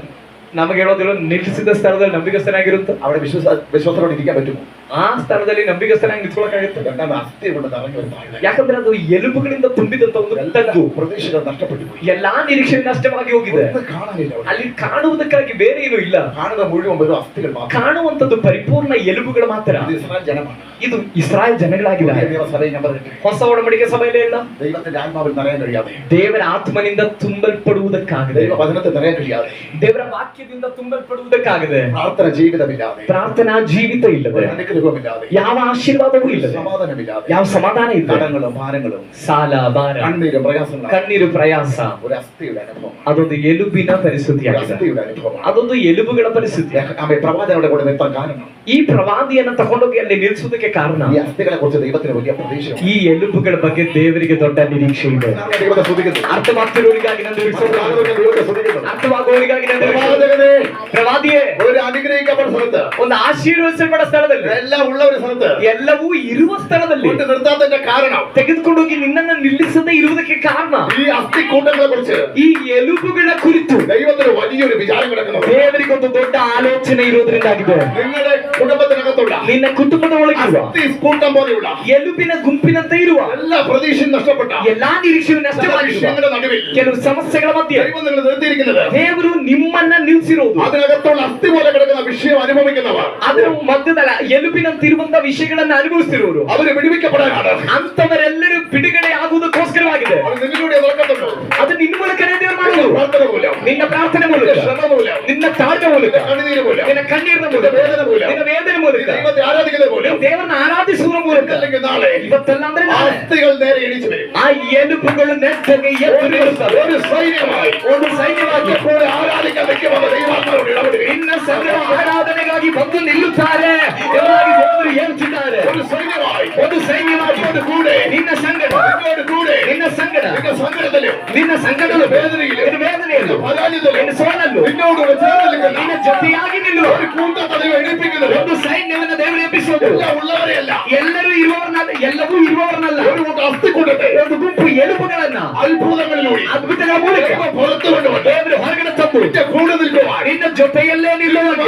ನಮಗೆ ಹೇಳೋದಿಲ್ಲ, ನಿಲ್ಲಿಸಿದ ಸ್ಥಳದಲ್ಲಿ ನಂಬಿಕಸ್ಥನಾಗಿರುತ್ತೆ.
അവിടെ വിശ്വാസത്തോടെ ഇരിക്കാൻ പറ്റുമോ?
ಆ ಸ್ಥಳದಲ್ಲಿ ನಂಬಿಕಸ್ಥನಾಗಿ ನಿಂತ್ಕೊಳ್ಳೋಕ್ಕಾಗುತ್ತೆ?
രണ്ടാമത് അസ്ഥി കൊണ്ട് നിറഞ്ഞ ഒരു താഴ്വര.
ಯಾಕಂದ್ರೆ ಅದು ಎಲುಬುಗಳಿಂದ ತುಂಬಿದಂತ ಒಂದು ತಗ್ಗು.
പ്രതീക്ഷകൾ നഷ്ടപ്പെട്ടു പോയി.
ಎಲ್ಲಾ ನಿರೀಕ್ಷೆ ನಷ್ಟವಾಗಿ ಹೋಗಿದೆ.
ഒന്നും കാണാനില്ല അവിടെ.
ಅಲ್ಲಿ ಕಾಣುವುದಕ್ಕಾಗಿ ಬೇರೆ ಏನು ಇಲ್ಲ.
കാണുന്ന മുഴുവൻ വെറും അസ്ഥികൾ മാത്രം.
ಕಾಣುವಂತದ್ದು ಪರಿಪೂರ್ಣ ಎಲುಬುಗಳು ಮಾತ್ರ.
ഇത് ഇസ്രായേൽ ജനമാണ്.
ಇದು ಇಸ್ರಾಯೇಲ್ ಜನಗಳಾಗಿದ್ದಾರೆ.
പുതിയ നിയമസഭയിൽ ഞാൻ പറഞ്ഞിട്ടുണ്ട്,
ಹೊಸ ಒಡಂಬಡಿಕೆ ಸಭೆಯಲ್ಲೇ ಇಲ್ಲ,
ദൈവത്തിന്റെ ആത്മാവിൽ നിറയാൻ കഴിയാതെ,
ದೇವರ ಆತ್ಮನಿಂದ ತುಂಬಲ್ಪಡುವುದಕ್ಕಾಗದೆ,
ദൈവ വചനത്തിൽ നിറയാൻ കഴിയാതെ,
ದೇವರ ವಾಕ್ಯದಿಂದ ತುಂಬಲ್ಪಡುವುದಕ್ಕಾಗದೆ,
പ്രാർത്ഥന ജീവിതമില്ലാതെ,
ಪ್ರಾರ್ಥನಾ ಜೀವಿತ ಇಲ್ಲದೆ,
അനുഗ്രഹമില്ലാതെ,
ಯಾವ ಆಶೀರ್ವಾದವೂ ಇಲ್ಲದೆ,
സമാധാനമില്ലാതെ,
ಯಾವ ಸಮಾಧಾನ ಇಲ್ಲ,
കടങ്ങളും ഭാരങ്ങളും
ಸಾಲ ಭಾರ,
കണ്ണീരും പ്രയാസങ്ങളും,
ಕಣ್ಣೀರು ಪ್ರಯಾಸ,
ഒരു അസ്ഥിയുടെ അനുഭവം,
ಅದೊಂದು ಎಲುಬಿನ ಪರಿಸ್ಥಿತಿಯಾಗಿದೆ.
അസ്ഥിയുടെ അനുഭവമാണ്.
ಅದೊಂದು ಎಲುಬುಗಳ ಪರಿಸ್ಥಿತಿ.
ആമേൻ. പ്രവാചകരുടെ കൂടെ നിർത്താൻ കാരണം,
ಈ ಪ್ರವಾದಿಯನ್ನ ತಗೊಂಡೋಗಿ ಅಲ್ಲಿ ನಿಲ್ಲಿಸುವುದಕ್ಕೆ ಕಾರಣ,
ഈ അസ്ഥികളെ കുറിച്ച് ദൈവത്തിന് വലിയ പ്രതീക്ഷ.
ಈ ಎಲುಬುಗಳ ಬಗ್ಗೆ ದೇವರಿಗೆ ದೊಡ್ಡ ನಿರೀಕ್ಷೆ ಇದೆ.
ദൈവത്തെ സ്തുതിക്കുന്നു.
ಅರ್ಥವಾಗ್ತಿರೋರಿಗಾಗಿ ನಾನು
ദൈവത്തെ സ്തുതിക്കുന്നു.
ಅರ್ಥವಾಗುವವರಿಗಾಗಿ ನಾನು
പ്രവാചകനെ,
ಪ್ರವಾದಿಯೇ,
ഒരു അനുഗ്രഹിക്കപ്പെട്ട സ്ഥലത്ത്,
ಒಂದು ಆಶೀರ್ವದಿಸಲ್ಪಡ ಸ್ಥಳದಲ್ಲಿ,
എല്ലാം ഉള്ള ഒരു സ്ഥലത്ത്
ಎಲ್ಲವೂ ಇರುವ ಸ್ಥಳದಲ್ಲಿ
കൊണ്ട് നിർത്താത്തതിന്റെ കാരണം,
ತೆಗೆದುಕೊಂಡೋಗಿ ನಿನ್ನನ್ನು ನಿಲ್ಲಿಸದೇ ಇರುವುದಕ್ಕೆ ಕಾರಣ,
ഈ അസ്ഥി കൂട്ടങ്ങളെ കുറിച്ച്
ಈ ಎಲುಬುಗಳ ಕುರಿತು
ദൈവത്തിന് വലിയൊരു വിചാരം കിടക്കുന്നു.
ದೇವರಿಗೊಂದು ದೊಡ್ಡ ಆಲೋಚನೆ ಇರುವುದರಿಂದಾಗಿದೆ.
നിങ്ങളുടെ കുടുംബത്തിനകത്തുള്ള
ನಿನ್ನ ಕುಟುಂಬದ ಒಳಗಿರುವ
അസ്ഥി കൂട്ടം പോലെയുള്ള
ಎಲುಬಿನ ಗುಂಪಿನಂತೆ ಇರುವ
എല്ലാ പ്രതീക്ഷയും നഷ്ടപ്പെട്ട
ಎಲ್ಲಾ ನಿರೀಕ್ಷೆಯು ನಷ್ಟವಾಗಿರುವ
വിഷയങ്ങളുടെ നടുവിൽ
ಕೆಲವು ಸಮಸ್ಯೆಗಳ ಮಧ್ಯೆ
ദൈവം നിങ്ങൾ നിർത്തിയിരിക്കുന്നത്,
ದೇವರು ನಿಮ್ಮನ್ನ ನಿಲ್ಲಿಸಿರುವುದು,
അതിനകത്തുള്ള അസ്ഥി പോലെ കിടക്കുന്ന വിഷയം അനുഭവിക്കുന്നവർ,
ಅದರ ಮಧ್ಯದ ಎಲುಬಿನಂತಿರುವಂತ ವಿಷಯಗಳನ್ನ ಅನುಭವಿಸ್ತಿರುವರು,
അവര് വിടുവിക്കപ്പെടാനാണ്.
ಅಂತವರೆಲ್ಲರೂ ಬಿಡುಗಡೆ ಆಗುವುದಕ್ಕೋಸ್ಕರವಾಗಿದೆ.
അവർ നിന്നിലൂടെ നോക്കത്തുള്ളൂ.
ಅದು ನಿನ್ನ ಮೂಲಕನೇ ದೇವರು ಮಾಡುವುದು.
പ്രാർത്ഥന മൂലം,
ನಿನ್ನ ಪ್ರಾರ್ಥನೆ ಮೂಲಕ,
ശ്രമ മൂലം,
ನಿನ್ನ ತಾಳ್ಮೆ ಮೂಲಕ,
കണ്ണുനീര് മൂലം,
ನಿನ್ನ ಕಣ್ಣೀರಿನ ಮೂಲಕ,
വേദന മൂലം,
ನಿನ್ನ ವೇದನೆ ಮೂಲಕ,
ദൈവത്തെ ആരാധിക്കുന്നത് മൂലം,
ದೇವರನ್ನ ಆರಾಧಿಸುವ ಮೂಲಕ ಮೂಲಕ
അല്ലെങ്കിൽ നാളെ
ಇವತ್ತಲ್ಲ ಅಂದ್ರೆ ನಾಳೆ
അസ്ഥികൾ നേരെ എണീച്ചു വരും.
ಆ ಎಲುಬುಗಳು ನೆಟ್ಟಗೆ ಎದ್ದು ನಿಲ್ಲುತ್ತವೆ.
ഒരു സൈന്യമായി
ಒಂದು ಸೈನ್ಯವಾಗಿ
ഇപ്പോൾ ആരാധിക്കാൻ വെക്കുമ്പോൾ ദൈവാത്മാവോട് ഇടപെടുക.
ನಿನ್ನ ಸಂಘ ಆರಾಧನೆಗಾಗಿ ಬಂದು ನಿಲ್ಲುತ್ತಾರೆ ಎಂಬುದಾಗಿ ದೇವರು ಹೇಳುತ್ತಿದ್ದಾರೆ.
ഒരു സൈന്യമായി
ಒಂದು ಸೈನ್ಯವಾಗಿ
നിന്നോട് കൂടെ
ನಿನ್ನ ಸಂಗಡ
നിന്നോട് കൂടെ
ನಿನ್ನ ಸಂಗಡ
നിന്റെ സങ്കടത്തിലും
ನಿನ್ನ ಸಂಗಡಲು
വേദനയിലും
ನಿನ್ನ ವೇದನೆಯಲ್ಲೂ
പരാജയത്തിലും
ನಿನ್ನ ಸೋಲಲ್ಲೂ
നിന്നോട് ചേർന്ന് നിൽക്കുന്ന
ನಿನ್ನ ಜೊತೆಯಾಗಿ ನಿಲ್ಲುವ
ഒരു കൂട്ടത്തെ ദൈവം എണീപ്പിക്കുന്നത്
ಒಂದು ಸೈನ್ಯವನ್ನು ದೇವರು ಎಬ್ಬಿಸುವುದು.
എല്ലാം ഉള്ളവരെയല്ല,
ಎಲ್ಲರೂ ಇರುವವರನ್ನಲ್ಲ, ಎಲ್ಲವೂ ಇರುವವರನ್ನಲ್ಲ.
ഒരു കൂട്ടം അസ്ഥിക്കൂട്ടത്തെ
ಒಂದು ಗುಂಪು ಎಲುಬುಗಳನ್ನ
അത്ഭുതങ്ങളിലൂടെ
ಅದ್ಭುತಗಳ ಮೂಲಕ
ദൈവം പുറത്തു കൊണ്ടുവന്ന്
ದೇವರು ಹೊರಗಡೆ ತಂದು
നിന്റെ കൂടെ നിൽക്കുവാൻ
ನಿನ್ನ ಜೊತೆಯಲ್ಲೇ ನಿಲ್ಲುವಾಗ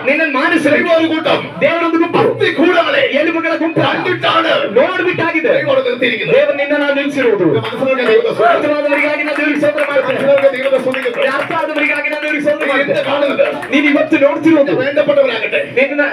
ನಿನ್ನ ಮಾನಸಿಕ
ദൈവം ഒരു കൂട്ടം
ದೇವರೊಂದು ಗುಂಪು
അസ്ഥിക്കൂടങ്ങളെ
ಎಲುಬುಗಳ ಗುಂಪು
കണ്ടിട്ടാണ്
ನೋಡ್ಬಿಟ್ಟಾಗಿದೆ
ദൈവം അവിടെ നിർത്തിയിരിക്കുന്നത്.
ದೇವರು ನಿನ್ನ ನಾನು ನಿಲ್ಲಿಸಿರುವುದು.
മനസ്സിലാക്കാൻ ദൈവത്തെ സ്തുതിക്കുന്നു.
ಅರ್ಥವಾದವರಿಗಾಗಿ ನಾನು ದೇವರಿಗೆ ಸ್ತೋತ್ರ ಮಾಡ್ತೇನೆ.
മനസ്സിലാക്കാൻ ദൈവത്തെ സ്തുതിക്കുന്നു.
ಅರ್ಥ ಆದವರಿಗಾಗಿ ನಾನು ದೇವರಿಗೆ ಸ್ತೋತ್ರ
നീ എന്ത്
ಮಾಡ್ತೇನೆ.
കാണുന്നത്?
ನೀನು ಇವತ್ತು ನೋಡ್ತಿರೋದು
വേണ്ടപ്പെട്ടവരാകട്ടെ,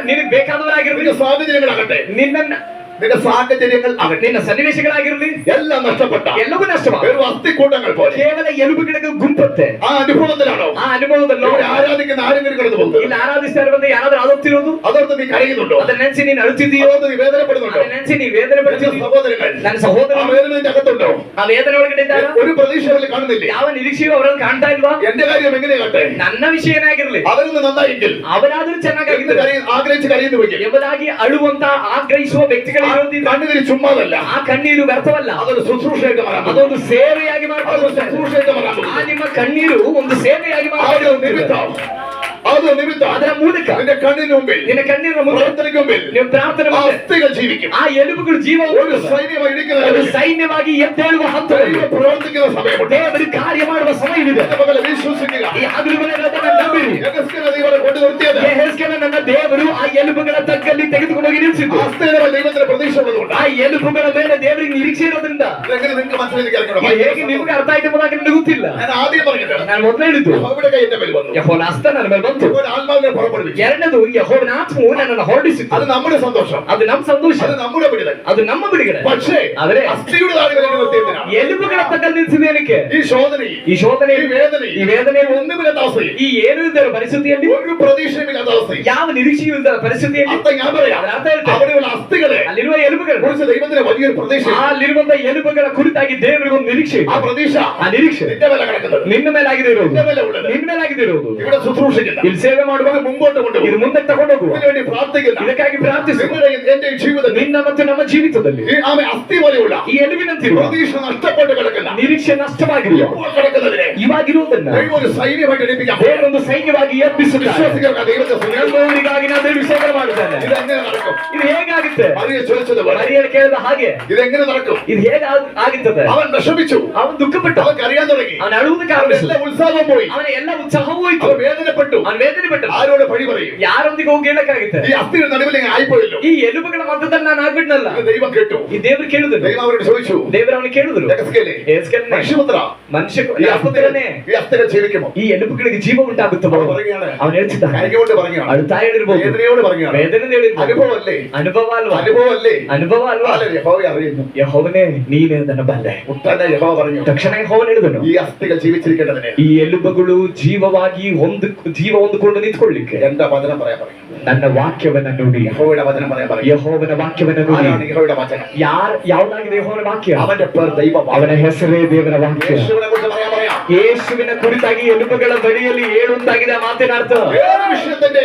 ನಿನಗೆ ಬೇಕಾದವರಾಗಿರಲಿ,
നിന്റെ സാഹചര്യങ്ങളാകട്ടെ, നിന്റെ സാഹചര്യങ്ങൾ ആകട്ടെ,
ನಿನ್ನ ಸನ್ನಿವೇಶಗಳಾಗಿರಲಿ,
എല്ലാം നഷ്ടപ്പെട്ട
ಎಲ್ಲವೂ ನಷ್ಟವಾಗುತ್ತೆ.
വെറും അസ്ഥിക്കൂട്ടങ്ങൾ പോലെ
ಕೇವಲ ಎಲುಬುಗಳಿಗೆ ಗುಂಪತ್ತೆ.
ആ അനുഭവത്തിലാണോ
ಆ ಅನುಭವದಲ್ಲೋ
ഇവിടെ ആരാധിക്കുന്ന ആരെങ്കിലും കടന്നു പോകുന്നത്?
ಇಲ್ಲಿ ಆರಾಧಿಸ್ತಾ ಇರುವಂತ ಯಾರಾದ್ರೂ ಆದೋಗ್ತಿರೋದು
അതോർത്ത് നീ കരയുന്നുണ്ടോ?
ಅದನ್ನ ನೆನೆಸಿ ನೀನು ಅಳುತ್ತಿದ್ದೀಯೋ?
അതോർത്ത് നീ വേദനപ്പെടുന്നുണ്ടോ?
ಅದನ್ನ ನೆನೆಸಿ ನೀ ವೇದನೆ
നിന്റെ
ಪಡ್ತಿದ್ದೀಯೋ?
സഹോദരങ്ങൾ
ನನ್ನ ಸಹೋದರ
ആ വേദന നിന്റെ അകത്തുണ്ടോ?
ಆ ವೇದನೆ ಒಳಗಡೆ ಇದ್ದಾರಾ?
ഒരു പ്രതീക്ഷ അവരിൽ കാണുന്നില്ലേ?
ಯಾವ ನಿರೀಕ್ಷೆಯೂ ಅವರನ್ನು ಕಾಣ್ತಾ ಇಲ್ವಾ?
എന്റെ കാര്യം എങ്ങനെയാകട്ടെ,
ನನ್ನ ವಿಷಯ ಏನಾಗಿರ್ಲಿ,
അവരൊന്ന് നന്നായെങ്കിൽ
ಅವರಾದ್ರೂ
എന്ത്
ಚೆನ್ನಾಗಿದ್ದಾರೆ
ആഗ്രഹിച്ച് കരയുന്നുവെങ്കിൽ
ಎಂಬುದಾಗಿ ಅಳುವಂತ ಆಗ್ರಹಿಸುವ ವ್ಯಕ್ತಿಗಳಿರೋದ್ರಿಂದ
കണ്ണുതിരി ചുമ്മാതല്ല,
ಆ ಕಣ್ಣೀರು ವ್ಯರ್ಥವಲ್ಲ,
അതൊരു ശുശ്രൂഷയായിട്ട് മാറാൻ പോകുന്നു.
ಅದೊಂದು ಸೇವೆಯಾಗಿ
അതൊരു
ಮಾಡ್ಕೊಳ್ಳುತ್ತೆ.
ശുശ്രൂഷയായിട്ട് മാറാൻ
ಆ
പോകുന്നു.
ನಿಮ್ಮ ಕಣ್ಣೀರು ಒಂದು ಸೇವೆಯಾಗಿ
അത്
ಮಾಡ್ಕೊಳ್ಳುತ್ತೆ.
നിമിത്തം അത് നിമിത്തം
ಅದರ ಮೂಲಕ
നിന്റെ കണ്ണിന് മുമ്പിൽ
ನಿನ್ನ ಕಣ್ಣೀರಿನ ಮುಂದೆ
പ്രവർത്തനയ്ക്ക് മുമ്പിൽ
ನೀವು ಪ್ರಾರ್ಥನೆ
ആ
ಮಾಡಿ
അസ്ഥികൾ ജീവിക്കും.
ಆ ಎಲುಬುಗಳು ಜೀವ
ഒരു
ಹೊಂದುತ್ತವೆ.
സൈന്യമായി
ಅದು
ഇരിക്കുന്ന
ಸೈನ್ಯವಾಗಿ ಎದ್ದೇಳುವ ಹಂತದಲ್ಲಿ
ദൈവം പ്രവർത്തിക്കുന്ന സമയമുണ്ട്.
ದೇವರು ಕಾರ್ಯ ಮಾಡುವ ಸಮಯವಿದೆ.
എന്റെ മകളെ വിശ്വസിക്കുക.
ಈ ಹಗಲು ವೇಳೆಗಳನ್ನು ನಂಬಿರಿ.
യഹസ്കേലിനെ ദൈവം അവിടെ കൊണ്ട് നിർത്തിയത്
ಯೆಹೆಜ್ಕೇಲನ ನನ್ನ ದೇವರು ಆ ಎಲುಬುಗಳ ತಗ್ಗಲ್ಲಿ ತೆಗೆದುಕೊಂಡು ಹೋಗಿ ನಿಲ್ಲಿಸಿದ್ದು.
അസ്ഥികളുടെ മേൽ ദൈവത്തിന്റെ പ്രതീക്ഷ ഉള്ളതുകൊണ്ട്.
ಆ ಎಲುಬುಗಳ ಮೇಲೆ ದೇವರಿಗೆ ನಿರೀಕ್ಷೆ ಇರೋದ್ರಿಂದ
ഇതെങ്ങനെ നിങ്ങൾക്ക് മനസ്സിലേക്ക്
ಇದು ಹೇಗೆ ನಿಮ್ಗೆ ಅರ್ಥ ಆಯ್ತು ಎಂಬುದಾಗಿ ನನಗೆ ಗೊತ್ತಿಲ್ಲ.
ഞാൻ ആദ്യം പറഞ്ഞത്
ನಾನು ಮೊದಲು ಹೇಳಿದ್ದು
അവിടെ കൈ എന്റെ മേൽ വന്നു.
ಯೆಹೋವನ ಹಸ್ತ ನನ್ನ ಮೇಲೆ ಬಂತು.
ഒരു ആത്മാവിനെ പുറപ്പെടുവിച്ചു.
ಎರಡನೇದು ಯೆಹೋವನ ಆತ್ಮವು ನನ್ನನ್ನು ಹೊರಡಿಸಿತು.
അത് നമ്മുടെ സന്തോഷം,
ಅದು ನಮ್ಮ ಸಂತೋಷ,
അത് നമ്മുടെ വിടുതൽ.
ಅದು ನಮ್ಮ ಬಿಡುಗಡೆ.
പക്ഷേ
ಆದರೆ
അസ്ഥിയുടെ താഴെ വരെ നിർത്തിയതിനാണ്
ಎಲುಬುಗಳ ತಗ್ಗಲ್ಲಿ ನಿಲ್ಲಿಸಿದೇನಕ್ಕೆ?
ഈ ശോധനയിൽ,
ಈ ಶೋಧನೆ,
ഈ വേദനയിൽ,
ಈ ವೇದನೆ,
ഒന്നുമില്ലാത്ത അവസ്ഥയിൽ,
ಈ ಏನು ಇಲ್ಲದ ಪರಿಸ್ಥಿತಿಯಲ್ಲಿ,
ഒരു പ്രതീക്ഷയുമില്ലാത്ത അവസ്ഥയിൽ,
ಯಾವ ನಿರೀಕ್ಷೆಯೂ ಇಲ್ಲದ ಪರಿಸ್ಥಿತಿಯಲ್ಲಿ
അർത്ഥം ഞാൻ പറയാം,
ಅದರ ಅರ್ಥ ಹೇಳ್ತೇನೆ.
അവിടെയുള്ള അസ്ഥികളെ
ಅಲ್ಲಿರುವ ಎಲುಬುಗಳು,
കുറിച്ച് ദൈവത്തിന് വലിയൊരു പ്രതീക്ഷ.
ಅಲ್ಲಿರುವಂತ ಎಲುಬುಗಳ ಕುರಿತಾಗಿ ದೇವರಿಗೆ ಒಂದು ನಿರೀಕ್ಷೆ ಇದೆ.
ആ പ്രതീക്ഷ
ಆ ನಿರೀಕ್ಷೆ
നിന്റെ മേലെ കിടക്കുന്നത്,
ನಿನ್ನ ಮೇಲಾಗಿದೆ ಇರೋದು,
നിന്റെ മേലെ ഉള്ളത്.
ನಿನ್ನ ಮೇಲಾಗಿದೆ ಇರೋದು.
ഇവിടെ ശുശ്രൂഷിക്കുന്ന,
ಇಲ್ಲಿ ಸೇವೆ ಮಾಡುವಾಗ
മുമ്പോട്ട്
ಇದು
കൊണ്ടുപോകും,
ಮುಂದೆ ತಗೊಂಡು ಹೋಗುವ,
ഇതിനു വേണ്ടി പ്രാർത്ഥിക്കുന്ന,
ಇದಕ್ಕಾಗಿ ಪ್ರಾರ್ಥಿಸು.
നിങ്ങളുടെ എന്റെ ജീവിതത്തിൽ
ನಿನ್ನ ಮತ್ತು ನಮ್ಮ ಜೀವಿತದಲ್ಲಿ
ഈ ആമെ അസ്ഥി പോലെയുള്ള
ಈ ಎಲುಬಿನಂತಿರುವ
പ്രതീക്ഷ നഷ്ടപ്പെട്ട് കിടക്കുന്ന,
ನಿರೀಕ್ಷೆ ನಷ್ಟವಾಗಿರುವ
ഇപ്പോൾ കിടക്കുന്നതിനെ
ಇವಾಗಿರುವುದನ್ನ
ദൈവം ഒരു സൈന്യമായിട്ട് എണീപ്പിക്കാൻ പോകുന്നു.
ದೇವರೊಂದು ಸೈನ್ಯವಾಗಿ ಎಬ್ಬಿಸುತ್ತಾರೆ.
വിശ്വാസികൾക്ക് ദൈവത്തെ സ്തുതിക്കുന്നു.
ನಮ್ಮವರಿಗಾಗಿ ನಾವು ದೇವರಿಗೆ ಸೇವೆ ಮಾಡುತ್ತಾನೆ.
ഇതെങ്ങനെ നടക്കും?
ಇದು ಹೇಗಾಗುತ್ತೆ?
മറിയ ചോദിച്ചതുപോലെ
ಮರಿಯಳು ಕೇಳಿದ ಹಾಗೆ
ഇതെങ്ങനെ നടക്കും?
ಇದು ಹೇಗೆ ಆಗುತ್ತದೆ?
അവൻ വിഷമിച്ചു,
ಅವನು ದುಃಖಪಟ್ಟ,
അവൻ കരയാൻ തുടങ്ങി,
ಅವನು ಅಳುವುದಕ್ಕೆ
അവന്റെ
ಆರಂಭಿಸಿದ,
എല്ലാ ഉത്സാഹവും പോയി,
ಅವನ ಎಲ್ಲ ಉತ್ಸಾಹವೂ ಹೋಯ್ತು,
അവൻ വേദനപ്പെട്ടു.
ಅವನು ವೇದನೆ ಪಟ್ಟ.
ആരോട് പഴി പറയും?
ಯಾರೊಂದಿಗೆ ಹೋಗಿ ಹೇಳಕ್ಕಾಗುತ್ತೆ?
ഈ അസ്ഥിയുടെ നടുവിൽ ഇങ്ങനെ ആയിപ്പോയല്ലോ.
ಈ ಎಲುಬುಗಳ ಮಧ್ಯದಲ್ಲಿ ನಾನು ಆಗ್ಬಿಟ್ನಲ್ಲ.
ഇത് ദൈവം കേട്ടു.
ಈ ದೇವರು ಕೇಳಿದ್ರು,
ദൈവം അവരോട് ചോദിച്ചു,
ದೇವರು ಅವನು ಕೇಳಿದ್ರು,
യഹസ്കേലേ,
ಯೆಹೆಜ್ಕೇಲನೇ,
മനുഷ്യപുത്ര,
ಮನುಷ್ಯ
ഈ
ಯಾಪುತ್ರನೇ,
അസ്ഥികൾ ജീവിക്കുമോ?
ಈ ಎಲುಬುಗಳಿಗೆ ಜೀವ ಉಂಟಾಗುತ್ತೋ?
അവൻ പറയുകയാണ്,
ಅವನು ಹೇಳ್ತಿದ್ದಾನೆ,
കരകൊണ്ട് പറയുകയാണ്,
ಅಳುತ್ತಾ ಹೇಳಿರ್ಬೋದು,
വേദനയോട് പറയുകയാണ്.
ವೇದನೆ ಹೇಳಿರ್ಬೋದು.
അനുഭവമല്ലേ?
ಅನುಭವ ಅಲ್ವಾ?
അനുഭവമല്ലേ?
ಅನುಭವ ಅಲ್ವಾ?
അല്ല, യഹോവയെ അറിയുന്നു.
ಯೆಹೋವನೇ ನೀನೇ ಅದನ್ನು ಬಲ್ಲೆ.
ഉടനെ യഹോവ പറഞ്ഞു,
ತಕ್ಷಣ ಯೆಹೋವನು ಹೇಳಿದನು,
ഈ അസ്ഥികൾ ജീവിച്ചിരിക്കേണ്ടതിന്
ಈ ಎಲುಬುಗಳು ಜೀವವಾಗಿ ಜೀವ ಹೊಂದಿಕೊಂಡು ನಿಂತ್ಕೊಳ್ಳಿಕ್ಕೆ
എന്റെ വചനം പറയാൻ പറയും.
ನನ್ನ ವಾಕ್ಯವನ್ನ ನೋಡಿ,
യഹോവയുടെ വചനം പറയാൻ പറയും.
ಯೆಹೋವನ ವಾಕ್ಯವನ್ನ ನೋಡಿ.
ആരാണ് യഹോവയുടെ വചനം?
ಯಾವ್ದಾಗಿದೆ ಯೆಹೋವನ ವಾಕ್ಯ?
അവന്റെ പേർ ദൈവ
ಅವನ ಹೆಸರೇ ದೇವರ ವಾಕ್ಯ.
യേശുവിനെ കുറിച്ച് പറയാൻ പറയാം.
ಯೇಸುವಿನ ಕುರಿತಾಗಿ ಎಲುಬುಗಳ ಬಳಿಯಲ್ಲಿ ಹೇಳುವಂತಾಗಿದೆ ಆ ಮಾತಿನ ಅರ್ಥ.
ഏത് വിഷയത്തിന്റെ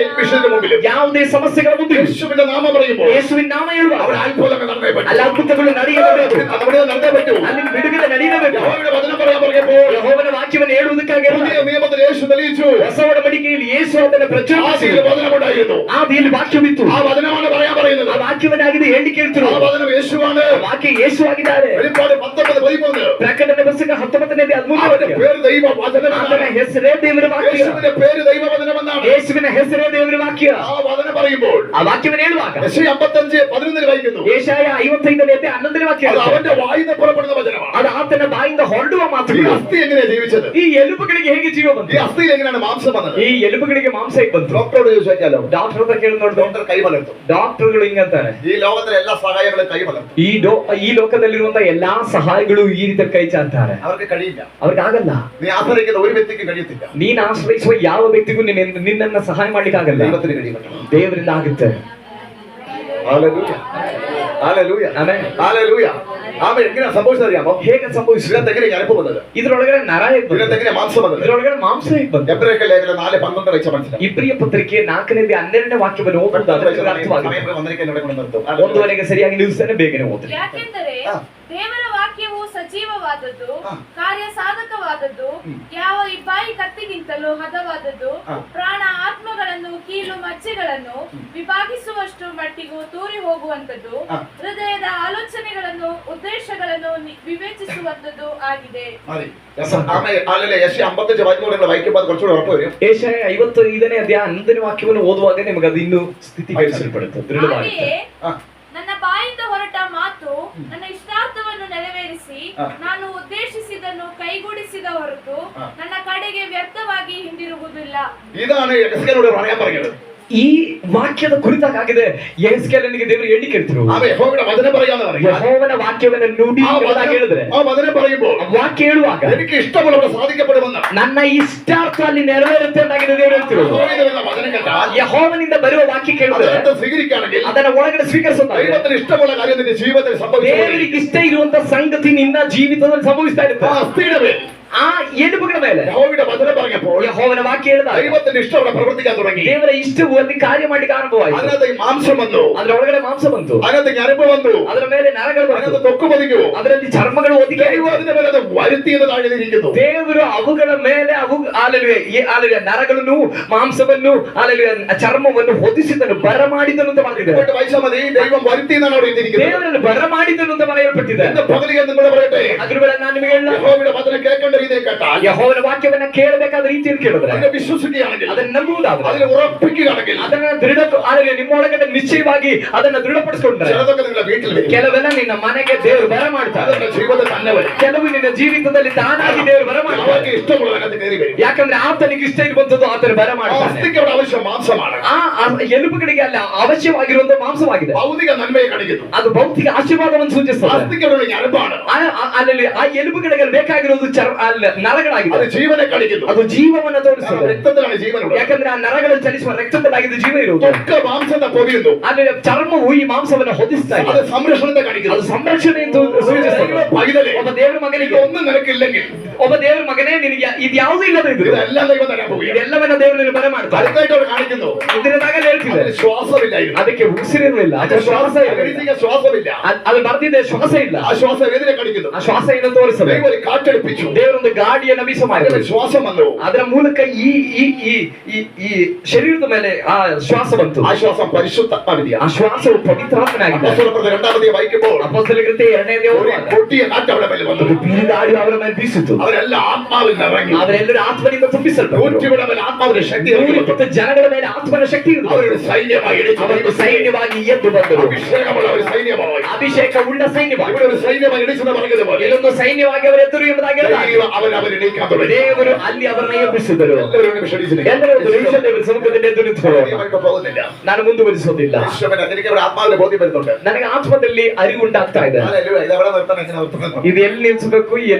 മുമ്പിലും
ಯಾವುದೇ ಸಮಸ್ಯೆಗಳ ಮುಂದೆ
യേശുവിന്റെ നാമം പറയുമ്പോൾ
ಯೇಸುವಿನ ನಾಮ ಹೇಳುವ
അവിടെ അത്ഭുതങ്ങൾ നടന്നേ പറ്റൂ.
ಅಲ್ಲಿ ಅದ್ಭುತಗಳು ನಡೆಯಲೇಬೇಕು,
അവിടെ നടന്നേ പറ്റൂ.
ಅಲ್ಲಿ ಬಿಡುಗಡೆ ನಡೆಯಲೇಬೇಕು.
യഹോവയുടെ വചനം പറയാൻ പറയുമ്പോൾ
ಯೆಹೋವನ ವಾಕ್ಯವನ್ನು ಹೇಳುವುದಕ್ಕಾಗಿ
പുതിയ നിയമത്തിൽ യേശു തെളിയിച്ചു.
ಹೊಸ ಒಡಂಬಡಿಕೆಯಲ್ಲಿ ಯೇಸು ಅದನ್ನು ಪ್ರಚೋದಿಸಿ,
ആദിയിൽ വചനമുണ്ടായിരുന്നു.
ಆದಿಯಲ್ಲಿ ವಾಕ್ಯವಿತ್ತು,
ആ വചനമാണ് പറയാൻ പറയുന്നത്.
ಆ ವಾಕ್ಯವನ್ನಾಗಿದೆ ಹೇಳಿ ಕೇಳ್ತಿರು.
ആ വചനം യേശുവാണ്.
ಆ ವಾಕ್ಯ ಯೇಸು ಆಗಿದ್ದಾರೆ.
വെളിപ്പാട് 19:13
ಪ್ರಕಟಣೆ ಪುಸ್ತಕ 19ನೇ 13ನೇ
അവന്റെ
ವಾಕ್ಯ.
പേര് ദൈവ വചനം
ಆತನ
എന്നാണ്.
ಹೆಸರೇ ದೇವರ ವಾಕ್ಯ.
യേശുവിന്റെ പേര് ദൈവവചനമെന്നാണ്.
ಯೇಸುವಿನ ಹೆಸರೇ ದೇವರ ವಾಕ್ಯ.
ആ വചനം പറയുമ്പോൾ
ಆ ವಾಕ್ಯವನ್ನು ಹೇಳುವಾಗ
യെശയ്യാ 55:11 വായിക്കുന്നു.
ಯೆಶಾಯ 55ನೇ 11ನೇ ವಾಕ್ಯ.
അത് അവന്റെ വായിന്ന് പുറപ്പെടുന്ന വചനമാണ്.
ಅದು ಆತನ ಬಾಯಿಂದ ಹೊರಡುವ
ഈ
ಮಾತುಗಳು.
അസ്ഥി എങ്ങനെയാ ജീവിച്ചത്?
ಈ ಎಲುಬುಗಳಿಗೆ ಹೇಗೆ ಜೀವ
ഈ
ಬಂತು?
അസ്ഥിയിൽ എങ്ങനെയാണ് മാംസം വന്നത്?
ಈ ಎಲುಬುಗಳಿಗೆ ಮಾಂಸ ಹೇಗೆ ಬಂತು?
ഡോക്ടറോട് ചോദിച്ചാലോ?
ಡಾಕ್ಟರ್ ಹತ್ರ ಕೇಳಿ ನೋಡಿದ್ರೆ
ഡോക്ടർ കൈമലർത്തും.
ಡಾಕ್ಟರ್ಗಳು ಹಿಂಗಂತಾರೆ,
ഈ ലോകത്തിലെ എല്ലാ സഹായങ്ങളും കൈമലർത്തും.
ಈ ಲೋಕದಲ್ಲಿರುವಂತಹ ಎಲ್ಲಾ ಸಹಾಯಗಳು ಈ ರೀತಿ ಕೈ ಚಾಚ್ತಾರೆ.
അവർക്ക് കഴിയില്ല.
ಅವ್ರಿಗಾಗಲ್ಲ.
നീ ആശ്രയിക്കുന്ന ഒരു വ്യക്തിക്ക് കഴിയത്തില്ല.
ನೀನ್ ಆಶ್ರಯಿಸುವ ಯಾವ ವ್ಯಕ್ತಿಗೂ ನಿನ್ನನ್ನ ಸಹಾಯ ಮಾಡ್ಲಿಕ್ಕೆ ಆಗಲ್ಲ.
ദൈവത്തിന് കഴിയും.
ದೇವರಿಂದ ಆಗುತ್ತೆ.
ഹല്ലേലൂയ. ഹല്ലേലൂയ.
ಆಮೆನ್.
ഹല്ലേലൂയ. ആമേൻ. എങ്ങനെ സംഭവിച്ചതറിയാമോ?
ಹೇಗೆ ಸಂಭವಿಸಿದ?
ഇതിനകത്ത് ഞരപ്പ് വന്നത്,
ಇದ್ರೊಳಗಡೆ ನರ ಇತ್ತು,
ഇതിനകത്ത് എങ്ങനെ മാംസം വന്നത്?
ಇದ್ರೊಳಗಡೆ ಮಾಂಸ ಬಂತು.
എബ്രായ ലേഖനം 4:12 വെച്ച് മനസ്സിലായി.
ಇಬ್ರಿಯ ಪತ್ರಿಕೆ 4:12 ವಾಕ್ಯವನ್ನು ಓದುವುದಾದ್ರೆ ಅರ್ಥವಾಗುತ್ತೆ.
സമയം വന്നിരിക്കാൻ ഇവിടെ കൊണ്ട് നിർത്തും.
1:30ಗೆ ಸರಿಯಾಗಿ ನಿಲ್ಲಿಸ್ತಾನೆ, ಬೇಗನೆ ಓದ್ರಿ.
ಯಾಕೆಂದರೆ ದೇವರ ವಾಕ್ಯವು ಸಜೀವವಾದದ್ದು,
ಹಾ.
ಕಾರ್ಯ ಸಾಧಕವಾದದ್ದು, ಯಾವ ಇಬ್ಬಾಯಿ ಕತ್ತಿಗಿಂತಲೂ ಹದವಾದದ್ದು, ಪ್ರಾಣ ಆತ್ಮಗಳನ್ನು ಕೀಲು ಮಜ್ಜೆಗಳನ್ನು ವಿಭಾಗಿಸುವಷ್ಟು ಮಟ್ಟಿಗೂ ತೂರಿ ಹೋಗುವಂತದ್ದು,
ಹಾ.
ಹೃದಯದ ಆಲೋಚನೆಗಳನ್ನು ಉದ್ದೇಶಗಳನ್ನು ವಿವೇಚಿಸುವಂತದ್ದು ಆಗಿದೆ.
മതി. ആമേൻ. ഹല്ലേലൂയ. യെശയ്യ 55:13 വായിക്കുമ്പോൾ അത് കുറച്ചുകൂടി ഉറപ്പ് വരും.
ಏಷಯ 55ನೇ ಅಧ್ಯಾಯ 11ನೇ ವಾಕ್ಯವನ್ನು ಓದುವಾಗ ನಿಮಗೆ ಅದು ಇನ್ನೂ ಸ್ಥಿತಿಗೊಳಿಸಲ್ಪಡುತ್ತೆ, ದೃಢವಾಗುತ್ತೆ.
ಹಾಗೆಯೇ
ಹಾ.
ನನ್ನ ಬಾಯಿಂದ ಹೊರಟ ಮಾತು ನನ್ನ ಇಷ್ಟಾರ್ಥವನ್ನು ನೆರವೇರಿಸಿ
ಹಾ.
ನಾನು ಉದ್ದೇಶಿಸಿದನ್ನು ಕೈಗೂಡಿಸಿದ ಹೊರತು
ಹಾ.
ನನ್ನ ಕಡೆಗೆ ವ್ಯರ್ಥವಾಗಿ ಹಿಂದಿರುಗುವುದಿಲ್ಲ.
ഇതാണ് യെഹെസ്കേലിനോട് പറയാൻ പറഞ്ഞത്.
ಈ ವಾಕ್ಯದ ಕುರಿತಾಗಿದೆ ಯೆಹೆಸ್ಕೇಲನಿಗೆ ದೇವರು ಹೇಳಿ ಕೇಳ್ತಿರು.
ആമേൻ. യഹോവയുടെ വചനം പറയാന്ന് പറയും.
ಯೆಹೋವನ ವಾಕ್ಯವನ್ನು ನುಡಿ ಎಂಬುದಾಗಿ ಹೇಳಿದ್ರೆ,
ആ വചനം പറയുമ്പോൾ
ಆ ವಾಕ್ಯ ಹೇಳುವಾಗ
എനിക്ക് ഇഷ്ടമുള്ളവിടെ സാധിക്കപ്പെടുമെന്ന്
ನನ್ನ ಇಷ್ಟಾರ್ಥ ಅಲ್ಲಿ ನೆರವೇರುತ್ತೆ ಅಂತಾಗಿದೆ ದೇವರು ಹೇಳ್ತಿರೋದು.
യഹോവയുടെ വചനം കേട്ടാൽ
ಯೆಹೋವನಿಂದ ಬರುವ ವಾಕ್ಯ ಕೇಳಿದ್ರೆ
അതിനകത്ത് സ്വീകരിക്കുകയാണെങ്കിൽ
ಅದನ್ನ ಒಳಗಡೆ ಸ್ವೀಕರಿಸುತ್ತಾರೆ.
ദൈവത്തിന് ഇഷ്ടമുള്ള കാര്യം നിന്റെ ജീവിതത്തിൽ സംഭവിക്കും.
ದೇವರಿಗೆ ಇಷ್ಟ ಇರುವಂತ ಸಂಗತಿ ನಿನ್ನ ಜೀವಿತದಲ್ಲಿ ಸಂಭವಿಸ್ತಾ
ആ
ಇರುತ್ತೆ.
അസ്ഥിയുടെ മേൽ
ಆ ಎಲುಬುಗಳ ಮೇಲೆ
യഹോവയുടെ വചനം പറഞ്ഞപ്പോൾ
ಯೆಹೋವನ ವಾಕ್ಯ ಹೇಳಿದಾಗ
ദൈവത്തിന്റെ ഇഷ്ടം അവിടെ പ്രവർത്തിക്കാൻ തുടങ്ങി.
ದೇವರ ಇಷ್ಟವು ಅಲ್ಲಿ ಕಾರ್ಯ ಮಾಡ್ಲಿಕ್ಕೆ ಆರಂಭವಾಯಿತು.
അതിനകത്ത് ഈ മാംസം വന്നു,
ಅದರ ಒಳಗಡೆ ಮಾಂಸ ಬಂತು,
അതിനകത്ത് ഞരമ്പ് വന്നു,
ಅದರ ಮೇಲೆ ನರಗಳು ಬಂತು,
അതിനകത്ത് ത്വക്ക് പതിഞ്ഞു.
ಅದರಲ್ಲಿ ಚರ್ಮಗಳು ಒದಗಿ
ദൈവം അതിന്റെ മേലെ അത് വരുത്തി എന്ന് താഴ്ന്നിരിക്കുന്നു.
ದೇವರು ಅವುಗಳ ಮೇಲೆ ಅವು ನರಗಳನ್ನು ಮಾಂಸವನ್ನು ಚರ್ಮವನ್ನು ಹೊದಿಸಿದನು, ಬರಮಾಡಿದನು ಅಂತ ಮಾಡಿದ್ದಾರೆ.
ഇങ്ങോട്ട് വായിച്ചാൽ മതി. ദൈവം വരുത്തി എന്നാണ് അവിടെ ഇരിക്കുന്നത്.
ದೇವರನ್ನು ಬರಮಾಡಿದನು ಅಂತ ಬರೆಯಲ್ಪಟ್ಟಿದೆ.
എന്റെ പകലിಗೆ നിങ്ങൾ പറയട്ടെ,
ಅದ್ರುಗಳನ್ನ ನಾನು ನಿಮಗೆ ಹೇಳ,
യഹോവയുടെ വചനം കേൾക്കേണ്ട രീതിയിൽ കേട്ടാൽ,
ಯೆಹೋವನ ವಾಕ್ಯವನ್ನ ಕೇಳಬೇಕಾದ ರೀತಿಯಲ್ಲಿ ಕೇಳಿದ್ರೆ,
അതിനെ വിശ്വസിക്കുകയാണെങ്കിൽ,
ಅದನ್ನ ನಂಬುವುದಾದ್ರೆ,
അതിനെ ഉറപ്പിക്കുകയാണെങ്കിൽ,
ಅದನ್ನ ನಿಮ್ಮೊಳಗಡೆ ನಿಶ್ಚಯವಾಗಿ ಅದನ್ನ ದೃಢಪಡಿಸಿಕೊಂಡ್ರೆ,
ചിലതൊക്കെ നിങ്ങളുടെ വീട്ടിൽ വരും,
ಕೆಲವೆಲ್ಲ ನಿನ್ನ ಮನೆಗೆ ದೇವರು ಬರಮಾಡ್ತಾರೆ,
നിങ്ങളുടെ ജീവിതത്തിൽ തന്നെ വരും.
ಕೆಲವು ನಿನ್ನ ಜೀವಿತದಲ್ಲಿ ತಾನಾಗಿ ದೇವರು ಬರಮಾಡ್ತಾರೆ.
അവർക്ക് ഇഷ്ടമുള്ളതിനകത്ത് കയറി വരും.
ಯಾಕಂದ್ರೆ ಆತನಿಗೆ ಇಷ್ಟ ಇರುವಂತದ್ದು ಆತನು
ആ
ಬರಮಾಡ್ತಾನೆ.
അസ്ഥിക്ക് അവിടെ ആവശ്യം മാംസമാണ്.
ಆ ಎಲುಬುಗಳಿಗೆ ಅಲ್ಲ ಅವಶ್ಯವಾಗಿರುವಂತ ಮಾಂಸವಾಗಿದೆ.
ഭൗതിക നന്മയെ കാണിക്കുന്നു.
ಅದು ಭೌತಿಕ ಆಶೀರ್ವಾದವನ್ನು ಸೂಚಿಸ್ತದೆ.
അസ്ഥിക്ക് അവിടെ ഞരമ്പാണ്.
ಅಲ್ಲಿ ಆ ಎಲುಬುಗಳಿಗೆ ಬೇಕಾಗಿರೋದು ನರಗಳಾಗಿದೆ.
അത് ജീവനെ കാണിക്കുന്നു.
ಅದು ಜೀವವನ್ನು ತೋರಿಸ್ತದೆ.
രക്തത്തിലാണ് ജീവനുള്ളത്.
ಯಾಕಂದ್ರೆ ಆ ನರಗಳನ್ನು ಚಲಿಸುವ ರಕ್ತದಲ್ಲಾಗಿದ್ದು ಜೀವ ಇರುವುದು.
ത്വക്ക് മാംസത്തെ പൊതിയുന്നു.
ಅಲ್ಲಿ ಚರ್ಮವು ಈ ಮಾಂಸವನ್ನು ಹೊದಿಸ್ತಾ ಇದೆ.
അത് സംരക്ഷണത്തെ കാണിക്കുന്നു.
ಅದು ಸಂರಕ್ಷಣೆ ಎಂದು ಸೂಚಿಸ್ತದೆ.
പൈതലേ,
ಒಬ್ಬ ದೇವರ ಮಗನಿಗೆ,
ഒന്നും ನಿನക്കില്ലെങ്കിൽ,
ಒಬ್ಬ ದೇವರ ಮಗನೇ, ನಿನಗೆ ಇದು ಯಾವುದೂ ಇಲ್ಲದ ಇದು,
ഇതെല്ലാം ദൈവം തരാൻ പോവുകയാണ്.
ಇದೆಲ್ಲವನ್ನ ದೇವರು ನಿನಗೆ ಬರಮಾಡ್ತಾರೆ.
അടുത്തായിട്ട് അവിടെ കാണിക്കുന്നു.
ಇದರಿಂದಾಗಲೇ ಹೇಳ್ತಿದೆ,
അതിന് ശ്വാസമില്ലായിരുന്നു.
ಅದಕ್ಕೆ ಉಸಿರಿರಲಿಲ್ಲ, ಅದು ಶ್ವಾಸ ಇರಲಿಲ್ಲ.
അതിന് ശ്വാസമില്ല.
ಅದು ಬರ್ತಿದೆ, ಶ್ವಾಸ ಇಲ್ಲ.
ആ ശ്വാസം ഏതിനെ കാണിക്കുന്നു?
ಆ ಶ್ವಾಸ ಏನು ತೋರಿಸ್ತದೆ?
ദൈവം ഒരു കാറ്റെടുപ്പിച്ചു.
ದೇವರೊಂದು ಗಾಡಿಯನ್ನು ಬೀಸ
അതിന്
ಮಾಡಿದ್ರು.
ശ്വാസം വന്നു.
ಅದರ ಮೂಲಕ ಈ ಈ ಈ ಈ ಈ ಶರೀರದ ಮೇಲೆ ಆ ಶ್ವಾಸ ಬಂತು.
ആ ശ്വാസം പരിശുദ്ധാത്മാവിനെയാണ്.
ಆ ಶ್ವಾಸವು ಪವಿತ್ರಾತ್ಮನಾಗಿದೆ.
അപ്പോസ്തലപ്രവൃത്തി 2-ാമത്തെ വായിക്കുമ്പോൾ
ಅಪೊಸ್ತಲರ ಕೃತ್ಯ 2ನೇ
ഒരു കൊടിയ കാറ്റ് അവിടെ മേൽ വന്നു.
ಗಾಳಿ ಅವರ ಮೇಲೆ ಬೀಸಿತು.
അവരെല്ലാം ആത്മാവിൽ നിറങ്ങി.
ಅವರೆಲ್ಲರೂ ಆತ್ಮನಿಂದ ತುಂಬಿಸಲ್ಪಟ್ಟರು.
120 ആത്മാവിന്റെ ശക്തി ഇറങ്ങി വന്നു.
120 ಜನಗಳ ಮೇಲೆ ಆತ್ಮನ ಶಕ್ತಿ ಇರುವುದು.
അവരുടെ സൈന്യമായി എഴുതി
ಅವರು ಸೈನ್ಯವಾಗಿ ಎದ್ದು ಬಂದರು.
അഭിഷേകമുള്ള ഒരു സൈന്യമായി.
ಅಭಿಷೇಕ ಉಳ್ಳ ಸೈನ್ಯವಾಗಿ.
ഇവിടെ ഒരു സൈന്യമായി എഴുതിച്ചെന്ന് പറഞ്ഞതുപോലെ
ಇಲ್ಲೊಂದು ಸೈನ್ಯವಾಗಿ ಅವರು ಎದ್ದರು ಎಂಬುದಾಗಿ ಹೇಳಿದಾಗ
അവരെണീക്കാൻ തുടങ്ങി.
ದೇವರು ಅಲ್ಲಿ ಅವರನ್ನ ಎಬ್ಬಿಸಿದರು.
എല്ലാവരും ഒന്ന് വിഷമിച്ചിരിക്കുക.
ಎಲ್ಲರೂ ಒಂದು ನಿಮಿಷ ದೇವರ ಸಮ್ಮುಖದಲ್ಲಿ ಎದ್ದು ನಿಂತುಕೊಳ್ಳೋಣ.
ദൈവമായിട്ട് പോകുന്നില്ല.
ನಾನು ಮುಂದುವರಿಸೋದಿಲ್ಲ.
ഈശോവൻ എനിക്ക് ഇവിടെ ആത്മാവിന്റെ ബോധ്യം വരുന്നുണ്ട്.
ನನಗೆ ಆತ್ಮದಲ್ಲಿ ಅರಿವು ಉಂಟಾಗ್ತಾ ಇದೆ.
ഹല്ലേലൂയ. ഇത് എവിടെ നിർത്തണം, എങ്ങനെ നിർത്തണം,
ಇದು ಎಲ್ಲಿ ನಿಲ್ಲಿಸಬೇಕು,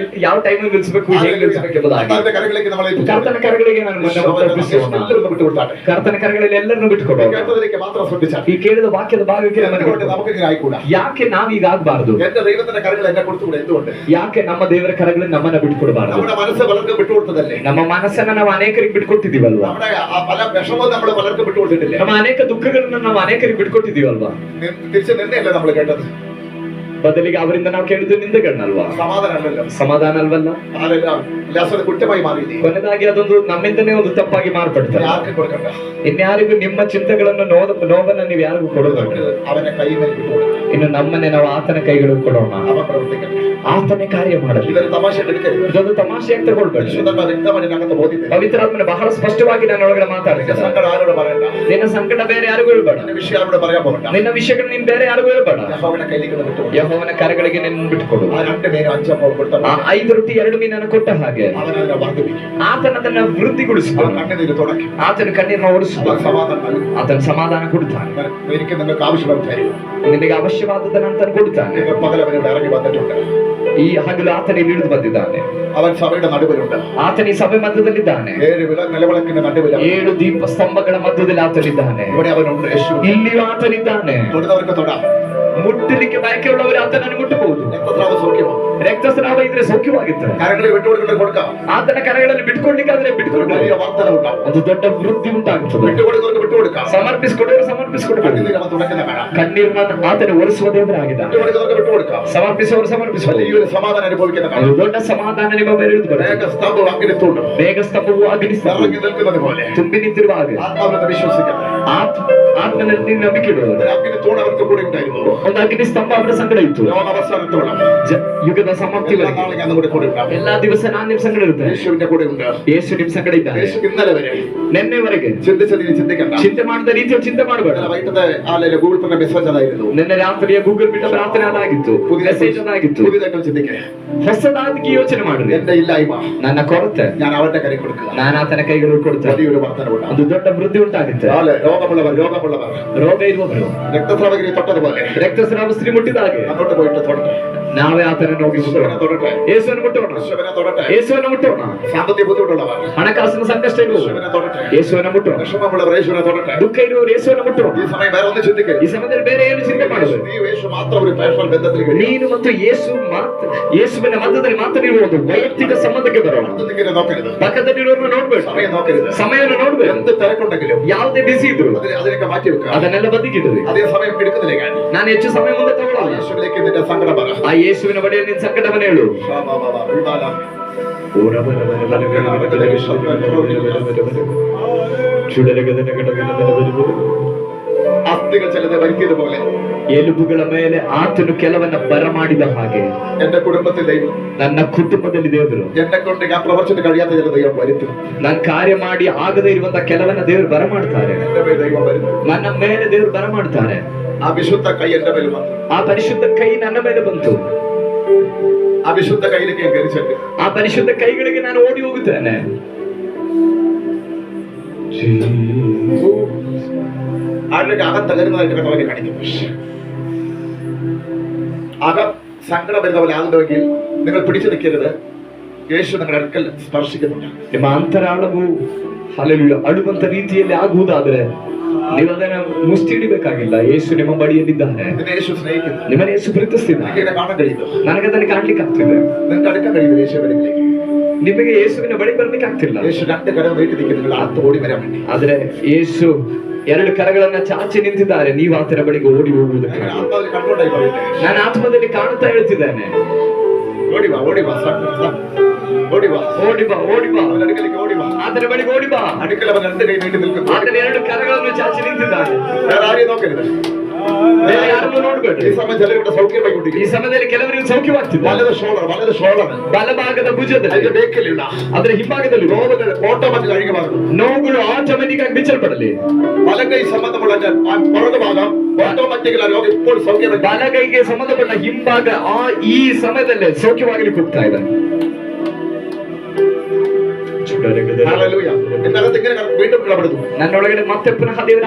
ಯಾವ ಟೈಮ್ ನಿಲ್ಲಿಸಬೇಕು, ಹೇಗೆ ನಿಲ್ಲಿಸಬೇಕು ಎಂಬುದಾಗಿ
കർത്താവിന്റെ കരങ്ങളിലേക്ക് നമ്മളെ
ಕರ್ತನ ಕರಗಳಿಗೆ ನಾನು
എല്ലാവരും വിട്ടുകൊടുത്താട്ടെ.
ಕರ್ತನ ಕರಗಳಲ್ಲಿ ಎಲ್ಲರನ್ನು ಬಿಟ್ಟುಕೊಡೋಣ.
കേട്ടതിലേക്ക് മാത്രം ശ്രദ്ധിച്ചാൽ
ಈ ಕೇಳಿದ ವಾಕ್ಯದ ಭಾಗಕ್ಕೆ ನಮ್ಮನ್ನು
എന്തുകൊണ്ട്
ಬಿಟ್ಟು.
നമുക്കിങ്ങനെ ആയിക്കൂടാ?
ಯಾಕೆ ನಾವೀಗ ಆಗ್ಬಾರ್ದು?
എന്റെ ദൈവത്തിന്റെ കരങ്ങൾ എന്നെ കൊടുത്തുകൂടെ? എന്തുകൊണ്ട്?
ಯಾಕೆ ನಮ್ಮ ದೇವರ ಕರಗಳನ್ನು ನಮ್ಮನ್ನ ಬಿಟ್ಕೊಡ್ಬಾರ್ದು?
നമ്മുടെ മനസ്സ് പലർക്കും വിട്ടുകൊടുത്തതല്ലേ?
ನಮ್ಮ ಮನಸ್ಸನ್ನ ನಾವು ಅನೇಕರಿಗೆ ಬಿಟ್ಕೊಟ್ಟಿದೀವಲ್ವಾ?
നമ്മുടെ ആ പല വിഷമവും നമ്മൾ പലർക്കും വിട്ടുകൊടുത്തിട്ടില്ലേ?
ನಮ್ಮ ಅನೇಕ ದುಃಖಗಳನ್ನ ನಾವು ಅನೇಕರಿಗೆ ಬಿಟ್ಕೊಟ್ಟಿದೀವಲ್ವಾ?
തിരിച്ച് നിന്നെയല്ലേ നമ്മൾ കേട്ടത്?
ಬದಲಿಗೆ ಅವರಿಂದ ನಾವು ಕೇಳಿದ್ದು ನಿಂದೆಗಳನ್ನಲ್ವಾ?
സമാധാനമല്ലല്ലോ.
ಸಮಾಧಾನ ಅಲ್ವಲ್ಲ?
ഉല്ലാസದ കുറ്റമായി മാറിയില്ലേ?
ಕೊನೆದಾಗಿ ಅದೊಂದು ನಮ್ಮಿಂದನೇ ಒಂದು ತಪ್ಪಾಗಿ ಮಾರ್ಪಡ್ತಾರೆ.
ആർക്കും കൊടുക്കണ്ട.
ಇನ್ಯಾರಿಗೂ ನಿಮ್ಮ ಚಿಂತೆಗಳನ್ನು ನೋವನ್ನ ನೀವು ಯಾರಿಗೂ ಕೊಡೋದು.
അവനെ കൈ വിട്ടുകൊടുക്കണം.
ಇನ್ನು ನಮ್ಮನ್ನೇ ನಾವು ಆತನ ಕೈಗಳು ಕೊಡೋಣ.
അവൻ പ്രവർത്തിക്കട്ടെ.
ಆತನೇ ಕಾರ್ಯ ಮಾಡಲಿ.
ഇതൊരു തമാശ എടുക്കരുത്.
ಇದೊಂದು ತಮಾಷೆಯಾಗಿ ತಗೊಳ್ಬೇಡಿ.
പരിശുദ്ധ വ്യക്തമായിട്ട് ബോധ്യം.
ಪವಿತ್ರಾತ್ಮನ ಬಹಳ ಸ್ಪಷ್ಟವಾಗಿ ನಾನು ಒಳಗಡೆ ಮಾತಾಡ್ತೀನಿ.
ಸಂಕಟ ಆരോട് പറയണ്ട.
ನಿನ್ನ ಸಂಕಟ ಬೇರೆ ಯಾರಿಗೂ ಹೇಳ್ಬೇಡ.
നിന്റെ വിഷയം ആരോട് പറയാൻ പോകണ്ട.
ನಿನ್ನ ವಿಷಯಗಳು ನೀನ್ ಬೇರೆ ಯಾರಿಗೂ ಹೇಳ್ಬೇಡ.
യഹോവയുടെ കയ്യിലേക്ക് വിട്ടുകൊടുക്കണം.
ಯೆಹೋವನ ಕರಗಳಿಗೆ ನಿನ್ನ ಬಿಟ್ಟುಕೊಡು.
ആ 2 മീനും 5 അപ്പവും കൊടുത്ത
ಆ 5 ರೊಟ್ಟಿ 2 ಮೀನನ್ನು ಕೊಟ್ಟ ಹಾಗೆ
അവൻ അതിനെ വർദ്ധിപ്പിക്കും.
ಆತನ ಅದನ್ನ ವೃದ್ಧಿಗೊಳಿಸುತ್ತಾನೆ.
അവൻ കണ്ണുനീര് തുടയ്ക്കും.
ಆತನ ಕಣ್ಣೀರನ್ನ
അവൻ
ಓಡಿಸುತ್ತಾನೆ.
സമാധാനം നൽകും.
ಆತನ ಸಮಾಧಾನ ಕೊಡ್ತಾನೆ.
എനിക്ക് നിങ്ങൾക്ക് ആവശ്യമുള്ള തരും.
ನಿನಗೆ ಅವಶ್ಯವಾದದನ್ನ ಆತನು ಕೊಡ್ತಾನೆ.
നിങ്ങൾ പകൽ അവനോട് ഇറങ്ങി വന്നിട്ടുണ്ട്.
ಈ ಹಗಲು ಆತನ ಇಳಿದು ಬಂದಿದ್ದಾನೆ.
അവൻ സഭയുടെ നടുവിലുണ്ട്.
ಆತನ ಈ ಸಭೆ ಮಧ್ಯದಲ್ಲಿದ್ದಾನೆ.
7 നിലവിളക്കിന്റെ നടുവിലാണ്.
7 ದೀಪ ಸ್ತಂಭಗಳ ಮಧ್ಯದಲ್ಲಿ ಆತನಿದ್ದಾನೆ.
ഇവിടെ അവനുണ്ട്. യേശു
ಇಲ್ಲಿಯೂ ಆತನಿದ್ದಾನೆ.
തൊടുന്നവർക്ക് തൊടാം.
ಮುಟ್ಟಲಿಕ್ಕೆ ಬಯಕೆಯುಳ್ಳವರು ಆತನನ್ನು ಮುಟ್ಟಬಹುದು.
ರಕ್ತಸ್ರಾವ ಸೌಖ್ಯವ,
ರಕ್ತಸ್ರಾವ ಇದ್ರೆ ಸೌಖ್ಯವಾಗಿತ್ತು.
ಕರಗಳಿಗೆ ಬಿಟ್ಟುಕೊಡ್ಕೊಂಡು ಕೊಡ್ಕ,
ಆತನ ಕರಗಳಲ್ಲಿ ಬಿಟ್ಕೊಡ್ಲಿಕ್ಕಾದ್ರೆ ಬಿಟ್ಕೊಂಡು
വലിയ വർധന ഉണ്ടാവും.
ಒಂದು ದೊಡ್ಡ ವೃದ್ಧಿ ಉಂಟಾಗುತ್ತದೆ.
വിട്ടുകൊടുക്കുന്നവർക്ക് വിട്ടുകൊടുക്കാം,
ಸಮರ್ಪಿಸಿಕೊಡೋರು ಸಮರ್ಪಿಸಿಕೊಡಬೇಕು.
കണ്ണുനീര് അവൻ തുടയ്ക്കുന്ന കാണാം.
ಕಣ್ಣೀರನ್ನು ಆತನ ಒರೆಸುವ ದೇವರಾಗಿದ್ದಾನೆ.
വിട്ടുകൊടുക്കുന്നവർക്ക് വിട്ടുകൊടുക്കാം,
ಸಮರ್ಪಿಸುವವರು ಸಮರ್ಪಿಸುವರು.
വലിയൊരു സമാധാനം അനുഭവിക്കുന്ന കാണാം.
ಅದು ದೊಡ್ಡ ಸಮಾಧಾನ ನಿಮ್ಮ ಮೇಲೆ ಇಳಿದು ಬರುತ್ತೆ.
മേഘസ്തംഭം അഗ്നിത്തൂണ്ട്
ಮೇಘಸ್ತಂಭವು ಅಗ್ನಿಸ್ತಂಭವು
ഇറങ്ങി നിൽക്കുന്നത് പോലെ
ತುಂಬಿ ನಿಂತಿರುವಾಗ
ആത്മാവിനെ വിശ്വസിക്കണം.
ಆತ್ಮನಲ್ಲಿ ನಂಬಿಕೆ ಇಡುವರು.
ഒരു അഗ്നിത്തൂണ് അവർക്ക് കൂടെ ഉണ്ടായിരുന്നു.
ಒಂದು ಅಗ್ನಿಸ್ತಂಭ ಅವರ ಸಂಗಡ ಇತ್ತು.
ലോകാവസാനത്തോളം
ಯುಗದ ಸಮಾಪ್ತಿ
എല്ലാ നാളും ഞാൻ നമ്മുടെ കൂടെ ഉണ്ടാവും.
ಎಲ್ಲಾ ದಿವಸ ನಾನು ನಿಮ್ ಸಂಗಡ ಇರುತ್ತೆ.
യേശുവിന്റെ കൂടെ ഉണ്ട്.
ಯೇಸು ನಿಮ್ ಸಂಗಡ ಇದ್ದಾನೆ.
യേശു ഇന്നലെ വരെ
ನಿನ್ನೆವರೆಗೆ
ചിന്തിച്ചത് ഇനി ചിന്തിക്കണ്ട.
ಚಿಂತೆ ಮಾಡಿದ ರೀತಿಯಲ್ಲಿ ಚಿಂತೆ ಮಾಡಬೇಡ.
ഇന്നലെ വൈകിട്ടത്തെ ആലയിലെ ഗൂഗിൾ പ്ലേ മെസ്സേജ് അതായിരുന്നു.
ನಿನ್ನೆ ರಾತ್ರಿಯ ಗೂಗಲ್ ಮೀಟ್ ಪ್ರಾರ್ಥನೆ ಅದಾಗಿತ್ತು. ಮೆಸೇಜ್ ಅದಾಗಿತ್ತು.
പുതിയതായിട്ട് ചിന്തിക്കേ,
ಹೊಸದಾಗಿ ಯೋಚನೆ ಮಾಡ್ರಿ.
എന്റെ ഇല്ലായ്മ
ನನ್ನ ಕೊರತೆ
ഞാൻ അവരുടെ കൈ കൊടുക്കുക.
ನಾನು ಆತನ ಕೈಗಳು ಕೊಡ್ತೇನೆ.
വലിയൊരു വർധനവുണ്ട്.
ಒಂದು ದೊಡ್ಡ ವೃದ್ಧಿ ಉಂಟಾಗುತ್ತೆ.
രോഗമുള്ളവർ
ರೋಗ ಇರುವವರು
രക്തസ്രാവഗിരി തൊട്ടതുപോലെ
ರಕ್ತಸ್ರಾವ ಸ್ತ್ರೀ ಮುಟ್ಟಿದ ಹಾಗೆ
അങ്ങോട്ട് പോയിട്ട് തൊടട്ടെ.
ನಾವೇ ಆತನನ್ನು ಹೋಗಿ ಮುಟ್ಟೋಣ.
തൊടട്ടെ.
ಯೇಸುವನ್ನು ಮುಟ್ಟೋಣ.
യേശുവിനെ തൊടട്ടെ.
ಯೇಸುವನ್ನು ಮುಟ್ಟೋಣ.
സാമ്പത്തിക ബുദ്ധിമുട്ടുള്ളവർ
ಹಣಕಾಸಿನ ಸಂಕಷ್ಟ ಇರುವವರು
യേശുവിനെ തൊടട്ടെ.
ಯೇಸುವನ್ನು ಮುಟ್ಟೋಣ.
വിഷമമുള്ളവർ യേശുവിനെ തൊടട്ടെ.
ದುಃಖ ಇರುವವರು ಯೇಸುವನ್ನು ಮುಟ್ಟೋಣ.
ഈ സമയം വേറെ ഒന്നും ചിന്തിക്കരുത്.
ಈ ಸಮಯದಲ್ಲಿ ಬೇರೆ ಏನು ಚಿಂತೆ ಮಾಡಬೇಕು.
നീ യേശു മാത്രം ഒരു പേഴ്സണൽ ബന്ധത്തിൽ കഴിയും.
ನೀನು ಮತ್ತು ಯೇಸುವಿನ ಮಧ್ಯದಲ್ಲಿ ಮಾತ್ರ ಒಂದು ವೈಯಕ್ತಿಕ ಸಂಬಂಧಕ್ಕೆ ಬರೋಣ.
നിങ്ങനെ നോക്കരുത്.
ಪಕ್ಕದಲ್ಲಿರೋರನ್ನ ನೋಡ್ಬೇಡ.
സമയം നോക്കരുത്.
ಸಮಯವನ್ನು ನೋಡ್ಬೇಕು.
എന്ത് തിരക്കുണ്ടെങ്കിലും
ಯಾವುದೇ ಬಿಸಿ ಇದ್ರು
അതിനൊക്കെ മാറ്റി വെക്കുക.
ಅದನ್ನೆಲ್ಲ ಬದಿಗಿಡ್ರಿ.
അതേ സമയം എടുക്കുന്നില്ല ഞാൻ.
ನಾನು ಹೆಚ್ಚು ಸಮಯ ಮುಂದೆ ತಗೊಳ್ಳಲ್ಲ.
യേശുവിലേക്ക് നിന്റെ സങ്കടം പറ.
ಆ ಯೇಸುವಿನ ಬಳಿಯ ನಿನ್ನ ಸಂಕಟವನ್ನು ಹೇಳು.
അസ്ഥികൾ ചിലത് വരുത്തിയതുപോലെ
ಎಲುಬುಗಳ ಮೇಲೆ ಆತನು ಕೆಲವನ್ನ ಬರಮಾಡಿದ ಹಾಗೆ
എന്റെ കുടുംബത്തിൽ ദൈവം,
ನನ್ನ ಕುಟುಂಬದಲ್ಲಿ ದೇವರು
എന്നെ കൊണ്ട് ഞാൻ പ്രവർത്തിച്ചിട്ട് കഴിയാത്ത ചില ദൈവം വരുത്തും.
ನಾನು ಕಾರ್ಯ ಮಾಡಿ ಆಗದೇ ಇರುವಂತ ಕೆಲವನ್ನ ದೇವರು ಬರಮಾಡ್ತಾರೆ.
എന്റെ മേൽ ദൈവം വരുന്നു.
ನನ್ನ ಮೇಲೆ ದೇವರು ಬರಮಾಡ್ತಾರೆ.
ആ വിശുദ്ധ കൈ എന്റെ മേൽ വന്നു.
ಆ ಪರಿಶುದ್ಧ ಕೈ ನನ್ನ ಮೇಲೆ ಬಂತು.
ആ വിശുദ്ധ കൈയിലേക്ക് ഞാൻ കരിച്ചിട്ട്
ಆ ಪರಿಶುದ್ಧ ಕೈಗಳಿಗೆ ನಾನು ಓಡಿ ಹೋಗುತ್ತೇನೆ.
ആരുടെ അകം തകരുന്നതായിട്ട് കണ്ടവനെ കാണിക്കും. അകം സങ്കടം വരുന്ന പോലെ ആകുന്നുവെങ്കിൽ നിങ്ങൾ പിടിച്ചു നിൽക്കരുത്. യേശു നിങ്ങളുടെ അടുക്കൽ സ്പർശിക്കുന്നുണ്ട്.
ನಿಮ್ಮ ಅಂತರಾಳವು ಹಲ್ಲೆಲೂಯಾ ಅಳುವಂತ ರೀತಿಯಲ್ಲಿ ಆಗುವುದಾದ್ರೆ ನೀವು ಅದನ್ನ ಮುಷ್ಟಿ ಹಿಡಿಬೇಕಾಗಿಲ್ಲ. ಯೇಸು ನಿಮ್ಮ ಬಳಿಯಲ್ಲಿದ್ದಾನೆ.
നിന്നെ യേശു സ്നേഹിക്കുന്നു.
ನಿಮ್ಮನ್ನ ಯೇಸು ಪ್ರೀತಿಸ್ತಿದ್ದಾನೆ.
നിനക്ക് ഇതിനെ കാണാൻ കഴിയുന്നു.
ನನಗದನ್ನು ಕಾಣ್ಲಿಕ್ಕೆ ಆಗ್ತಿದೆ.
നിങ്ങൾക്ക് അടുക്കാൻ കഴിയുന്നു യേശുവിലേക്ക്.
ನಿಮಗೆ ಯೇಸುವಿನ ಬಳಿ ಬರ್ಲಿಕ್ಕೆ ಆಗ್ತಿಲ್ಲ.
യേശു രണ്ട് കരം നീട്ടി നിൽക്കുന്നു നിങ്ങൾ അടുത്ത് ഓടി വരാൻ വേണ്ടി.
ಆದ್ರೆ ಯೇಸು ಎರಡು ಕರಗಳನ್ನ ಚಾಚಿ ನಿಂತಿದ್ದಾರೆ. ನೀವು ಆತನ ಬಳಿಗೆ ಓಡಿ ಹೋಗುವುದಕ್ಕೆ.
നിങ്ങൾ ആത്മാവിൽ കണ്ടോണ്ടായി പറയട്ടെ.
ನಾನು ಆತ್ಮದಲ್ಲಿ ಕಾಣುತ್ತಾ ಹೇಳ್ತಿದ್ದೇನೆ.
ഓടി വാ, ഓടി വാ, ഓടി വാ,
ಓಡಿ ಬಾ, ಓಡಿ ಬಾ,
അവന്റെ അടുക്കലേക്ക് ഓടി വാ.
ಆತನ ಬಳಿಗೆ ಓಡಿ ಬಾ.
അടുക്കൽ അവൻ രണ്ട് കൈ നീട്ടി നിൽക്കുന്നു.
ಆತನ ಎರಡು ಕರಗಳನ್ನು ಚಾಚಿ ನಿಂತಿದ್ದಾನೆ.
വേറെ ആരെയും നോക്കരുത്.
ಬೇರೆ ಯಾರನ್ನು ನೋಡ್ಬೇಡ್ರಿ.
ഈ സമയം ചിലരുടെ സൗഖ്യമായി
ಈ
കൊണ്ടിരിക്കുന്നു.
ಸಮಯದಲ್ಲಿ ಕೆಲವರಿಗೆ ಸೌಖ್ಯವಾಗ್ತಿದೆ.
വലത് ഷോളർ
ಬಲಭಾಗದ ಭುಜದಲ್ಲಿ,
അതിന്റെ ബേക്കിലുള്ള
ಅದರ ಹಿಂಭಾಗದಲ್ಲಿ
രോഗങ്ങൾ ഓട്ടോമാറ്റിക് അഴിഞ്ഞു മാറുന്നു.
ನೋವುಗಳು ಆಟೋಮೆಟಿಕ್ ಆಗಿ ಬಿಚ್ಚಲ್ಪಡಲಿ.
വലങ്കൈ സംബന്ധമുള്ള പുറകു ഭാഗം ഓട്ടോമാറ്റിക്കൽ ആ രോഗം ഇപ്പോൾ സൗഖ്യമായി.
ಬಲಗೈಗೆ ಸಂಬಂಧಪಟ್ಟ ಹಿಂಭಾಗ ಈ ಸಮಯದಲ್ಲೇ ಸೌಖ್ಯವಾಗಲಿಕ್ಕೆ ಹೋಗ್ತಾ ಇದೆ.
ഹല്ലേലൂയ. എന്റെ അകത്ത് ഇങ്ങനെ വീണ്ടും ഇടപെടുന്നു.
ನನ್ನೊಳಗಡೆ ಮತ್ತೆ ಪುನಃ ದೇವರ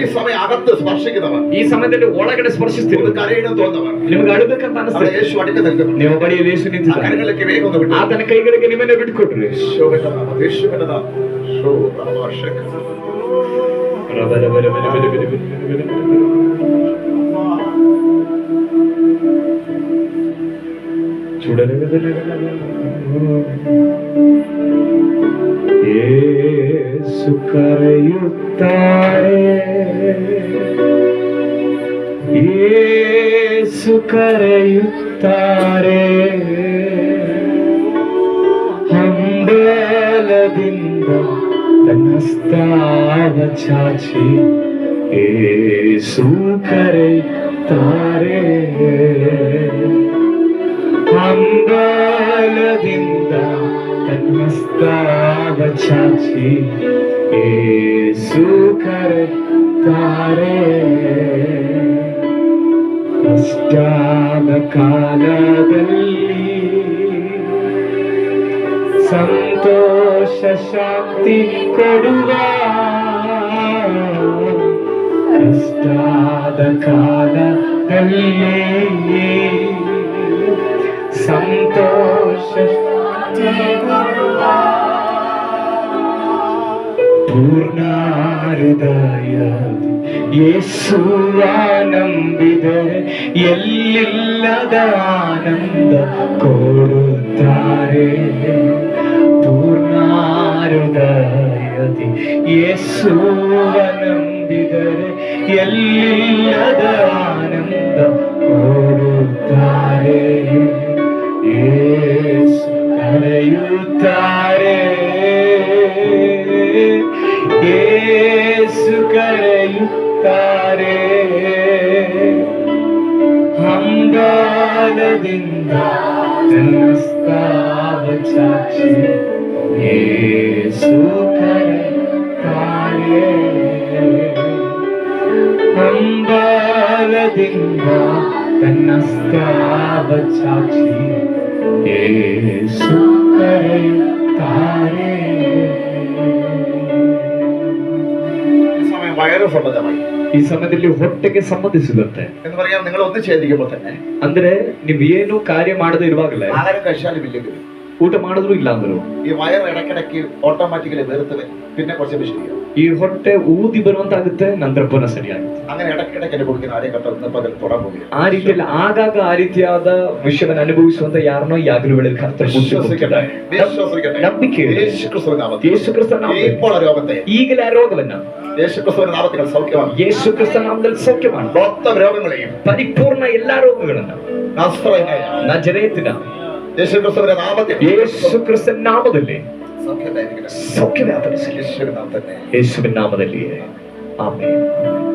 ഈ സമയം അകത്ത് സ്പർശിക്കുന്നവർ,
ಈ ಸಮಯದಲ್ಲಿ ಒಳಗಡೆ ಸ್ಪರ್ಶಿಸ್ತೀವಿ.
ഒന്ന് കരയണം തോന്നുന്നവർ,
ನಿಮಗೆ ಅಳಬೇಕಂತ
അവിടെ
ಅನಿಸ್ತದೆ.
യേശു അടുത്ത് നിൽക്കുന്നു.
ನೀವು ಬಳಿಯಲ್ಲಿ ಯೇಸು
ആ
ನಿಂತಿದ್ದಾನೆ.
കരങ്ങളിലേക്ക് വേഗം ഒന്ന് വിട്ടു.
ಆತನ ಕೈಗಳಿಗೆ ನಿಮ್ಮನ್ನೇ ಬಿಟ್ಕೊಟ್ರಿ.
യേശുവിന്റെ നാമം, യേശുവിന്റെ നാമം. ഷോ റവാഷക.
ಯೇಸು ಕರೆಯುತ್ತಾರೆ, ಯೇಸು ಕರೆಯುತ್ತಾರೆ, ಹಂಬಲದಿಂದ ತನ್ನ ಹಸ್ತಾವ ಚಾಚಿ ಯೇಸು ಕರೆಯುತ್ತಾರೆ, ಹಂಬಲದಿಂದ ತನ್ನ ಹಸ್ತಾವ ಚಾಚಿ ಯೇಸು ಕರೆಯುತ್ತಾರೆ. ಕಷ್ಟದ ಕಾಲದಲ್ಲಿ ಸಂತೋಷ ಶಾಂತಿ ಕೊಡುವ, ಕಷ್ಟದ ಕಾಲದಲ್ಲಿ ಸಂತೋಷ ಪೂರ್ಣ ಹೃದಯ ಯೇಸುವಾನಂಬಿದರೆ ಎಲ್ಲಿಲ್ಲದ ಆನಂದ ಕೊಡುತ್ತಾರೆ ಪೂರ್ಣ ಹೃದಯದಿ ಯೇಸುವನಂಬಿದರೆ ಎಲ್ಲಿಲ್ಲದ ಆನಂದ ಕೊಡುತ್ತಾರೆ ಯೇಸು ಕರೆಯುತ್ತಾರೆ ಯೇಸು ಕರೆಯುತ್ತಾರೆ ಹಂಗಾಲದಿಂದ ತನ್ನಸ್ತಾವ ಸಾಕ್ಷಿ ಯೇಸು ಕರೆಯುತ್ತಾರೆ ಹಂಗಾಲದಿಂದ ತನ್ನಸ್ತಾವ ಸಾಕ್ಷಿ ಯೇಸು ಕರೆಯುತ್ತಾರೆ
ഈ സമയം വയറ് സംബന്ധമായി
ಈ ಸಮಯದಲ್ಲಿ ಹೊಟ್ಟೆಗೆ ಸಂಬಂಧಿಸಿದಂತೆ
എന്ന് പറയാം. നിങ്ങൾ ഒന്ന് ഛേദിക്കുമ്പോൾ തന്നെ
ಅಂದ್ರೆ ನೀವ್ ಏನು ಕಾರ್ಯ ಮಾಡದೇ ಇರುವಾಗಲೇ
ആഹാരം കഴിച്ചാലും ഇല്ലെങ്കിലും
ಊಟ ಮಾಡಿದ್ರು ಇಲ್ಲ ಅಂದ್ರು
ഈ വയർ ഇടയ്ക്കിടയ്ക്ക് ഓട്ടോമാറ്റിക്കലി വെറുത്ത് വരും, പിന്നെ കുറച്ച് ശരിയാവും.
ಈ ಹೊಟ್ಟೆ ಊದಿ ಬರುವಂತಾಗುತ್ತೆ, ನಂತರ ಪುನಃ ಸರಿಯಾಗುತ್ತೆ.
അങ്ങനെ ഇടയ്ക്കിടയ്ക്ക് അനുഭവിക്കുന്ന ആരെയും കത്ത ഇന്നിപ്പോൾ അതിൽ തൊടാൻ പോവുകയാണ്.
ಆ ರೀತಿಯಲ್ಲಿ ಆಗಾಗ ಆ ರೀತಿಯಾದ ವಿಷಯವನ್ನು ಅನುಭವಿಸುವಂತ ಯಾರನ್ನೋ ಯಾಗಲು ವೇಳೆ ಕರ್ತರು
വിശ്വസിക്കട്ടെ, വിശ്വസിക്കട്ടെ.
ನಂಬಿಕೆ
യേശുക്രിസ്തുവിന്റെ നാമത്തിൽ
ಯೇಸು ಕ್ರಿಸ್ತನ ನಾಮದಲ್ಲಿ
ഇപ്പോൾ ആ രോഗത്തെ
ಈಗಲೇ ಆ ರೋಗವನ್ನ
യേശുക്രിസ്തുവിന്റെ നാമത്തിൽ സൗഖ്യമാണ്.
ಯೇಸು ಕ್ರಿಸ್ತನ ನಾಮದಲ್ಲಿ ಸೌಖ್ಯ ಮಾಡಿ
മൊത്തം രോഗങ്ങളെയും
ಪರಿಪೂರ್ಣ ಎಲ್ಲಾ ರೋಗಗಳನ್ನ
നസ്രയനായ
ನಜರೇತಿನ
യേശുക്രിസ്തുവിന്റെ നാമത്തിൽ
ಯೇಸು ಕ್ರಿಸ್ತನ ನಾಮದಲ್ಲಿ
സൗഖ്യമായിരിക്കട്ടെ.
ಸೌಖ್ಯ ವ್ಯಾಪರಿಸಲಿ
യേശുവിന്റെ നാമത്തിൽ തന്നെ.
ಯೇಸುವಿನ ನಾಮದಲ್ಲಿ ಆಮೆನ್.